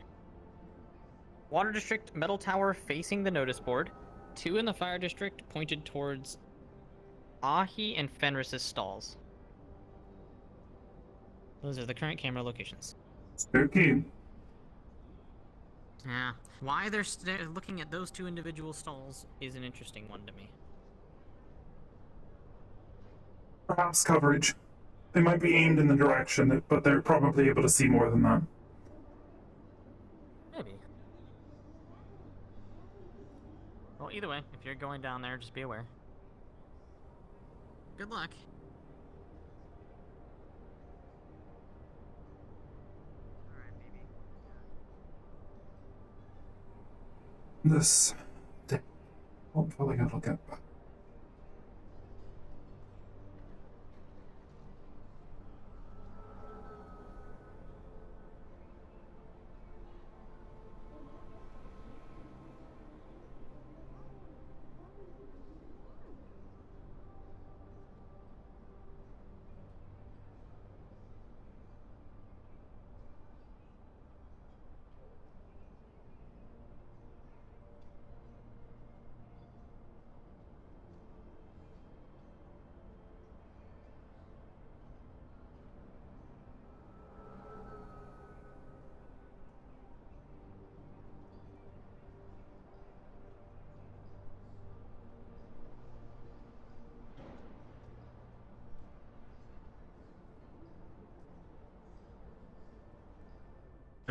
Water District metal tower facing the notice board. 2 in the Fire District pointed towards Ahi and Fenris's stalls. Those are the current camera locations. Spooky. Yeah. Why they're looking at those 2 individual stalls is an interesting one to me. Perhaps coverage. They might be aimed in the direction, but they're probably able to see more than that. Maybe. Well, either way, if you're going down there, just be aware. Good luck. This day, hopefully it'll get better.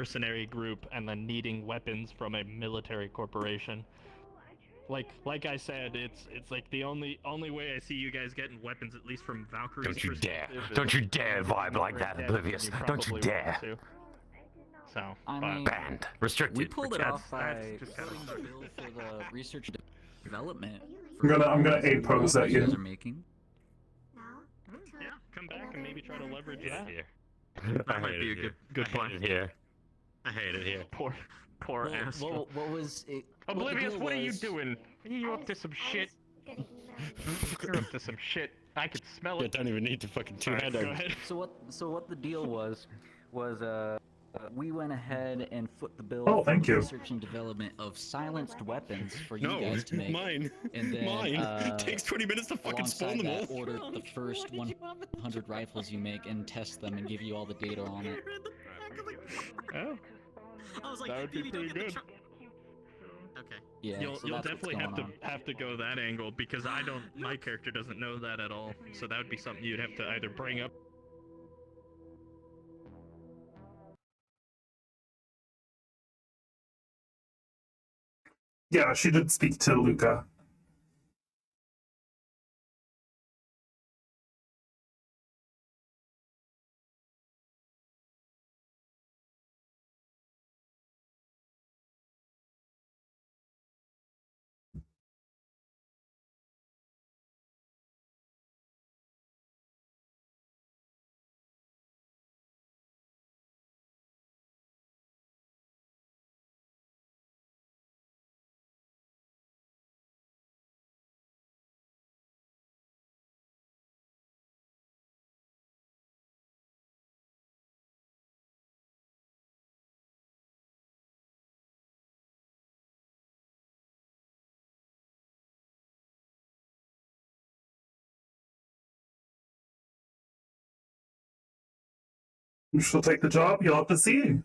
mercenary group and then needing weapons from a military corporation. Like I said, it's like the only way I see you guys getting weapons, at least from Valkyrie's Don't you dare! perspective, is Don't you dare maybe vibe more like that, in-depth than Oblivious! you Don't you probably dare! want to. So, I but- mean, Banned. Restricted. we pulled it That's- off by that's just kind of- footing the bill for the research and development. I'm gonna for A-pose at you guys you. are making. Yeah, come back and maybe try to leverage that. That might be a good plan. Here. I hate it here. Poor Well, asshole. what was it? Oblivious, what are you was- doing? Are you up to some shit? You're up to some shit. I could smell it. don't even need to fucking Alright, go ahead. So what the deal was we went ahead and foot the bill Oh, for thank you. research and development of silenced weapons for you No, guys to make. mine. And then, Mine. Takes 20 minutes to fucking spawn them all. alongside that, ordered the first 100 rifles you make and test them and give you all the data on it. Oh, I was like, that would be "Baby, don't pretty get the good. Okay. Yeah, You'll so you'll that's what's definitely going have to go that angle because my character doesn't know that at all. So that would be something you'd have to either bring up. Yeah, she did speak to Luca. She'll take the job, you'll have to see.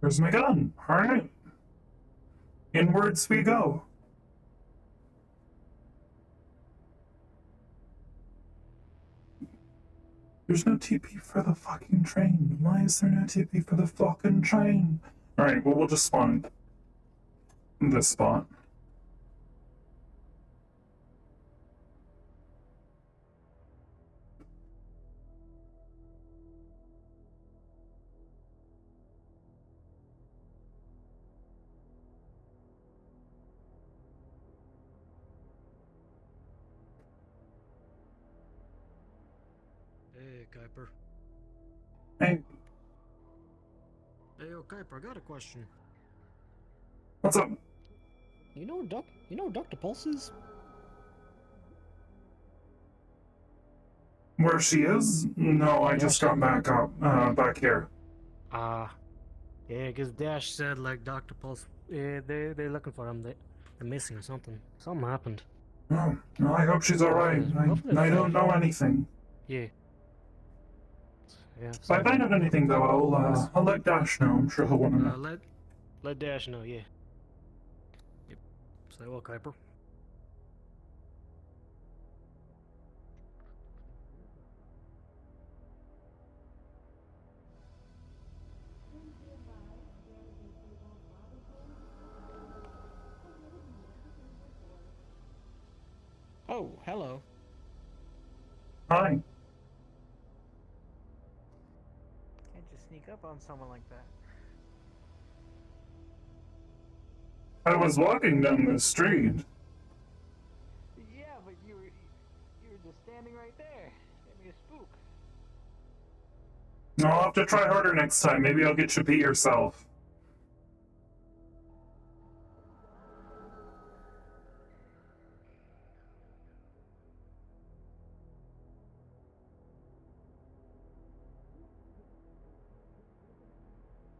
Here's my gun. Alright. Inwards we go. There's no TP for the fucking train. Why is there no TP for the fucking train? Alright, well, we'll just spawn in this spot. Hey, Kuiper. Hey, Hey, yo, Kuiper, I got a question. what's up? You know Dr. Pulse is? Where she is? No, I just got back up, back here. Yeah, because Dash said, like, Dr. Pulse, they're looking for him. They're missing or something. Something happened. Oh, no, I hope she's alright. I don't know anything. Yeah. Yeah. If I find out anything, though, I'll let Dash know. I'm sure he'll want to know. Let Dash know, yeah. Yep. Say what, Kuiper? Oh, hello. Hi. Can't just sneak up on someone like that. I was walking down the street. Yeah, but you were just standing right there. Gave me a spook. I'll have to try harder next time. Maybe I'll get you pee yourself.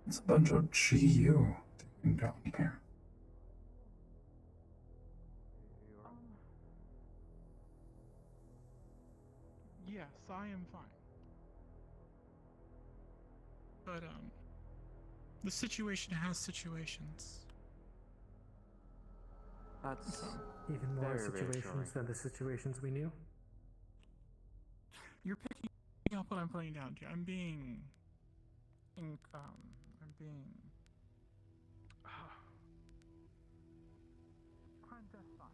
It's a bunch of GU taken down here. Yes, I am fine. But, the situation has situations. That's Even more situations than the situations we knew. You're picking up what I'm putting down, Jay. I'm being... I'm being... I'm just fine.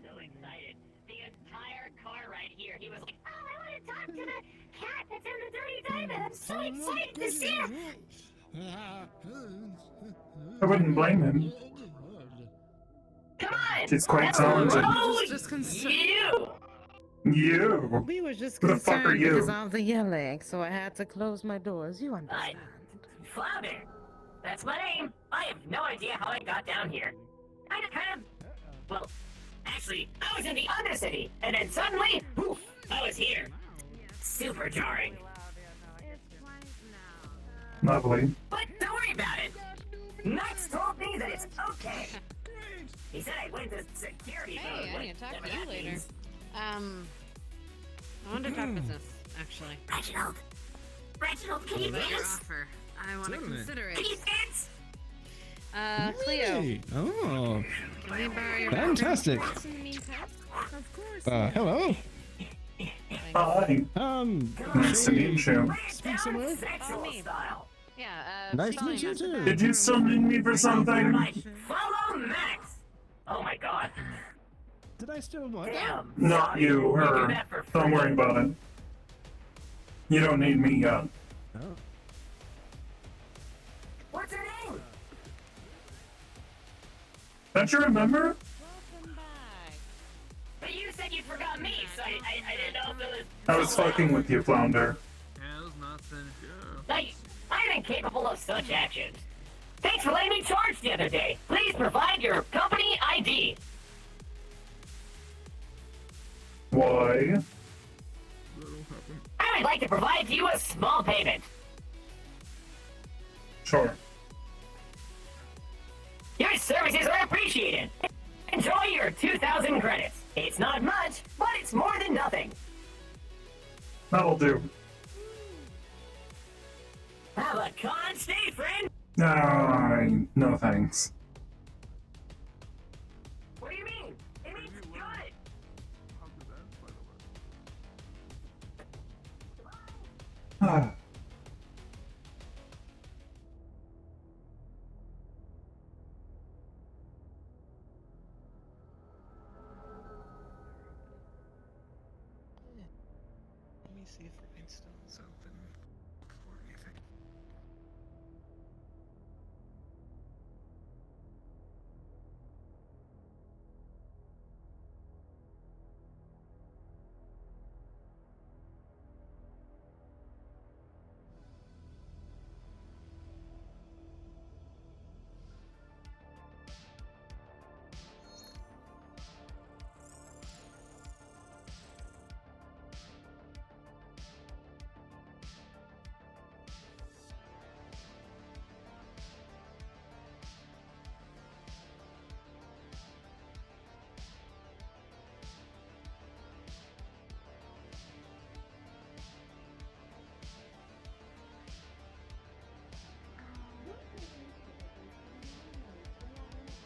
So excited. The entire car right here. He was like, oh, I want to talk to the cat that's in the dirty diamond. I'm so excited to see him. I wouldn't blame him. Come on. She's quite talented. Oh, you. We were just Who the fuck are concerned you? because of the yelling, so I had to close my doors. You understand? Flounder. That's my name. I have no idea how I got down here. Well, actually, I was in the Undercity, and then suddenly, poof, I was here. Super jarring. Lovely. But don't worry about it. Max told me that it's okay. He said I went to security Hey, mode. I need to talk to whatever you that later. means. I want to talk business, actually. Reginald, can you Your dance? offer. I want to Certainly. consider it. Can you dance? Cleo. Hey. Oh, Can we borrow your fantastic. reference in the meantime? Of course. Hello. Hi. Nice to meet you. Speak somewhere. Yeah, Nice to meet you too. Did you still need me for something? Follow Max. Oh my god. Did I still what? Damn. Not you, her. Don't worry about it. You don't need me yet. Oh. What's her name? Don't you remember? But you said you forgot me, so I didn't know if it was... I was fucking with you, Flounder. I'm incapable of such actions. Thanks for letting me charge the other day. Please provide your company ID. Why? I would like to provide you a small payment. Sure. Your services are appreciated. Enjoy your 2,000 credits. It's not much, but it's more than nothing. That'll do. Have a con stay, friend. No thanks. What do you mean? It means good. Ah. Let me see if the install's open or anything.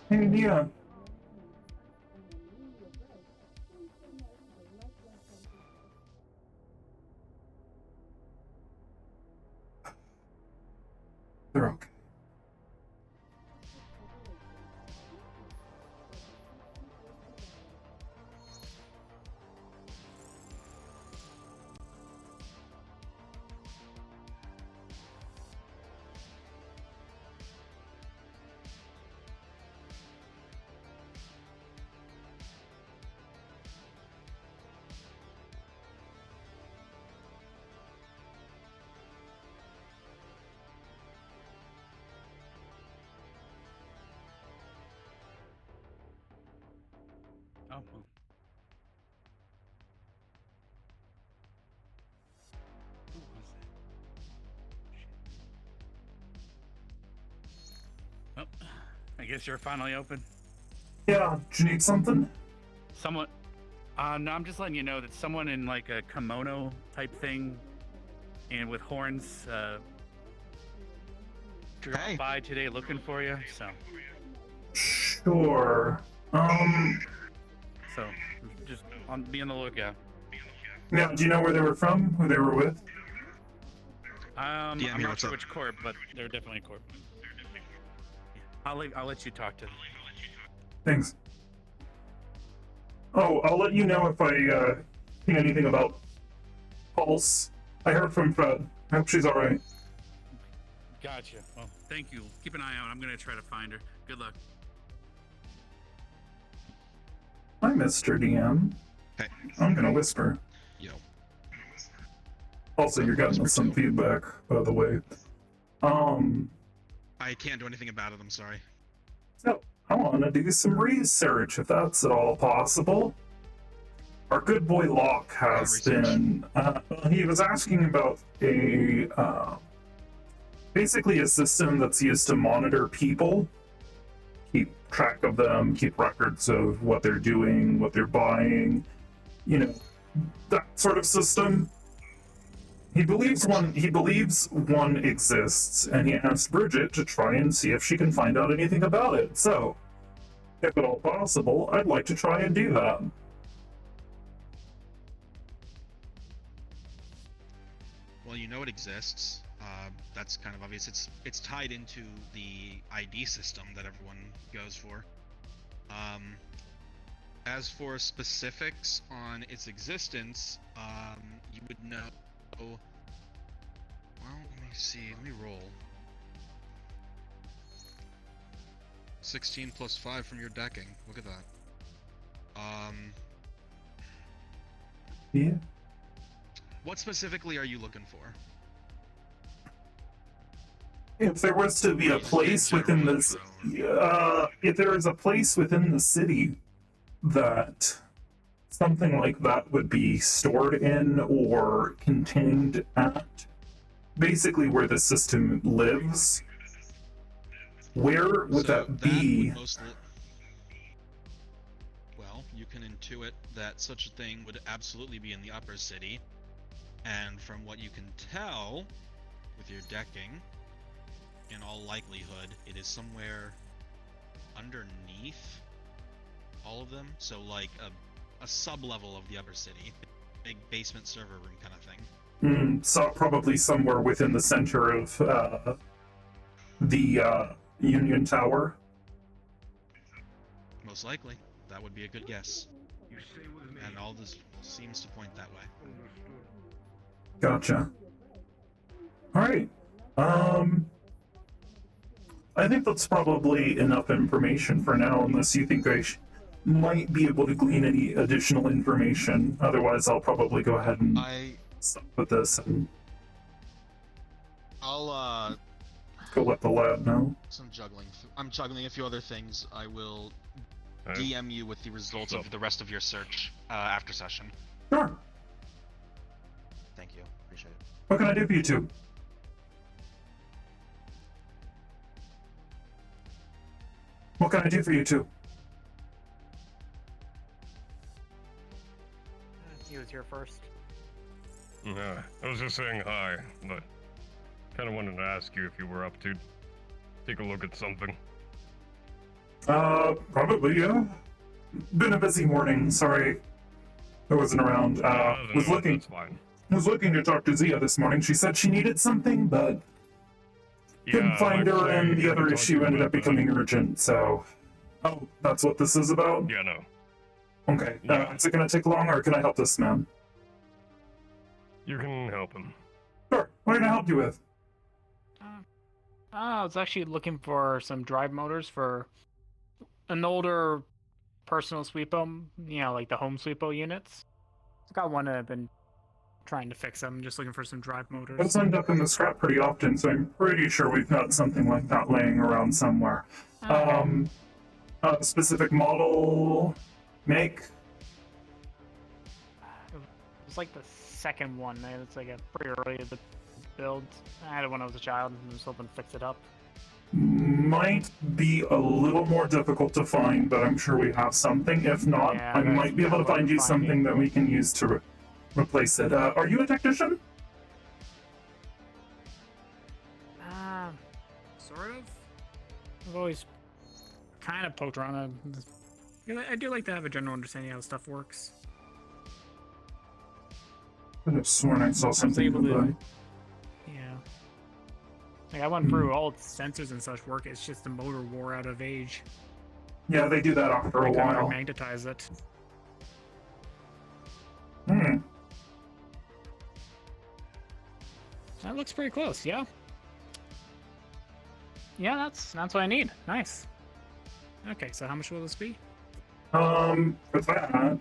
Hey, Nia. They're okay. I guess you're finally open. Yeah, do you need something? Someone. No, I'm just letting you know that someone in like a kimono type thing and with horns dropped by today looking for you. So. Sure. So, just be on the lookout. Yeah, do you know where they were from? Who they were with? I'm not sure which corp, but they're definitely a corp. I'll let you talk to them. Thanks. Oh, I'll let you know if I see anything about Pulse. I heard from Fred. I hope she's alright. Gotcha. Well, thank you. Keep an eye out. I'm gonna try to find her. Good luck. Hi, Mr. DM. Hey. I'm gonna whisper. Yo. Also, you're getting us some feedback, by the way. I can't do anything about it, I'm sorry. So, I want to do some research, if that's at all possible. Our good boy Locke has been, he was asking about basically a system that's used to monitor people, keep track of them, keep records of what they're doing, what they're buying, you know, that sort of system. He believes one exists, and he asked Bridget to try and see if she can find out anything about it. So, if at all possible, I'd like to try and do that. Well, you know it exists. That's kind of obvious. It's tied into the ID system that everyone goes for. As for specifics on its existence, you would know. Well, let me see. Let me roll. 16 plus 5 from your decking. Look at that. Yeah. What specifically are you looking for? If there was to be a place within this, if there is a place within the city that something like that would be stored in or contained at, basically where the system lives, where would that be? Well, you can intuit that such a thing would absolutely be in the upper city, and from what you can tell with your decking, in all likelihood, it is somewhere underneath all of them, so like a sub-level of the upper city, big basement server room kind of thing. So probably somewhere within the center of the Union Tower. Most likely, that would be a good guess. And all this seems to point that way. Gotcha. Alright. I think that's probably enough information for now, unless you think I might be able to glean any additional information. Otherwise, I'll probably go ahead and stop with this and I'll go let the lad know. So I'm juggling a few other things. I will DM you with the results of the rest of your search after session. Sure. Thank you. Appreciate it. What can I do for you two? What can I do for you two? He was here first. I was just saying hi, but kind of wanted to ask you if you were up to take a look at something. Probably, yeah. Been a busy morning, sorry I wasn't around. Was looking to talk to Zia this morning. She said she needed something, but couldn't find her, and the other issue ended up becoming urgent, so... Oh, that's what this is about? Yeah, no. Okay, is it gonna take long, or can I help this man? You can help him. Sure, what can I help you with? I was actually looking for some drive motors for an older personal sweepo, like the home sweepo units. I've got one that I've been trying to fix. I'm just looking for some drive motors. Those end up in the scrap pretty often, so I'm pretty sure we've got something like that laying around somewhere. Okay. Specific model, make? It's like the second one. It's like a pretty early build. I had it when I was a child and was hoping to fix it up. might be a little more difficult to find, but I'm sure we have something. If not, Yeah, I that's might be able to what find I'm you finding. something that we can use to replace it. Are you a technician? Sort of. I've always kind of poked around. I do like to have a general understanding of how stuff works. I could have sworn I saw something able to- nearby. Yeah. Like I went through all its sensors and such work. It's just the motor wore out of age. Yeah, they do that after I a kind while. of magnetize it. Hmm. That looks pretty close. Yeah. Yeah, that's what I need. Nice. Okay, so how much will this be? For that.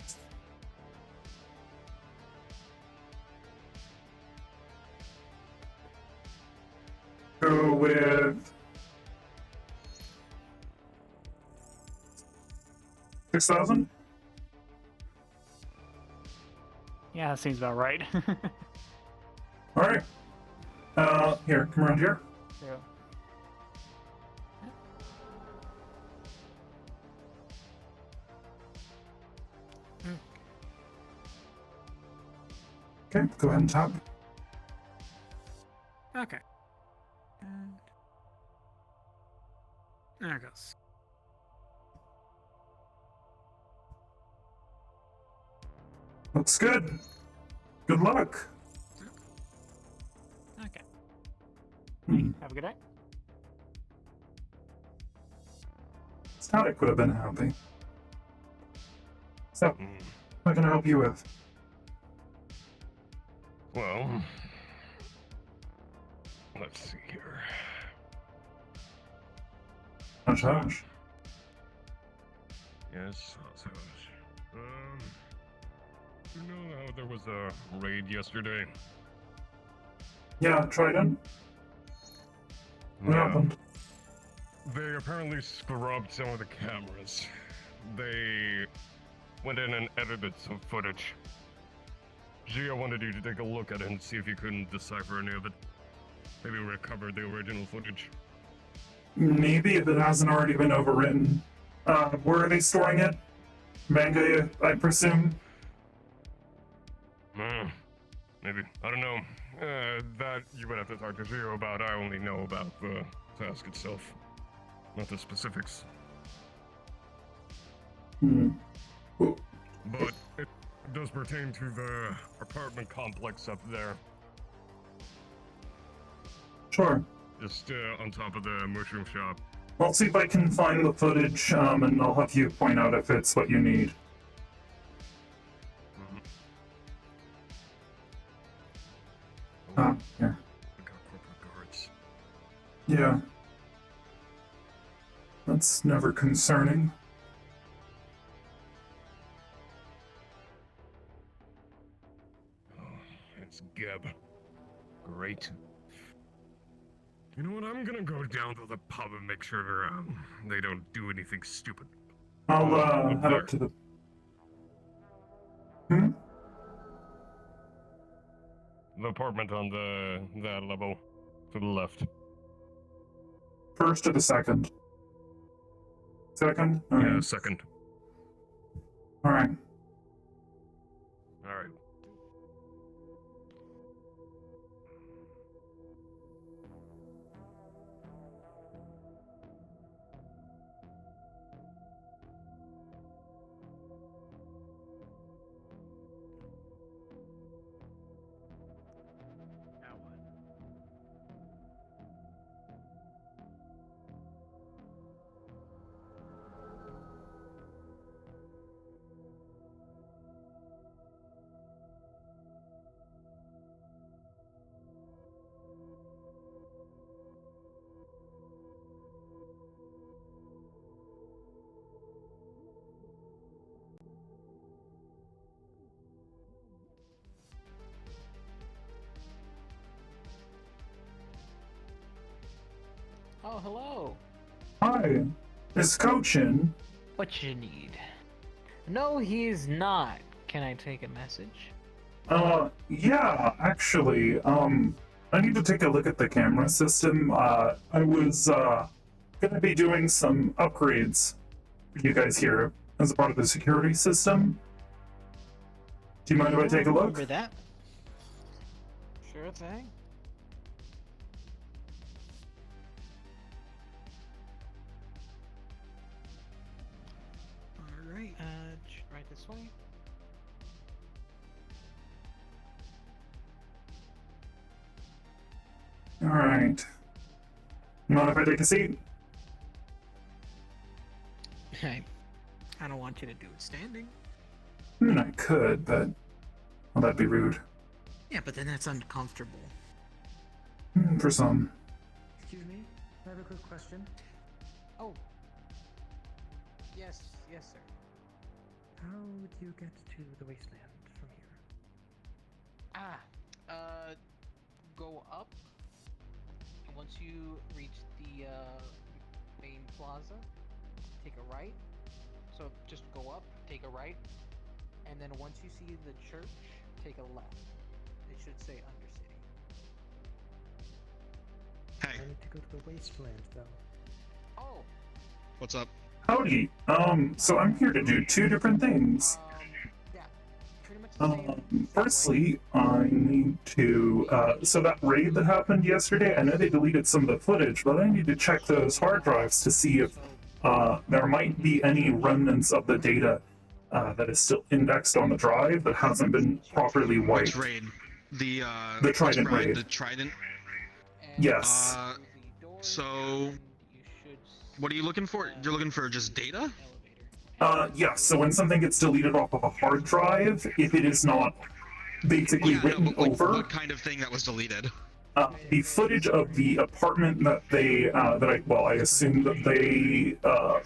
Go with 6,000? Yeah, that seems about right. Alright. Here, come around here. Yeah. Okay, go ahead and tap. Okay. And there it goes. Looks good. Good luck. Okay. Hmm. Have a good day. Static would have been happy. So, what can I help you with? Well, let's see here. Hush, hush. Yes, hush, hush. You know how there was a raid yesterday? Yeah, Trident. What happened? They apparently scrubbed some of the cameras. They went in and edited some footage. Gia wanted you to take a look at it and see if you couldn't decipher any of it. Maybe recover the original footage. Maybe if it hasn't already been overwritten. Where are they storing it? Manga, I presume? Maybe. I don't know. That you would have to talk to Gio about. I only know about the task itself, not the specifics. But it does pertain to the apartment complex up there. Sure. Just on top of the mushroom shop. I'll see if I can find the footage, and I'll have you point out if it's what you need. Here. We got corporate guards. Yeah. That's never concerning. It's Geb. Great. You know what? I'm gonna go down to the pub and make sure they don't do anything stupid. I'll head up to the... The apartment on that level to the left. First or the second? Second? Yeah, second. Alright. All right. Oh, hello. Hi. Is Coach in? What you need? No, he's not. Can I take a message? Yeah, actually, I need to take a look at the camera system. I was, gonna be doing some upgrades for you guys here as a part of the security system. Do you mind if I take a look? Remember that? Sure thing. Alright, right this way. Alright. Mind if I take a seat? I don't want you to do it standing. I could, but well, that'd be rude. Yeah, but then that's uncomfortable. For some. Excuse me, I have a quick question. Oh. Yes, sir. How do you get to the wasteland from here? Go up. And once you reach the main plaza, take a right. So just go up, take a right, and then once you see the church, take a left. It should say Undercity. Hey. I need to go to the wasteland, though. Oh. What's up? Howdy. So I'm here to do two different things. Yeah. Pretty much the same. Firstly, I need to, so that raid that happened yesterday, I know they deleted some of the footage, but I need to check those hard drives to see if there might be any remnants of the data that is still indexed on the drive that hasn't been properly wiped. Which raid? The Trident raid. The Trident? Yes. So, what are you looking for? You're looking for just data? Yeah, so when something gets deleted off of a hard drive, if it is not basically written but, like, over... what kind of thing that was deleted? The footage of the apartment that they, I assume that they,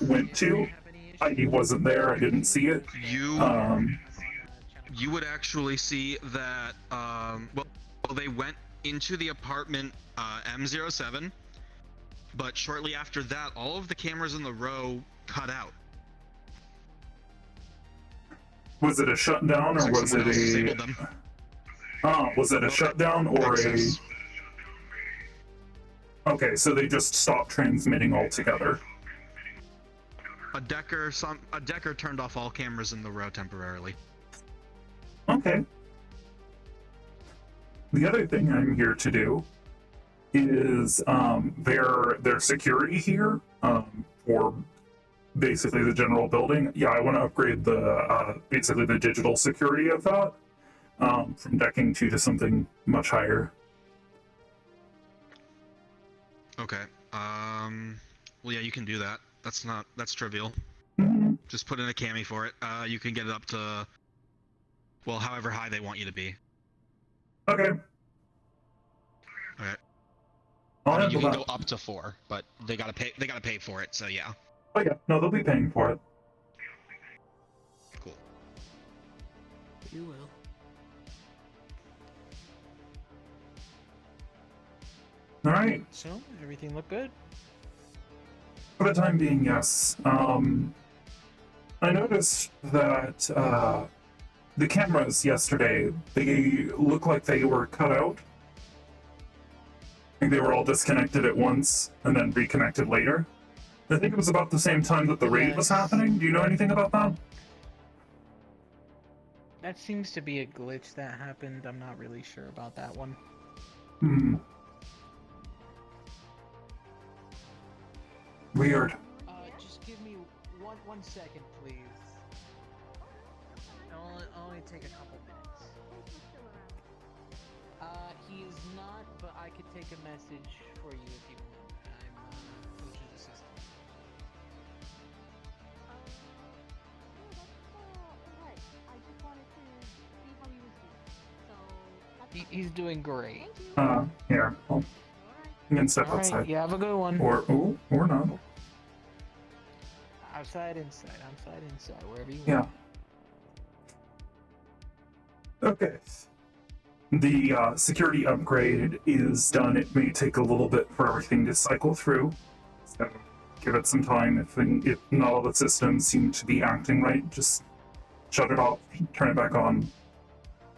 went to. I wasn't there, I didn't see it. You would actually see that, well, they went into the apartment, M07, but shortly after that, all of the cameras in the row cut out. Was it a shutdown, or was it disabled them. Was it a shutdown, or a... Okay, so they just stopped transmitting altogether. A Decker turned off all cameras in the row temporarily. Okay. The other thing I'm here to do is their security here for basically the general building. Yeah, I want to upgrade the basically the digital security of that from decking 2 to something much higher. Okay. Well, yeah, you can do that. That's trivial. Just put in a cami for it. You can get it up to, well, however high they want you to be. Okay. Okay. I'll You handle can that. go up to 4, but they gotta pay. They gotta pay for it. So yeah. Oh yeah, no, they'll be paying for it. Cool. You will. All right. So, everything look good? For the time being, yes. I noticed that the cameras yesterday, they look like they were cut out. I think they were all disconnected at once and then reconnected later. I think it was about the same time that the raid was happening. Do you know anything about that? That seems to be a glitch that happened. I'm not really sure about that one. Weird. Just give me one second, please. I'll only take a couple minutes. He is not, but I could take a message for you if you want. I'm Coach's assistant. He's doing great. Here. Oh. You can step All right, outside. you have a good one. Or not. Outside, inside, wherever you Yeah. want. Okay. The security upgrade is done. It may take a little bit for everything to cycle through. So give it some time. If not all the systems seem to be acting right, just shut it off, turn it back on.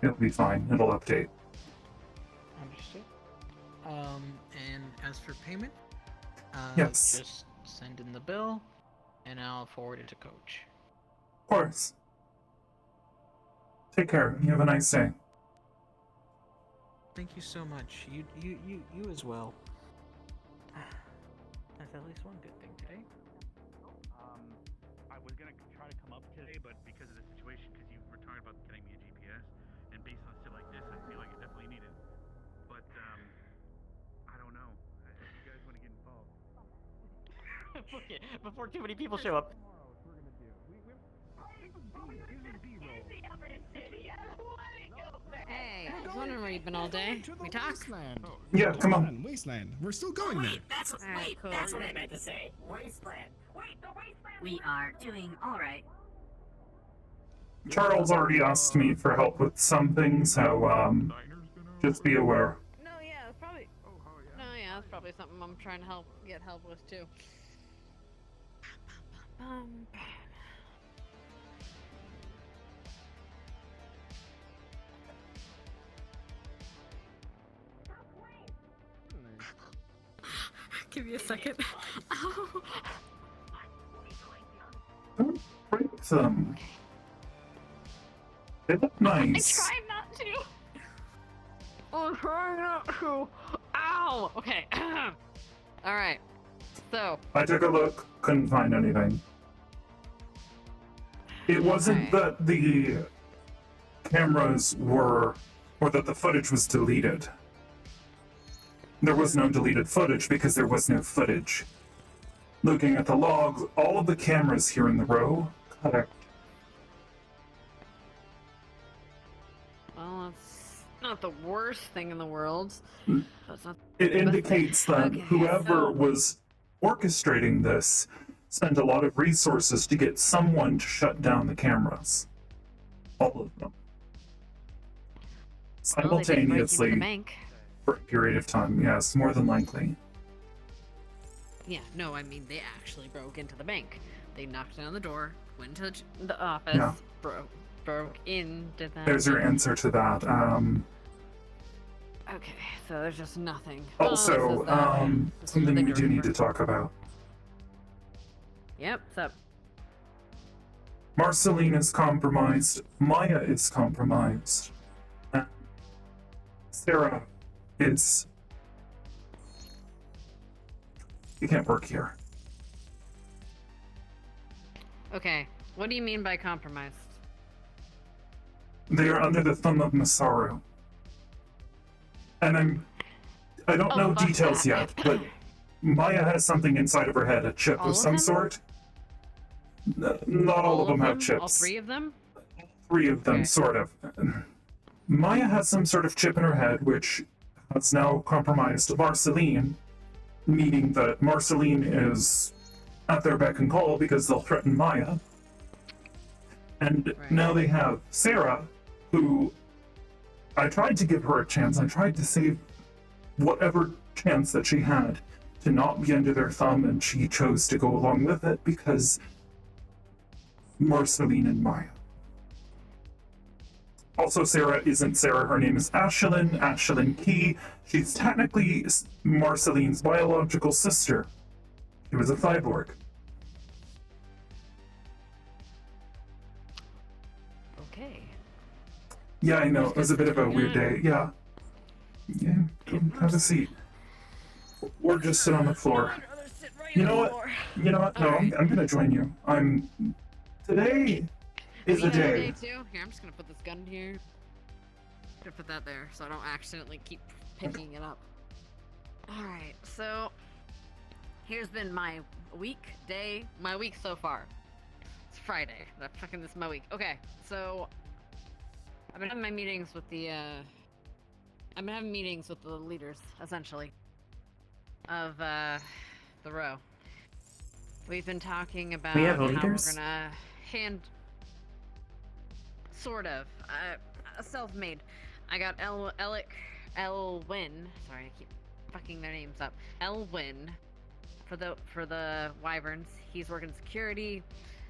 It'll be fine. It'll update. Understood. And as for payment, Yes. just send in the bill, and I'll forward it to Coach. Of course. Take care. You have a nice day. Thank you so much. You as well. That's at least one good thing today. I was gonna try to come up today, but because of the situation, because you were talking about getting me a GPS, and based on stuff like this, I feel like I definitely need it. But I don't know. If you guys want to get involved. Okay, before too many people show up. Hey, I was wondering where you've been all day. We talk? Yeah, come on. Wasteland. We're still going there. Alright, cool. That's what I meant to say. Wasteland. Wait, the wasteland. We are doing all right. Charles already asked me for help with something, so just be aware. No, yeah, it's probably. No, yeah, that's probably something I'm trying to get help with too. Give me a second. Don't break them. They look nice. I try not to. I'm trying not to. Ow! Okay. Alright. So. I took a look, couldn't find anything. It wasn't that the cameras were, or that the footage was deleted. There was no deleted footage because there was no footage. Looking at the logs, all of the cameras here in the row, correct. Well, it's not the worst thing in the world. But it's not It indicates that Okay, whoever was orchestrating this spent a lot of resources to get someone to shut down the cameras. All of them. Well, they did break into Simultaneously, the bank. for a period of time, yes, more than likely. Yeah, no, I mean, they actually broke into the bank. They knocked down the door, went to the office, Yeah. broke into the... There's your answer to that. Okay, so there's just nothing. Also, this is that. This is something the we do need to director. talk about. Yep, what's up? Marceline is compromised. Maya is compromised. And Sarah is... You can't work here. Okay, what do you mean by compromised? They are under the thumb of Masaru. And I don't know fuck details that. yet, but Maya has something inside of her head, a chip All of of some them? sort. Not all of them have chips. All three of them? Three of them, Okay. sort of. Maya has some sort of chip in her head, which has now compromised Marceline, meaning that Marceline is at their beck and call because they'll threaten Maya. And now they have Sarah, who I tried to give her a chance. I tried to save whatever chance that she had to not be under their thumb, and she chose to go along with it because Marceline and Maya. Also, Sarah isn't Sarah. Her name is Ashlyn Key. She's technically Marceline's biological sister. She was a cyborg. Okay. Yeah, I know. It was a bit of a weird day. Yeah. Yeah, come have a seat. Or just sit on the floor. You know what? You know what? No, I'm gonna join you. Today is a day. Too? Here, I'm just gonna put this gun here. I'm gonna put that there so I don't accidentally keep picking it up. Alright, so here's been my week so far. It's Friday. This is my week. Okay, so I've been having my meetings with the leaders, essentially, of the row. We've been talking about We have how we're leaders? gonna sort of, self-made. I got Elwin, sorry, I keep fucking their names up. Elwin, for the Wyverns. He's working security.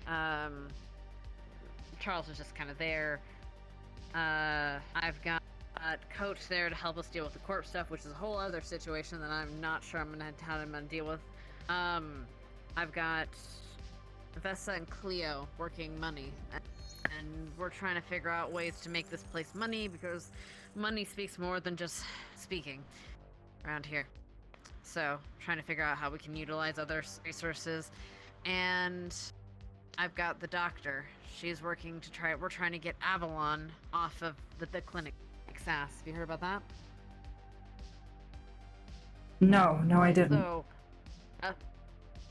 Charles is just kind of there. I've got Coach there to help us deal with the corpse stuff, which is a whole other situation that I'm not sure how I'm gonna deal with. I've got Vessa and Cleo working money, and we're trying to figure out ways to make this place money, because money speaks more than just speaking around here. So, trying to figure out how we can utilize other resources. And I've got the doctor. She's working to we're trying to get Avalon off of the clinic. SAS. Have you heard about that? No, I didn't.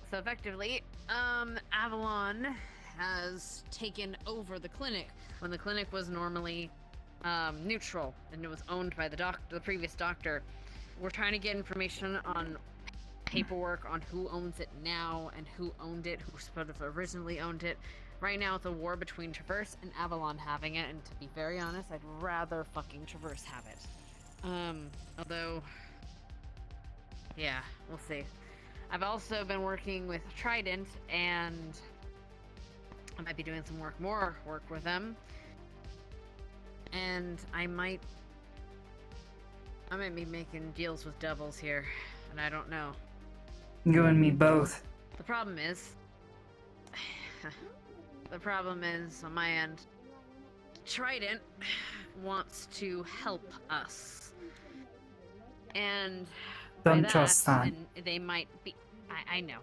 So effectively, Avalon has taken over the clinic when the clinic was normally neutral and it was owned by the previous doctor. We're trying to get information on paperwork on who owns it now and who owned it, who sort of originally owned it. Right now it's a war between Traverse and Avalon having it, and to be very honest, I'd rather fucking Traverse have it. Although, yeah, we'll see. I've also been working with Trident, and I might be doing some more work with them. And I might be making deals with devils here, and I don't know. You and me both. The problem is, on my end, Trident wants to help us. And don't trust that. They might be, I know.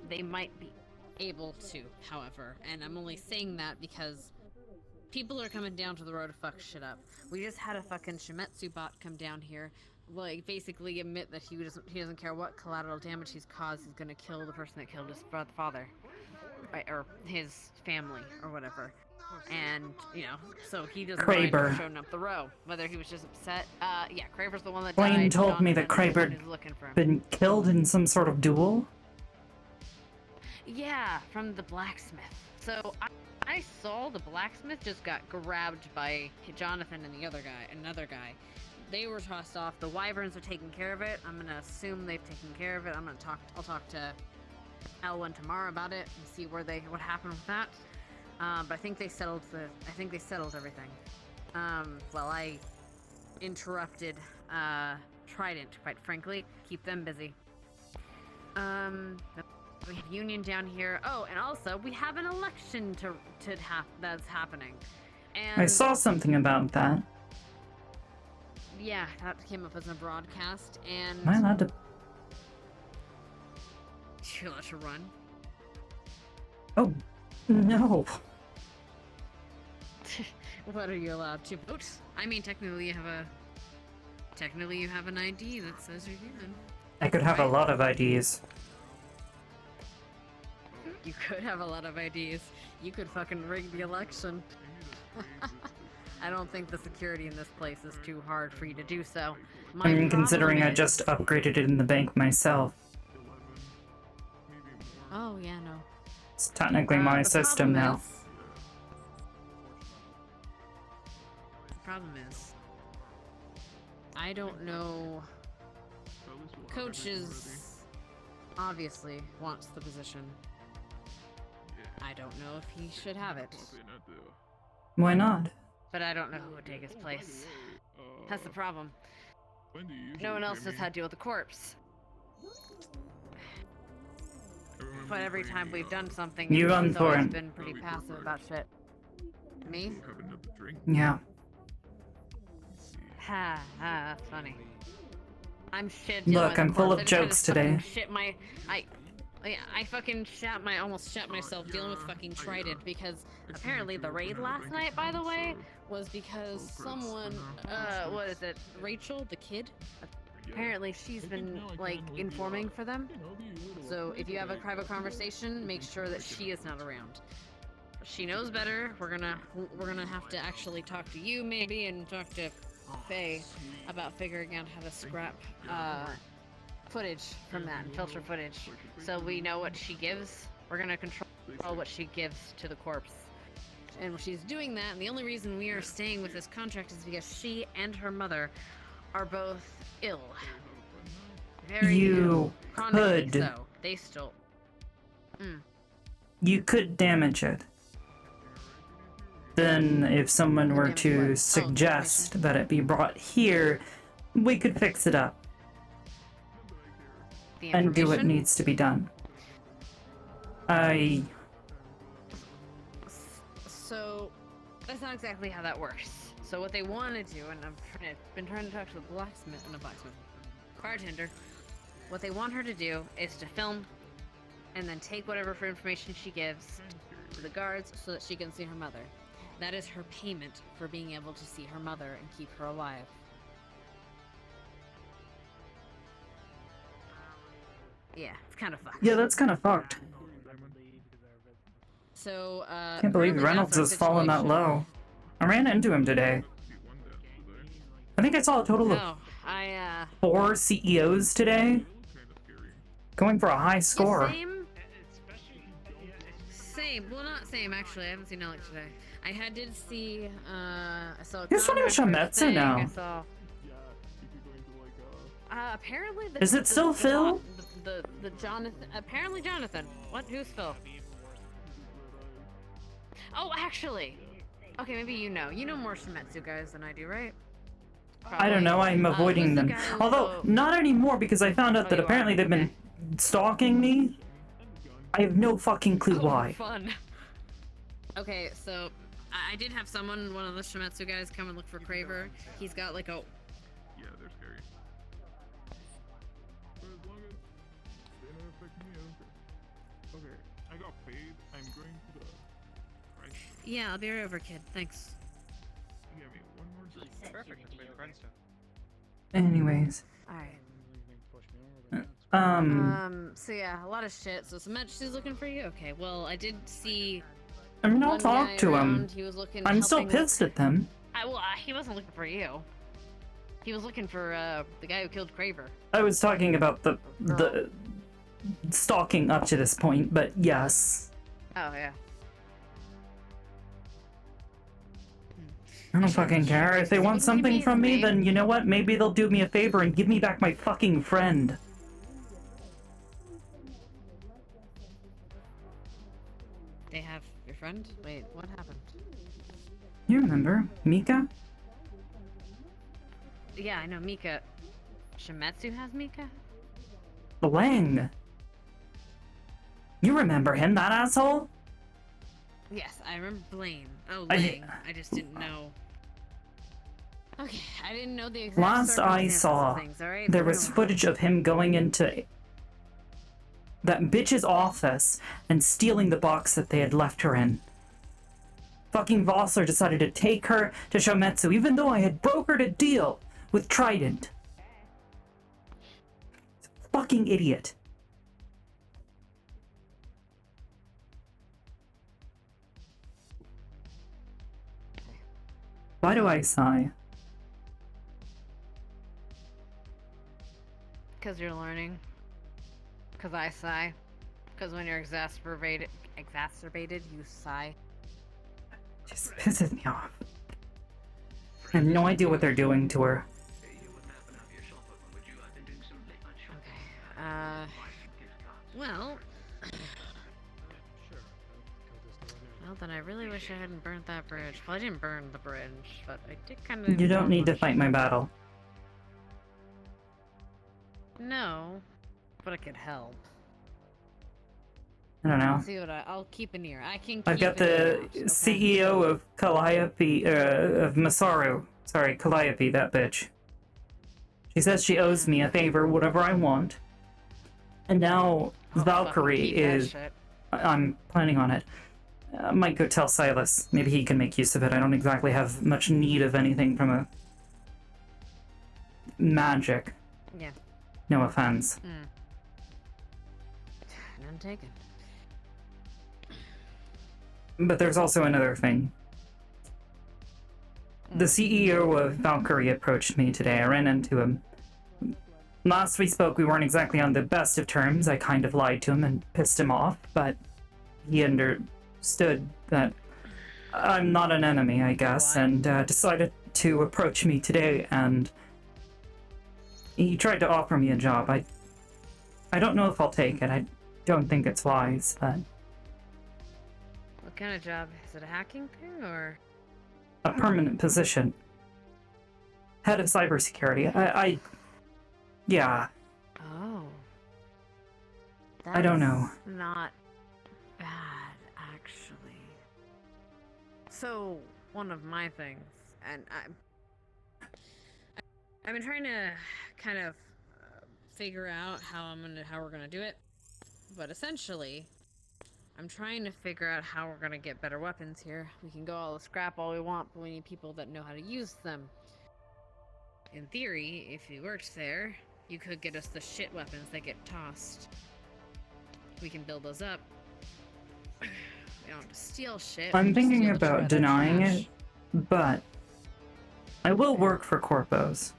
They might be able to, however, and I'm only saying that because people are coming down to the road to fuck shit up. We just had a fucking Shimetsu bot come down here, like, basically admit that he doesn't care what collateral damage he's caused, he's gonna kill the person that killed his father. Or his family, or whatever. And, so he doesn't mind showing up the row. Whether he was just upset. Yeah, Kraber's the one that died. Blaine told me that Kraber had been killed in some sort of duel. Yeah, from the blacksmith. So, I saw the blacksmith just got grabbed by Jonathan and another guy. They were tossed off. The wyverns are taking care of it. I'm gonna assume they've taken care of it. I'll talk to Elwyn tomorrow about it and see what happened with that. But I think they settled everything. Well, I interrupted Trident, quite frankly. Keep them busy. We have Union down here. Oh, and also we have an election that's happening. And I saw something about that. Yeah, that came up as a broadcast, and Am I allowed to? You're allowed to run. Oh, no. What are you allowed to vote? I mean, technically you have an ID that says you're human. I could have a lot of IDs. You could have a lot of IDs. You could fucking rig the election. I don't think the security in this place is too hard for you to do so. I mean, considering I just upgraded it in the bank myself. Oh, yeah, no. It's technically my system now. The problem is, I don't know. Coach obviously wants the position. I don't know if he should have it. Why not? But I don't know who would take his place. That's the problem. No one else has had to deal with the corpse. But every time we've done something, You run he's for always it. been pretty passive about shit. Me? Yeah. Ha, that's funny. I'm shit. Look, I'm full of jokes today. I fucking almost shat myself dealing with fucking Trident, because apparently the raid last night, by the way, was because someone, what is it, Rachel, the kid? Apparently she's been, like, informing for them. So if you have a private conversation, make sure that she is not around. She knows better. We're gonna have to actually talk to you, maybe, and talk to Faye about figuring out how to scrap, footage from that and filter footage, so we know what she gives. We're gonna control what she gives to the corpse, and she's doing that. And the only reason we are staying with this contract is because she and her mother are both ill. Very ill. Chronically could. so. They still. You could damage it. Then, if someone were to suggest that it be brought here, we could fix it up. And do what needs to be done. So, that's not exactly how that works. So what they want to do, and I've been trying to talk to the bartender. What they want her to do is to film, and then take whatever for information she gives to the guards so that she can see her mother. That is her payment for being able to see her mother and keep her alive. Yeah, it's kind of fucked. Yeah, that's kind of fucked. So, Can't believe apparently Reynolds that's our has fallen that situation. low. I ran into him today. I think I saw a total of No, 4 CEOs today. Going for a high score. Same. Well, not same, actually. I haven't seen Alex today. I did see, I saw a Who's running contractor Shametsu thing, now? I saw... apparently Is it still Phil? The Jonathan... Apparently Jonathan. What? Who's Phil? Oh, actually! Okay, maybe you know. You know more Shametsu guys than I do, right? I don't know, I'm avoiding them. Although, not anymore because I found out that apparently they've been stalking me. I have no fucking clue why. Fun. Okay, so I did have one of the Shametsu guys come and look for Craver. He's got like a... Yeah, they're scary. But as long as they don't affect me, I don't care. Okay, I got paid. I'm going to the... Right? Yeah, I'll be right over, kid. Thanks. Give me one more drink. Perfect. That's my friends do. Anyways. Alright. So yeah, a lot of shit. So she's looking for you? Okay, well, I did see... I mean, I'll one talk guy to him. around. He was looking, I'm still helping with- pissed at them. He wasn't looking for you. He was looking for, the guy who killed Craver. I was talking about the stalking up to this point, but yes. Oh, yeah. I don't fucking care. If they want something from me, then you know what? Maybe they'll do me a favor and give me back my fucking friend. They have your friend? Wait, what happened? You remember? Mika? Yeah, I know Mika. Shametsu has Mika? Lang. You remember him, that asshole? Yes, I remember Blaine. Oh, I- Lang. I just didn't know. Okay, I didn't know the exact Last I circumstances saw, of things, alright? there But was anyway. footage of him going into that bitch's office and stealing the box that they had left her in. Fucking Vossler decided to take her to Shometsu, even though I had brokered a deal with Trident. Fucking idiot. Why do I sigh? Because you're learning. Because I sigh. Because when you're exacerbated, you sigh. Just pisses me off. I have no idea what they're doing to her. Well... Well, then I really wish I hadn't burnt that bridge. Well, I didn't burn the bridge, but I did kind of... You don't need to fight my battle. No, but it could help. I don't know. I'll see what I'll keep an ear. I can keep I've got an ear the out, okay? CEO of Calliope, of Masaru. Sorry, Calliope, that bitch. She says she owes me a favor, whatever I want. And now Valkyrie keep that is... shit. I'm planning on it. I might go tell Silas. Maybe he can make use of it. I don't exactly have much need of anything from a... magic. Yeah. No offense. None taken. But there's also another thing. The CEO of Valkyrie approached me today. I ran into him. Last we spoke, we weren't exactly on the best of terms. I kind of lied to him and pissed him off, but he understood that I'm not an enemy, I guess, and decided to approach me today, and he tried to offer me a job. I don't know if I'll take it. I don't think it's wise, but... What kind of job? Is it a hacking thing, or...? A permanent position. Head of cybersecurity. Yeah. Oh. I don't know. Not So one of my things, and I've been trying to kind of figure out how we're gonna do it, but essentially, I'm trying to figure out how we're gonna get better weapons here. We can go all the scrap all we want, but we need people that know how to use them. In theory, if you worked there, you could get us the shit weapons that get tossed. We can build those up. We don't have to steal shit. I'm we just thinking steal the about shred denying trash. it, but I will work for Corpos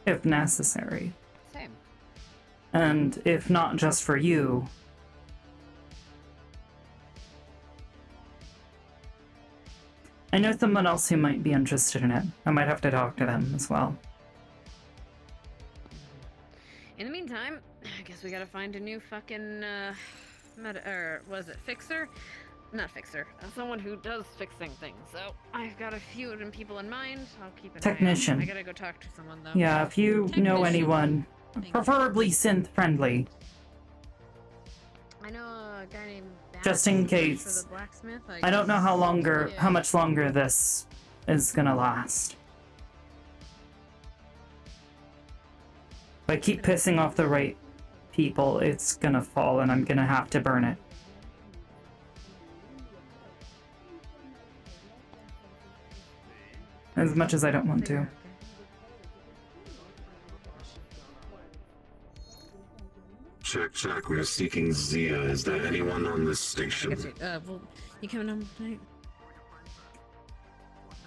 if necessary. Same. And if not just for you, I know someone else who might be interested in it. I might have to talk to them as well. In the meantime, I guess we gotta find a new fucking, was it fixer? Not fixer. Someone who does fixing things. So, I've got a few people in mind. I'll keep an Technician. eye out. I gotta go talk to someone, though. Yeah, if you know anyone, preferably synth-friendly, I know a guy named just in for case. the blacksmith. I don't know how much longer this is gonna last. If I keep pissing off the right people, it's gonna fall and I'm gonna have to burn it. As much as I don't want to. Check, we're seeking Zia. Is there anyone on this station? Well, you coming home tonight?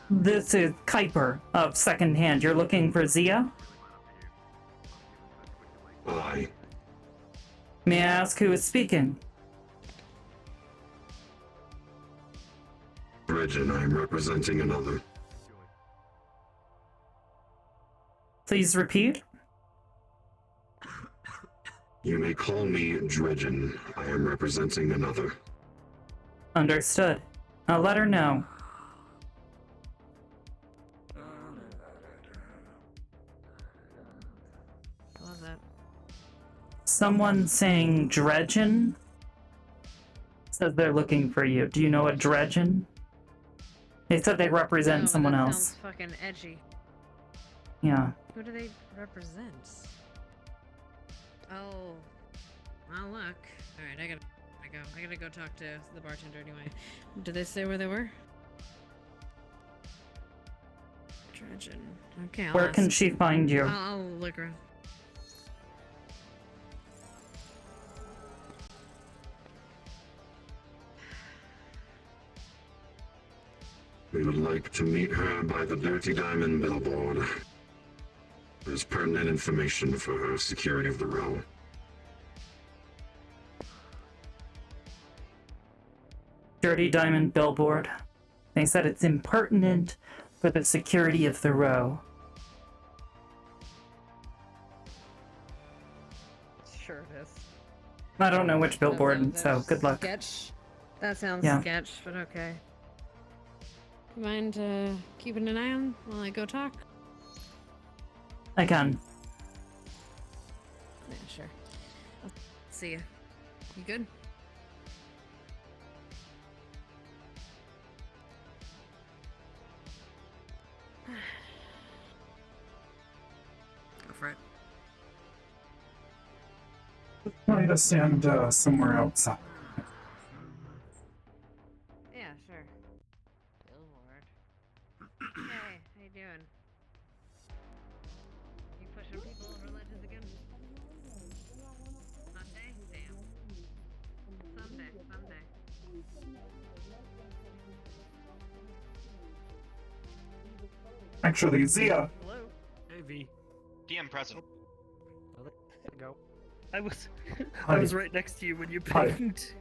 This is Kuiper of Second Hand. You're looking for Zia? Aye. May I ask who is speaking? Regin, I'm representing another. Please repeat. You may call me Dredgen. I am representing another. Understood. I'll let her know. What was that? Someone saying Dredgen says they're looking for you. Do you know a Dredgen? They said they represent No, someone that else. Sounds fucking edgy. Yeah. Who do they represent? Oh, well, look. All right, I gotta go talk to the bartender anyway. Did they say where they were? Dredgen. Okay, I'll Where ask. can she find you? I'll look around. We would like to meet her by the Dirty Diamond billboard. There's pertinent information for her security of the row. Dirty Diamond billboard. They said it's impertinent for the security of the row. Sure it is. I don't know which billboard, so good luck. Sketch. That sounds Yeah. sketch, but okay. You mind keeping an eye on while I go talk? I can. Yeah, sure. I'll see you. You good? Go for it. Try to stand somewhere outside. Yeah, sure. Billboard. Hey, how you doing? You pushing people over ledges again? Sunday? Damn. Someday. Actually, Zia. Hello? Hey, V. DM present. There you go. I was Hi. right next to you when you Hi. pinged.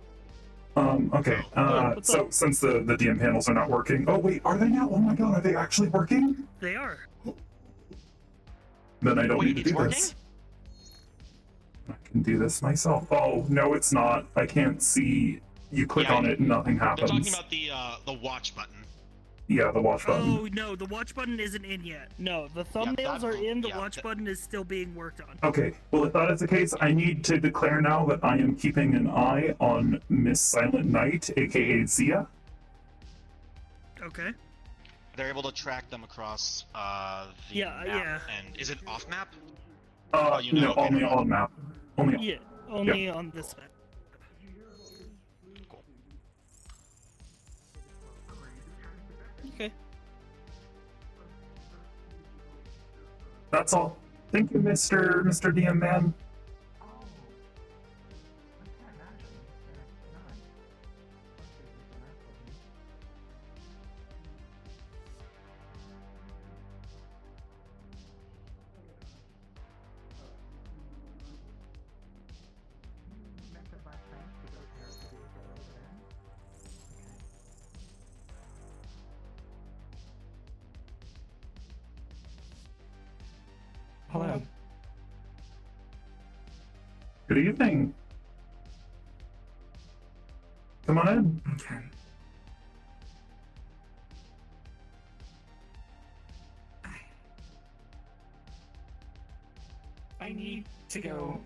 Okay. what's So up? since the DM panels are not working. Oh wait, are they now? Oh my god, are they actually working? They are. Then I don't Wait, need to it's do working? this. I can do this myself. Oh no, it's not. I can't see. You click Yeah, on it and nothing They're happens. talking about the watch button. Yeah, the watch button. Oh no, the watch button isn't in yet. No, the thumbnails are in. The watch button is still being worked on. Okay, well, if that is the case, I need to declare now that I am keeping an eye on Miss Silent Night, aka Zia. Okay. They're able to track them across the Yeah, map. yeah. And is it off map? No, only on map. Only. Yeah, only on this map. Cool. Okay. That's all. Thank you, Mr. DM man. Hello. Good evening. Come on in. Okay. I need to go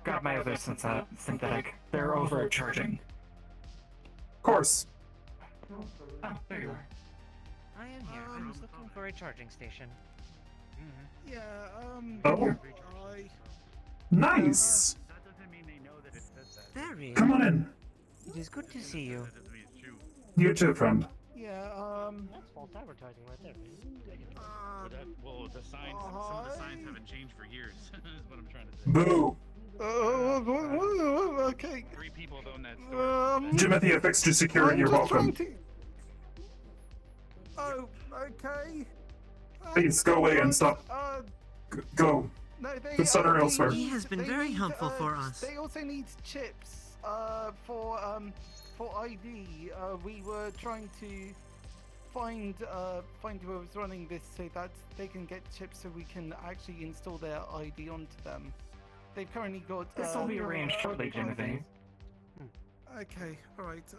grab my other synthetic. They're overcharging. Of course. Oh, there you are. I am here. I was looking for a charging station. Yeah, Oh. Nice. Very. Come on in. It is good to see you. You too, friend. Yeah, That's false advertising right there. Well, the signs, some of the signs haven't changed for years. Is what I'm trying to say. Boo. Okay. 3 people own that store. Timothy, I fixed your security. You're welcome. Oh, okay. Please go away and stop. Go. No, Go somewhere elsewhere. He has been very helpful for us. They also need chips for ID. We were trying to find who was running this so that they can get chips so we can actually install their ID onto them. They've currently got. This will be arranged shortly, Timothy. Okay, alright.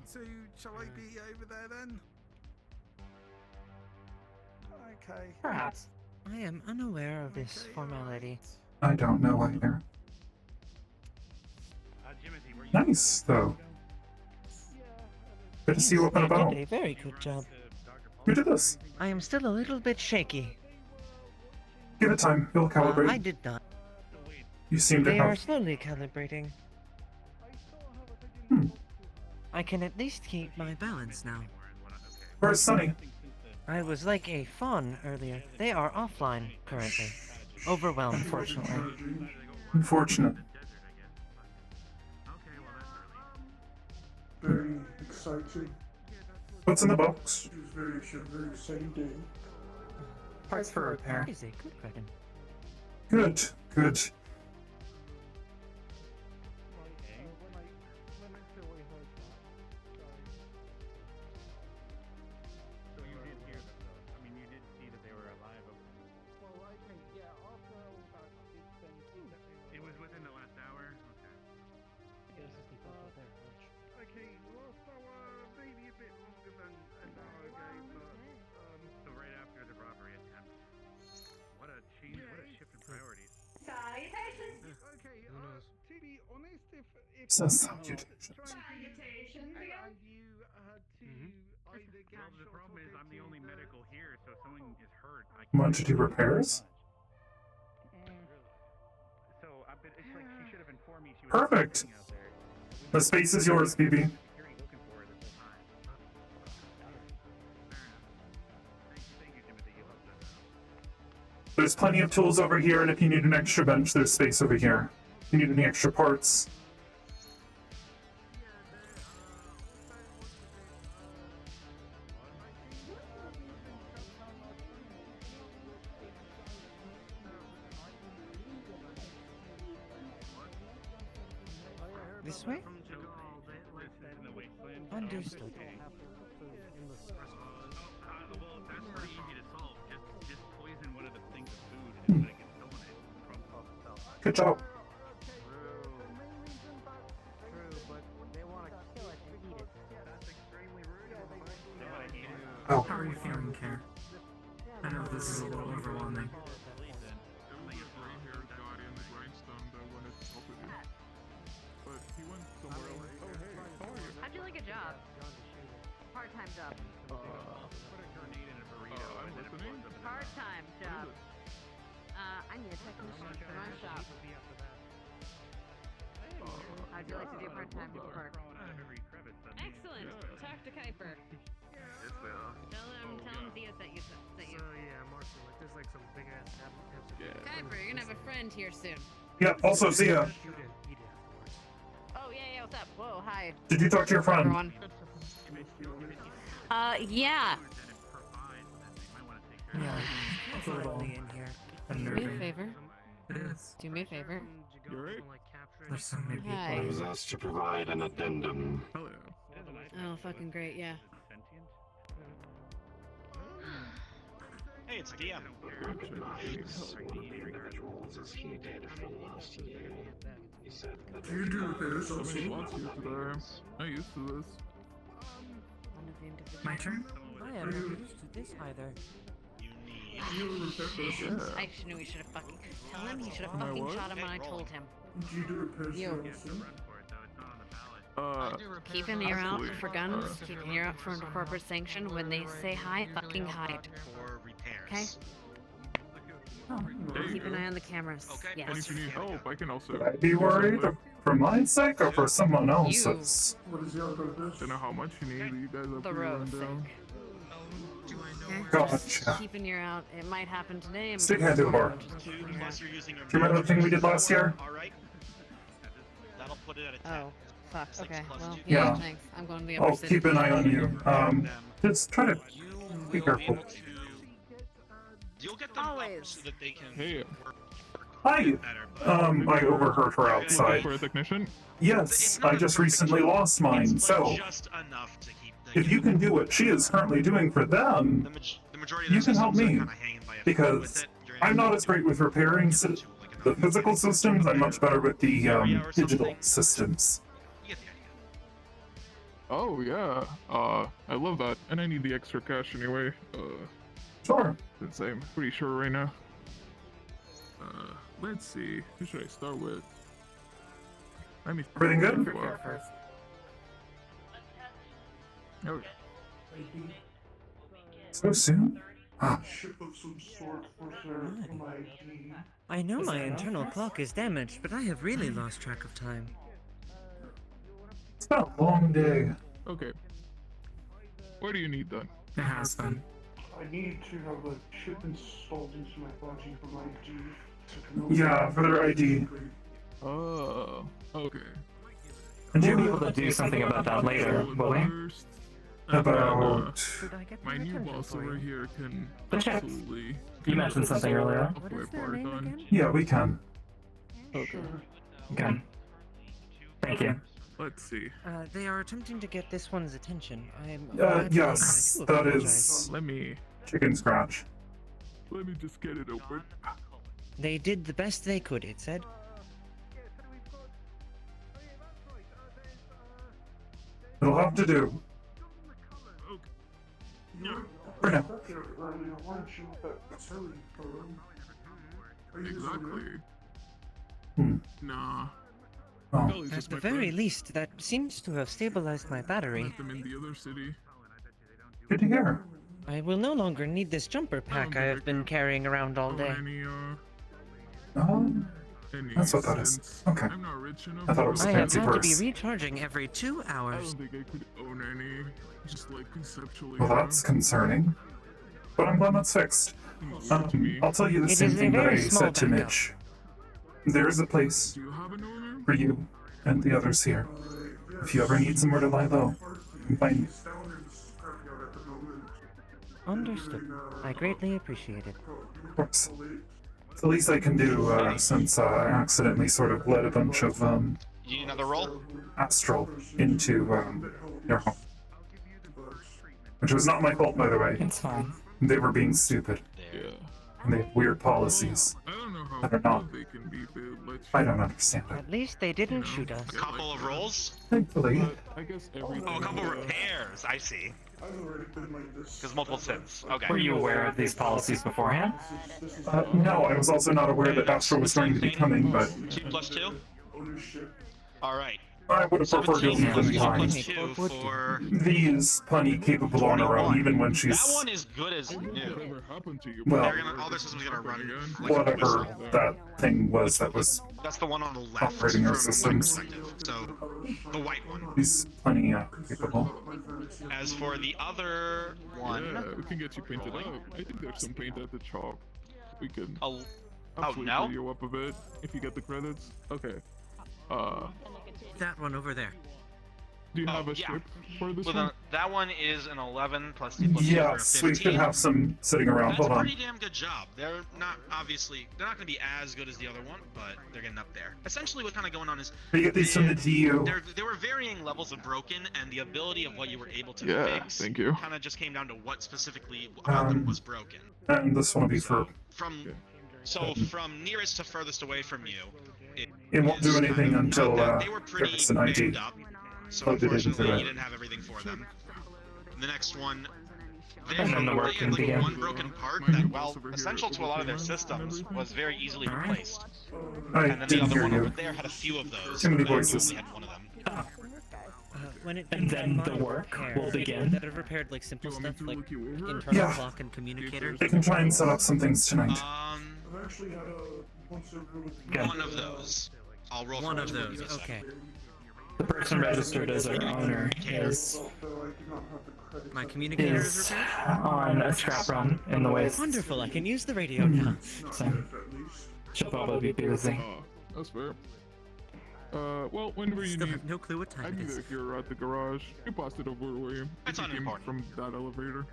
So shall I be over there then? Okay. Perhaps. I am unaware of this formality. I don't know either. Nice, though. Good to see you up and about. You did a very good job. Who did this? I am still a little bit shaky. Give it time. You'll calibrate. I did not. You seem to They are have. slowly calibrating. I can at least keep my balance now. Where's Sunny? I was like a fawn earlier. They are offline currently. Overwhelmed, unfortunately. Unfortunate. Very exciting. What's in the box? It was very exciting day. Parts for repair. Is a good weapon. Good. Good. It was within the last hour. Okay. Okay, last hour, maybe a bit longer than an hour ago, but So right after the robbery attempt. What a change! What a shift in priorities. Salutations. Okay, to be honest, if So salutations. salutations again, and you had to either get Well, the problem is I'm the only medical here, so if someone is hurt, I Want to do repairs? So it's like she should have informed me she was Perfect. out there. The space is yours, BB. Security looking for her this whole time. Thank you, Timothy. You helped us out. There's plenty of tools over here, and if you need an extra bench, there's space over here. If you need any extra parts. This way? Understood. Well, that's pretty easy to solve. Just poison one of the things of food and let it get stolen from. Good job. Oh. How are you feeling, Care? I know this is a little overwhelming. How'd you like a job? Part-time part-time job. Part-time job. I need a technician for my shop. How'd you like to do part-time work? Excellent. Talk to Kuiper. Tell him Zia sent you. So yeah, Marshall, like there's like some big ass Kuiper, you're gonna have a friend here soon. Yeah, also Zia, Oh yeah, what's up? Whoa, hi. did you talk to your friend? Everyone. Yeah. Yeah, totally in here. Do me a favor. It is. Do me a favor. There's so many people. Hi. I was asked to provide an addendum. Oh, fucking great, yeah. Hey, it's DM. You do this. I mean, lots of you today. I'm used to this. My turn? I am not used to this either. I actually knew he should have fucking. Tell him he should have fucking shot him when I told him. You. Keep an ear out for guns. Keep an ear out for corporate sanction. When they say hi, fucking hide. For repairs. Okay? Keep an eye on the cameras. And Yes. if you need help, I can also. Would I be worried for my sake or for someone else's? Don't know how much you need, but you guys have The to road run down. Okay? Gotcha. Just keep an ear out. It might happen today. Stick hand to the bar. Just keep an ear out. Do you remember the thing we did last year? Alright. That'll put it at a 10. Oh, fuck. Okay. Well, Yeah. yeah, thanks. I'm going to the upper I'll city. keep an eye on you. Just try to be careful. You'll get them Always. up so that they can work Hi. better. But I overheard her outside. For a technician? Yes, I just recently lost mine, so just enough to keep if you can do what she is currently doing for them, the majority of you their can help systems are me. kinda hanging by a thread with Because it during I'm not as great with repairing the physical systems, I'm much better with the digital systems. Oh yeah. I love that, and I need the extra cash anyway. Sure. Since I'm pretty sure right now. Let's see. Who should I start with? Let me. Everything good? Okay. So soon? Ah. I know my internal clock is damaged, but I have really lost track of time. It's been a long day. Okay. What do you need then? It has been. I need to have a chip installed into my body for my ID. Yeah, for their ID. Oh, okay. And you'll be able to do something about that later, will we? About... My new boss over here can Check. absolutely... You mentioned something earlier. Yeah, we can. Okay. Okay. Thank you. Let's see. They are attempting to get this one's attention. Yes, that is... Let me... Chicken scratch. Let me just get it open. They did the best they could, it said. It'll have to do. For now. Exactly. Hmm. Nah. Oh. Kelly's At just the my very friend. least, that seems to have stabilized my battery. Left them in the other city. Good to hear. I will no longer need this jumper pack I have been carrying around all day. That's what that is. Okay. I'm not rich enough. I thought it was a I have fancy had to purse. be recharging every 2 I hours. don't think I could own any. Just like conceptually. Well, that's concerning. But I'm glad that's fixed. I'll tell you the It same is a thing that very I small said to backup. Mitch. There is a place for you and the others here. If you ever need somewhere to lie low, you can find me. Understood. I greatly appreciate it. Of course. It's the least I can do, since I accidentally sort of led a bunch of, You need another roll? astral into, your home. Which was not my fault, by the way. It's fine. They were being stupid. Yeah. And they have weird policies I don't know how that are not. good they can be, but let's. I don't understand it. At least they didn't shoot us. Couple of rolls? Thankfully. I guess everything. Oh, a couple repairs. I see. There's multiple sins. Okay. Were you aware of these policies beforehand? No, I was also not aware that Astro was going to be coming, but 2 plus 2? Alright. I would have preferred to leave this time. 17 plus 2 for... V is plenty capable on her own, even when That she's one is good as new. well. They're gonna, all their systems are gonna run like Whatever that thing was that was That's the one on the left operating our from my systems. perspective. So, the white one. She's plenty capable. As for the other one... Yeah, we can get you painted up. I think there's some paint at the shop. We can Oh, no? you up a bit if you get the credits. Okay. That one over there. Do you have a ship for this one? That one is an 11 plus 2 plus 2 for a Yes, 15. we should have some sitting around. That's Hold a on. pretty damn good job. They're not going to be as good as the other one, but they're getting up there. Essentially what's kind of going on is... We get these from the DU. There were varying levels of broken, and the ability of what you were able to fix thank you. kind of just came down to what specifically about them was broken. And this one will be for... From nearest to furthest away from you, It won't do anything until they were pretty there's an ID. banged up, so Plugged it into unfortunately it. you didn't have everything for them. The next one, they And then the work can begin. one broken part that, while essential to a lot of their systems, was very easily replaced. I And then the didn't other hear one you. over there had a few of those. Too many and you voices. only had one of them. And then the work will begin. That have repaired like simple stuff like internal Yeah. clock and communicators. They can try and set up some things tonight. One of those. I'll roll One for of which one you those. decide. Okay. The person registered as our owner is My communicator is repaired. on a scrap run in the waste. Wonderful. I can use the radio now. So she'll probably be busy. That's fair. Well, whenever you Still need, have no clue what I time can it is. if you're at the garage, you pass it over where you That's came unimportant. from that elevator.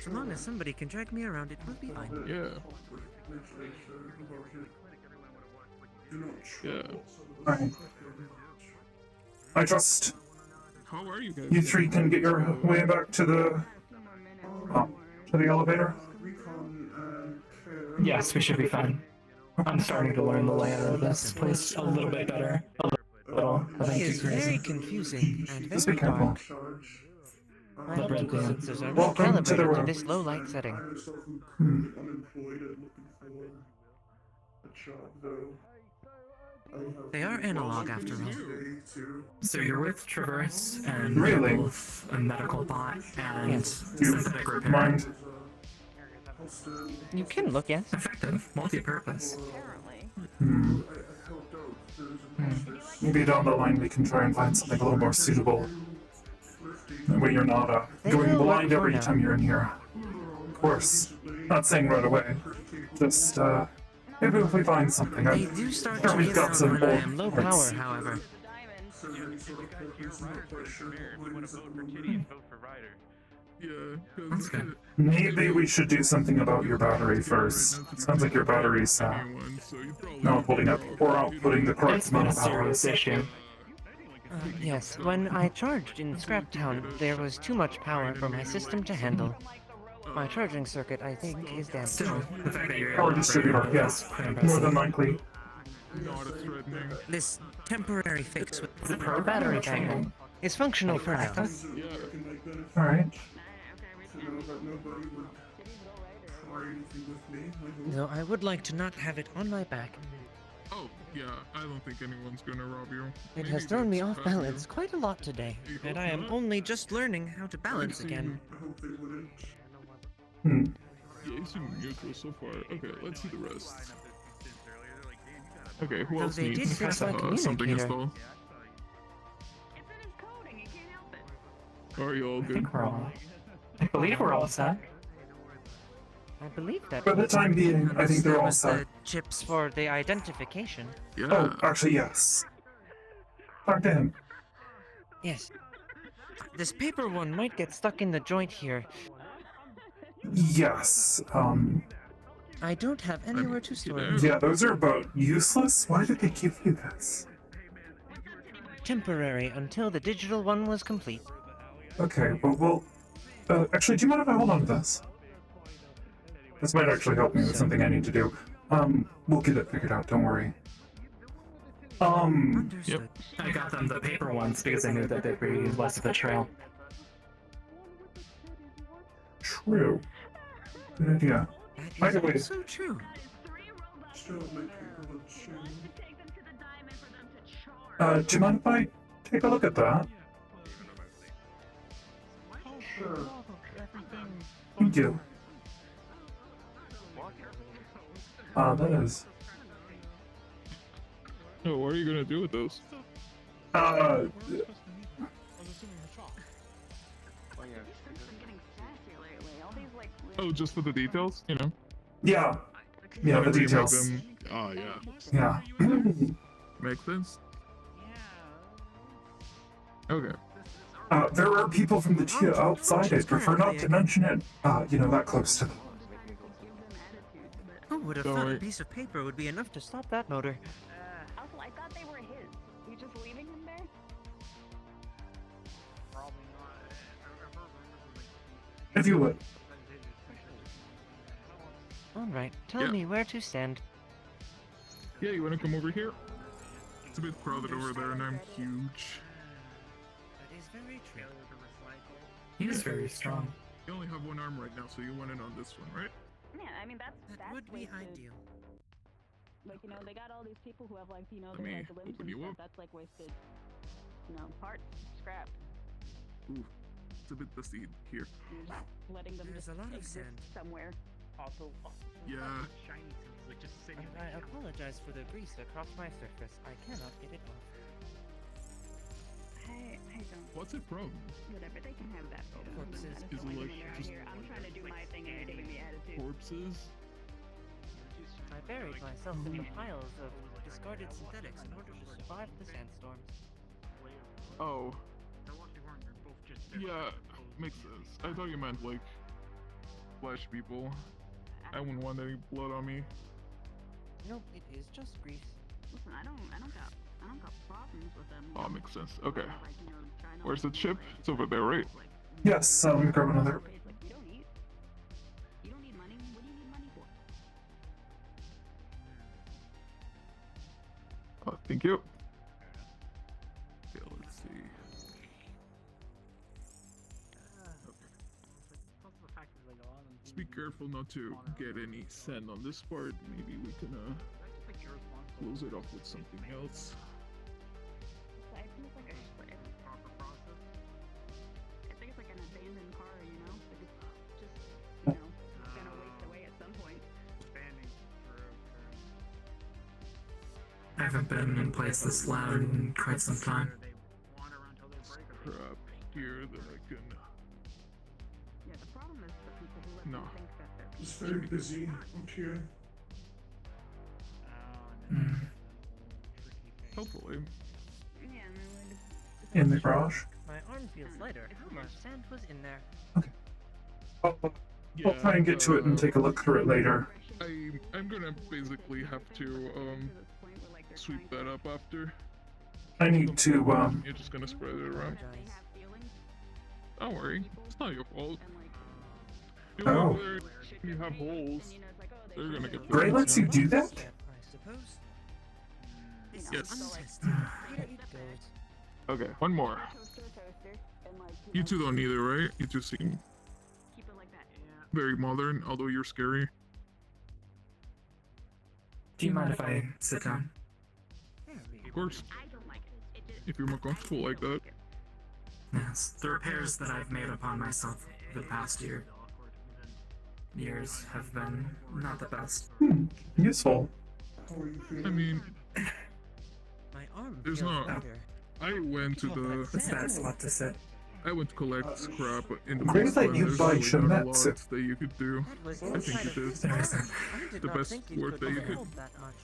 So long as somebody can drag me around, it will be fine. Yeah. Yeah. Alright. I trust How are you guys? you three can get your way back to the elevator. Yes, we should be fine. I'm starting to learn the layout of this place a little bit better. A little. It is very confusing and Just be very careful. dark. My local sensors are not Welcome to the calibrated to room. this low light setting. They are analog after all. So you're with Traverse and Really? both a medical bot and You synthetic repair. mind? You can look, yes. Effective, multi-purpose. Maybe down the line we can try and find something a little more suitable. That way you're not They going will blind work for every now. time you're in here. Of course. Not saying right away. Just, maybe if we find something. They do start Sure, to we've get got out some when I old am low parts. power, however. Yeah. That's good. Maybe we should do something about your battery first. Sounds like your battery's not holding up or outputting the correct It's been amount a of power. serious issue. Yes, when I charged in Scraptown, there was too much power for my system to handle. My charging circuit, I think, is damaged. Still, the fact that you're Power able to distributor, operate yes. is pretty More impressive. than likely. This temporary fix with The battery bank is functional for now. Alright. Though I would like to not have it on my back. Oh, yeah. I don't think anyone's gonna rob you. It has thrown me off balance quite a lot today. And I am only just learning how to balance again. Hmm. Yeah, you seem neutral so far. Okay, let's see the rest. Okay, who Though else they did needs fix my something communicator. installed? Are you all good? I believe we're all set. I believe that. For the time being, I think they're all set. The chips for the identification. Oh, actually, yes. Talk to him. Yes. This paper one might get stuck in the joint here. Yes. I don't have anywhere to store it. Yeah, those are about useless. Why did they give you this? Temporary until the digital one was complete. Okay, well, actually, do you mind if I hold on to this? This might actually help me with something I need to do. We'll get it figured out, don't worry. Yep. I got them the paper ones because I knew that they'd be less of a trail. True. Good idea. By the way, So true. Do you mind if I take a look at that? Sure. Thank you. That is. Oh, what are you gonna do with those? Oh, just for the details, you know? Yeah. Yeah, the Whenever you make details. them- Oh, yeah. Yeah. Makes sense. Okay. There are people from the Chia outside. I'd prefer not to mention it, that close to them. Who would have Don't thought worry. a piece of paper would be enough to stop that motor? Also, I thought they were his. You just leaving him there? Probably not. If you would. Alright, tell Yeah. me where to stand. Yeah, you wanna come over here? It's a bit crowded over there and I'm huge. That is very true. He is very strong. You only have one arm right now, so you want in on this one, right? Yeah, I mean that's would be wasted. ideal. Like they got all these people who have like Let they me like the limbs open and you stuff. up. That's like wasted. Parts, scrap. Ooh, it's a bit dusty here. You're just letting them There's just a lot of exist sand. somewhere. Also, Yeah. shiny things like just sitting. And I apologize for the grease across my surface. I cannot get it off. I don't. What's it from? Whatever, they can have that photo. Corpses. I just Is don't it like like when they're out just here. I'm trying to do my thing and you're giving me attitude. Corpses? I buried myself in the piles of discarded synthetics in order to survive the sandstorms. Oh. Yeah, makes sense. I thought you meant like flesh people. I wouldn't want any blood on me. Nope, it is just grease. Listen, I don't got problems with them. Oh, makes sense. Okay. Like, trying to Where's the chip? It's over there, right? Yes, let me grab another. Like, you don't need money. What do you need money for? Oh, thank you. Okay, let's see. Just be careful not to get any sand on this part. Maybe we can close it off with something else. I think it's like a proper process. I think it's like an abandoned car, Like it's just, gonna waste away at some point. I haven't been in place this loud in quite some time. Crap here that I can. Yeah, the problem is the people who let No. them think that they're It's very busy out here. Hopefully. Yeah, In the garage. My arm feels lighter. How much sand was in there? I'll try and get to it and take a look through it later. I'm gonna basically have to sweep that up after. I need to You're just gonna spread it around. Don't worry, it's not your fault. You Oh. go there, you have holes. They're gonna get. Gray lets you do that? I suppose. This Yes. is untested. Here it goes. Okay, one more. You two don't either, right? You two seem keep it like that. very modern, although you're scary. Do you mind if I sit down? Of course. If you're more comfortable like that. Yes, the repairs that I've made upon myself the past years have been not the best. Useful. I mean, My arm there's feels no. lighter. I went to the. That's a lot to say. I went to collect scrap in the Great first that one. you There's buy really not a lot Shemetsu. that you could do. That was I think inside you of did. this arm. I did The not best think work it that could you could. hold that much.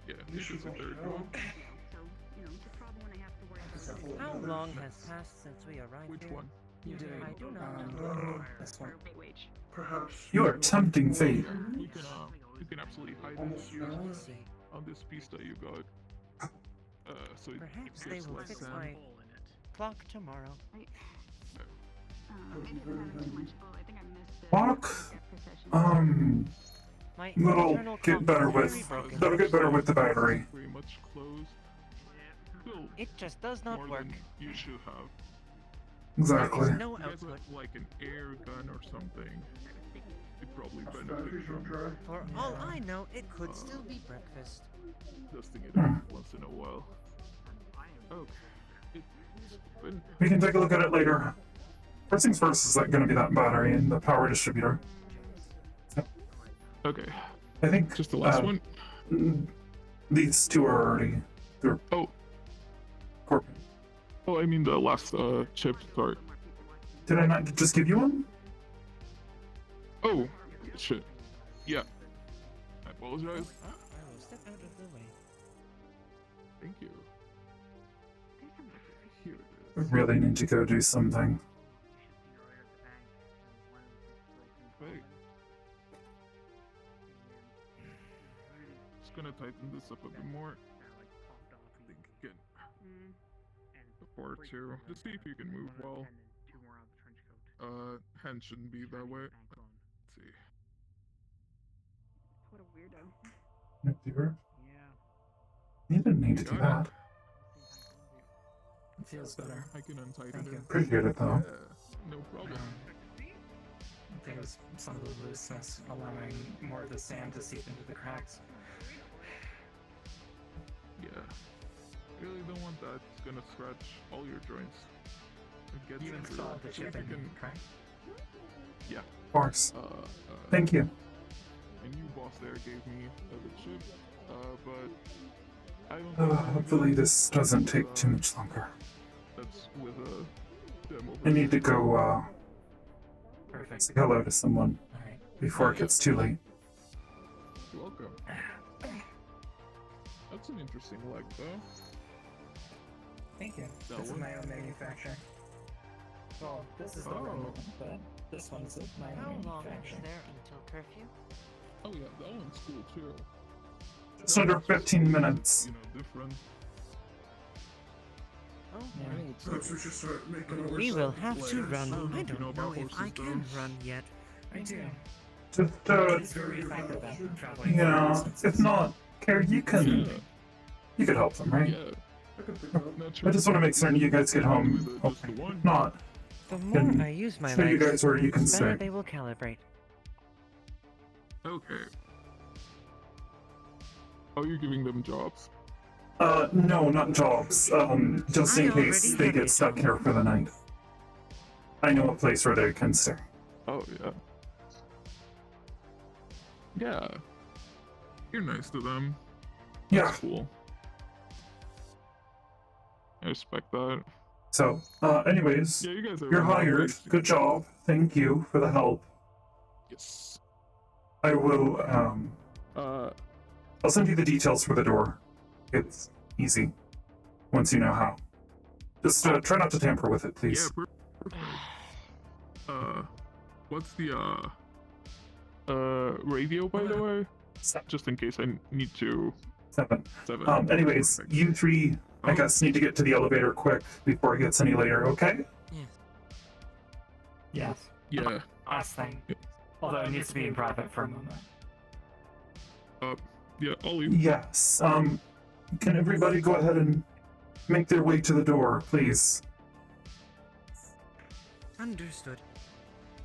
Yeah, this is the third one. So, just probably when I have to worry about How long has passed since we arrived Which here? one? I do not know. This one. wage. Perhaps You are tempting fate. You can absolutely hide this I see. on this piece that you got. So it Perhaps they gets will less fix sand. my clock tomorrow. Maybe I'm having too much. Oh, I think I missed the Clock? procession. My That'll internal get clock better is with. very broken. That'll get better with the battery. Pretty much closed. Still It just does not more work. than you should have. Exactly. There is no You guys output. have like an air gun or something. You'd probably benefit from For all I know, it could still be breakfast. dusting it off once in a while. Okay. It's been We can take a look at it later. First things first is going to be that battery and the power distributor. okay. I think Just the last one? These two are already. They're Oh, I mean the last chip. Sorry. Did I not just give you one? Oh, shit. Yeah. I apologize. I will step out of the way. Thank you. Here I it is. really need to go do something. Wait. Just gonna tighten this up a bit more. I think again. Or two. Just see if you can move well. Hand shouldn't be that way. Let's see. What a weirdo. You didn't need to do that. It feels better. I can untighten Thank it. you. Appreciate it though. Yeah, no problem. I think it was some of the looseness allowing more of the sand to seep into the cracks. Yeah. Really don't want that. It's gonna scratch all your joints. It gets You into installed the see if chip you in, can. correct? Yeah. Of course. Thank you. A new boss there gave me the chip, but I don't think Hopefully this doesn't take too much longer. that's with a demo. I need to go Perfect. say hello to someone Alright. before it gets too late. You're welcome. That's an interesting leg, though. Thank you. That This is one? my own manufacturer. Well, this is the Oh. wrong one, but this one's my How own long is manufacturer. there until curfew? Oh yeah, that one's cool too. Just under 15 minutes. You know, different. Oh, Perhaps we should start making our we will ourselves have to players. run. I You know don't know about if I horses, can though? run yet. I do. Just, It's very effective at traveling. yeah, long if distances. not, Carrie, you can, Yeah. you could help them, right? Yeah. I just want to make certain you guys get home. Just the one. If not, The more Can I use my show you legs, guys where you can the better stay. they will calibrate. Okay. Are you giving them jobs? No, not jobs. Just in case they get stuck here for the night. I know a place where they can stay. Oh yeah. Yeah. You're nice to them. Yeah. That's cool. I respect that. So, anyways, Yeah, you guys are you're really hired. nice. Good job. Thank you for the help. Yes. I will, I'll send you the details for the door. It's easy. Once you know how. Just, try not to tamper with it, please. Yeah, perfect. What's the, radio, by the way? Just in case I need to... 7. 7. Anyways, Perfect. you three, I guess, need to get to the elevator quick before it gets any later, okay? Yes. Yeah. Last thing. Although it needs to be in private for a moment. Yeah, I'll leave. Yes. Can everybody go ahead and make their way to the door, please? Understood.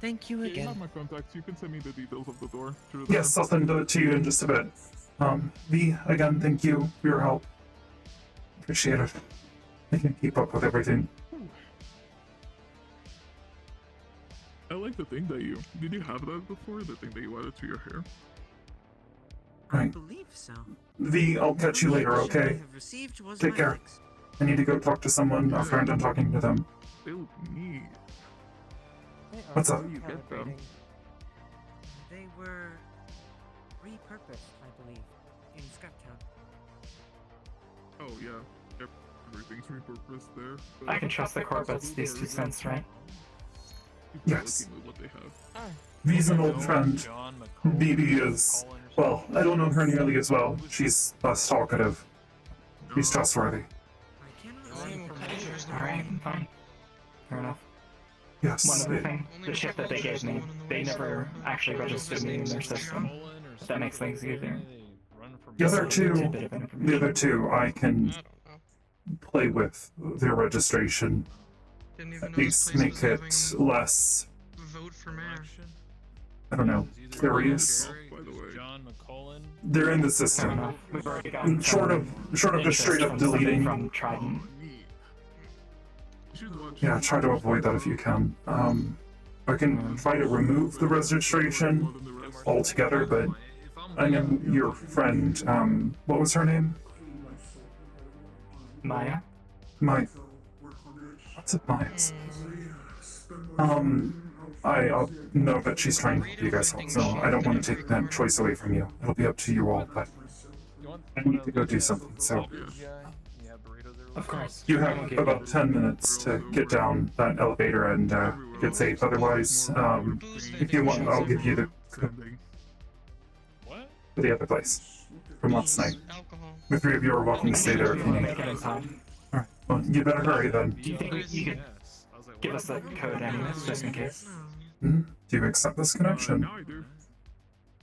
Thank you Yeah, you again. have my contacts. You can send me the details of the door. Through the... Yes, I'll send it to you in just a bit. V, again, thank you for your help. Appreciate it. I can keep up with everything. I like the thing that you... Did you have that before? The thing that you added to your hair? I Right. believe so. V, I'll catch you later, I okay? have received was Take my care. legs. I need to go talk to someone after I'm done talking to them. They look neat. They are What's up? Where do you get them? calibrating. They were repurposed, I believe, in Scraptown. Oh, yeah. Yep. Everything's repurposed there. I can trust the Corbett's these 2 cents, right? People are Yes. looking at what they have. V's an old friend. BB is, well, I don't know her nearly as well. She's less talkative. She's trustworthy. Alright, fine. Fair enough. Yes. One other thing, the chip that they gave me, they never actually registered me in their system. If that makes things easier. The other Just a two, tidbit of information. I can play with their registration. At least make it less Vote for mayor. I don't know, curious. By the way, John McCullen. They're in the system. Short of just straight up deleting. From Trident. Yeah, try to avoid that if you can. I can try to remove the registration altogether, but I know your friend, what was her name? Maya? Maya. What's it, Maya's? I know that she's trying to help you guys out, so I don't want to take that choice away from you. It'll be up to you all, but I need to go do something, so... Of course. You have about 10 minutes to get down that elevator and get safe. Otherwise, if you want, I'll give you the to the other place from last night. The three of you are welcome to stay there if you need. Alright, well, you better hurry then. Do you think you could give us that code anyways, just in case? Hmm? Do you accept this connection? now I do.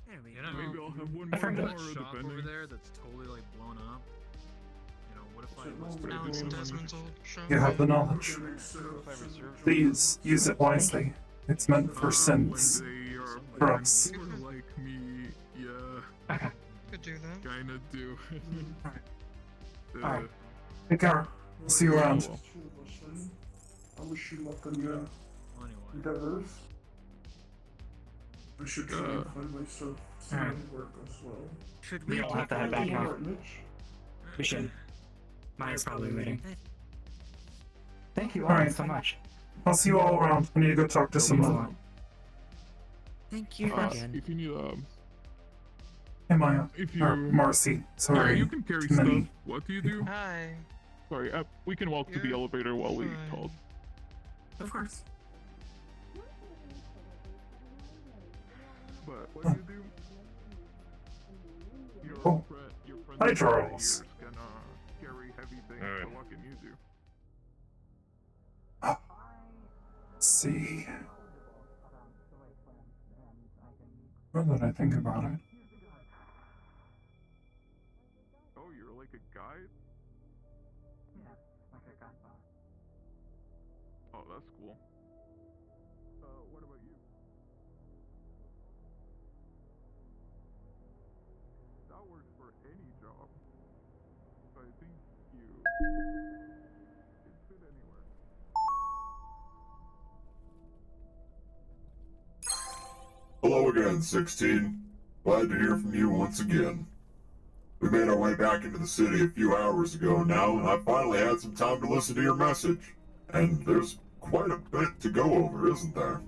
Maybe I'll have one I've heard more that. tomorrow, depending. there that's totally like blown up. You know, what if I was Alex and Desmond's old shop. You have the knowledge. Please use it wisely. It's meant for synths. For us. Like me, yeah. Okay. Could do that. Kinda do. Alright. Take care. See you around. I wish you luck on your endeavors. I should try and find myself some work as well. Should We all have to head back now. Mitch? We should. Maya's probably waiting. Thank you all Alright. so much. I'll see you all around. I need to go talk to someone. Thank you again. If you need Hey, Maya. if you Or Marcy. Sorry. you can carry Too stuff. many. What do you do? Hi. Sorry, we can walk to the elevator while we talk. Of course. But what do you do? Your Oh. your friend Hi, over Charles. here can carry heavy things. Alright. So what can you do? See. Now that I think about it. Oh, you're like a guide? Oh, that's cool. What about you? That works for any job. So I think you can fit anywhere. Hello again, 16. Glad to hear from you once again. We made our way back into the city a few hours ago now, and I finally had some time to listen to your message. And there's quite a bit to go over, isn't there?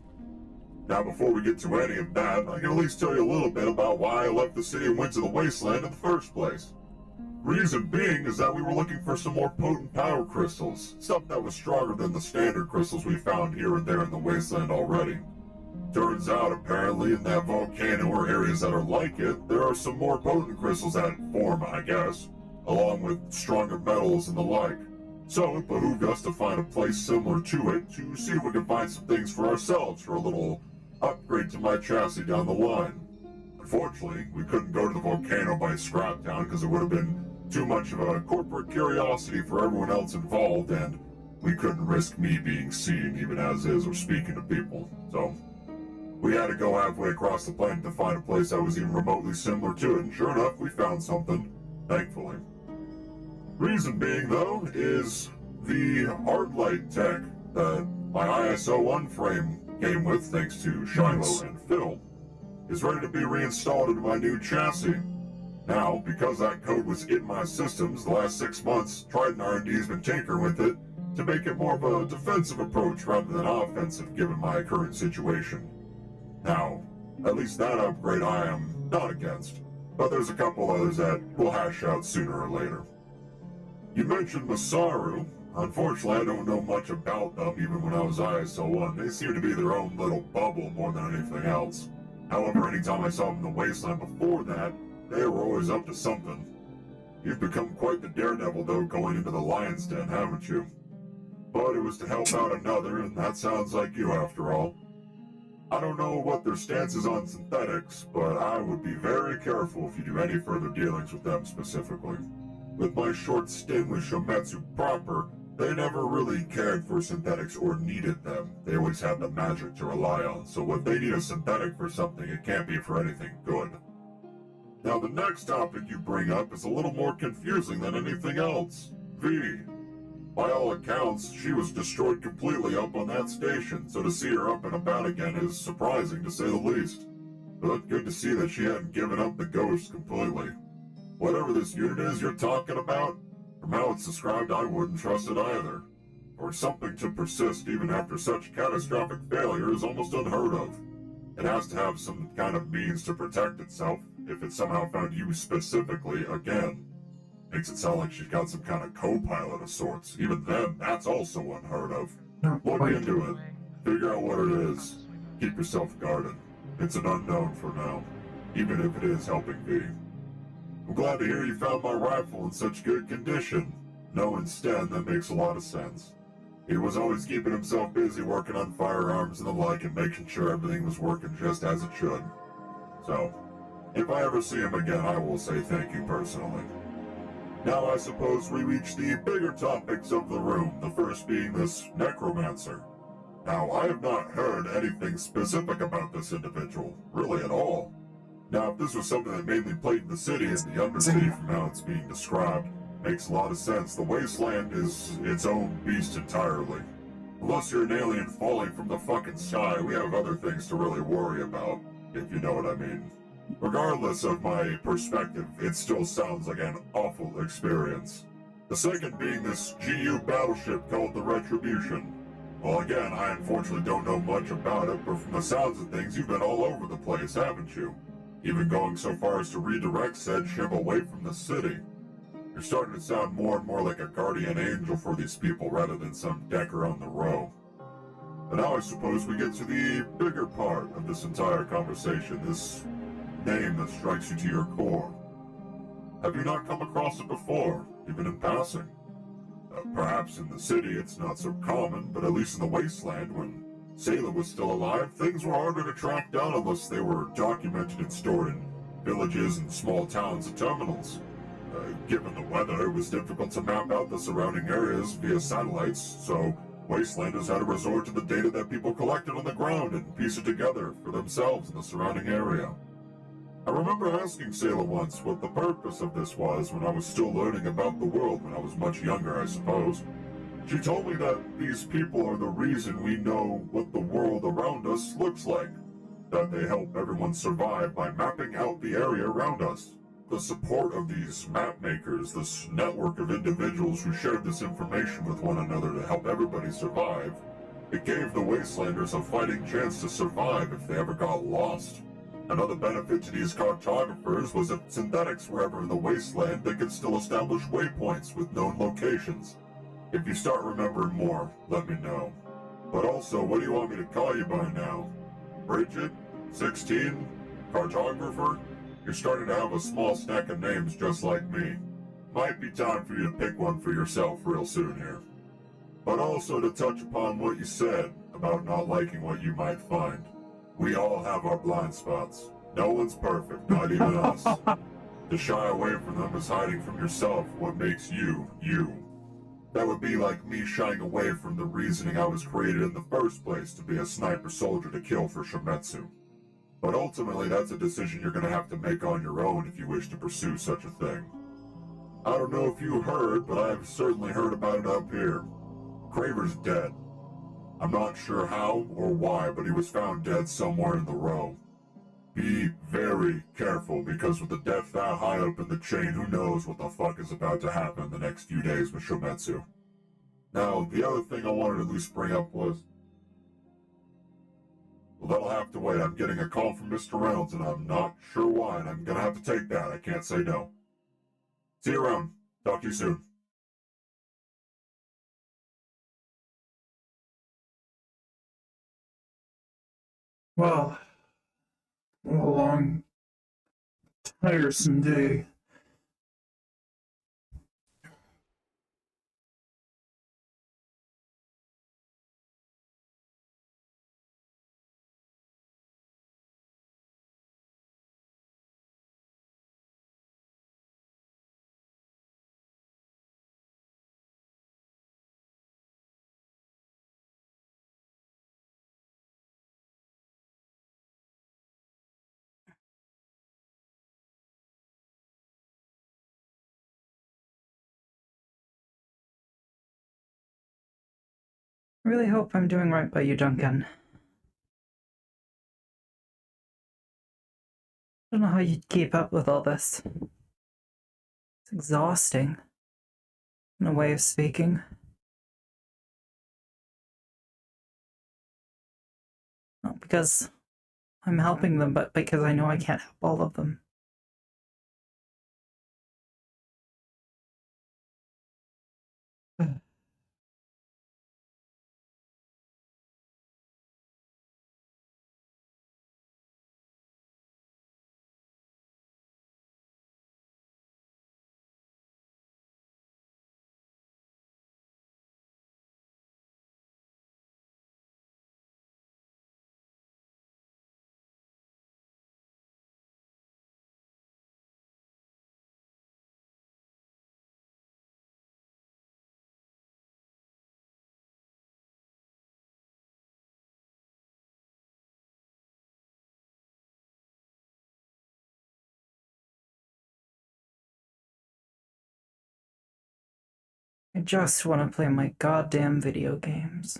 Now, before we get to any of that, I can at least tell you a little bit about why I left the city and went to the wasteland in the first place. Reason being is that we were looking for some more potent power crystals, stuff that was stronger than the standard crystals we found here and there in the wasteland already. Turns out, apparently, in that volcano or areas that are like it, there are some more potent crystals that form, I guess, along with stronger metals and the like. So it behooved us to find a place similar to it to see if we could find some things for ourselves for a little upgrade to my chassis down the line. Unfortunately, we couldn't go to the volcano by Scraptown because it would have been too much of a corporate curiosity for everyone else involved, and we couldn't risk me being seen even as is or speaking to people. So we had to go halfway across the planet to find a place that was even remotely similar to it, and sure enough, we found something, thankfully. Reason being, though, is the hard light tech that my ISO-1 frame came with, thanks to Shiloh and Phil, is ready to be reinstalled into my new chassis. Now, because that code was in my systems the last 6 months, Trident R&D's been tinkering with it to make it more of a defensive approach rather than offensive given my current situation. Now, at least that upgrade I am not against, but there's a couple others that we'll hash out sooner or later. You mentioned Masaru. Unfortunately, I don't know much about them even when I was ISO-1. They seem to be their own little bubble more than anything else. However, anytime I saw them in the wasteland before that, they were always up to something. You've become quite the daredevil, though, going into the lion's den, haven't you? But it was to help out another, and that sounds like you after all. I don't know what their stance is on synthetics, but I would be very careful if you do any further dealings with them specifically. With my short stint with Shometsu proper, They never really cared for synthetics or needed them. They always had the magic to rely on, so if they need a synthetic for something, it can't be for anything good. Now the next topic you bring up is a little more confusing than anything else. V. By all accounts, she was destroyed completely up on that station, so to see her up and about again is surprising to say the least. But good to see that she hadn't given up the ghost completely. Whatever this unit is you're talking about, from how it's described, I wouldn't trust it either. For something to persist even after such catastrophic failure is almost unheard of. It has to have some kind of means to protect itself, if it somehow found you specifically again. Makes it sound like she's got some kind of co-pilot of sorts. Even then, that's also unheard of. Look into it. Figure out what it is. Keep yourself guarded. It's an unknown for now, even if it is helping V. I'm glad to hear you found my rifle in such good condition. No, instead, that makes a lot of sense. He was always keeping himself busy working on firearms and the like and making sure everything was working just as it should. So, if I ever see him again, I will say thank you personally. Now I suppose we reach the bigger topics of the room, the first being this necromancer. Now, I have not heard anything specific about this individual, really at all. Now, if this was something that mainly played in the city and the Undercity from how it's being described, makes a lot of sense. The Wasteland is its own beast entirely. Unless you're an alien falling from the fucking sky, we have other things to really worry about, if you know what I mean. Regardless of my perspective, it still sounds like an awful experience. The second being this GU battleship called the Retribution. Well, again, I unfortunately don't know much about it, but from the sounds of things, you've been all over the place, haven't you? Even going so far as to redirect said ship away from the city. You're starting to sound more and more like a guardian angel for these people rather than some decker on the row. But now I suppose we get to the bigger part of this entire conversation, this name that strikes you to your core. Have you not come across it before, even in passing? Perhaps in the city it's not so common, but at least in the Wasteland, when Sayla was still alive, things were harder to track down unless they were documented and stored in villages and small towns and terminals. Given the weather, it was difficult to map out the surrounding areas via satellites, so Wastelanders had to resort to the data that people collected on the ground and piece it together for themselves in the surrounding area. I remember asking Sayla once what the purpose of this was when I was still learning about the world when I was much younger, I suppose. She told me that these people are the reason we know what the world around us looks like. That they help everyone survive by mapping out the area around us. The support of these map makers, this network of individuals who shared this information with one another to help everybody survive, it gave the Wastelanders a fighting chance to survive if they ever got lost. Another benefit to these cartographers was that synthetics were ever in the Wasteland, they could still establish waypoints with known locations. If you start remembering more, let me know. But also, what do you want me to call you by now? Bridget? 16? Cartographer? You're starting to have a small stack of names just like me. Might be time for you to pick one for yourself real soon here. But also to touch upon what you said about not liking what you might find. We all have our blind spots. No one's perfect, not even us. To shy away from them is hiding from yourself what makes you, you. That would be like me shying away from the reasoning I was created in the first place to be a sniper soldier to kill for Shimetsu. But ultimately, that's a decision you're gonna have to make on your own if you wish to pursue such a thing. I don't know if you heard, but I've certainly heard about it up here. Craver's dead. I'm not sure how or why, but he was found dead somewhere in the row. Be very careful, because with the death that high up in the chain, who knows what the fuck is about to happen in the next few days with Shometsu. Now, the other thing I wanted to at least bring up was... Well, that'll have to wait. I'm getting a call from Mr. Reynolds, and I'm not sure why, and I'm gonna have to take that. I can't say no. See you around. Talk to you soon. Well, what a long, tiresome day. I really hope I'm doing right by you, Duncan. I don't know how you'd keep up with all this. It's exhausting, in a way of speaking. Not because I'm helping them, but because I know I can't help all of them. I just want to play my goddamn video games.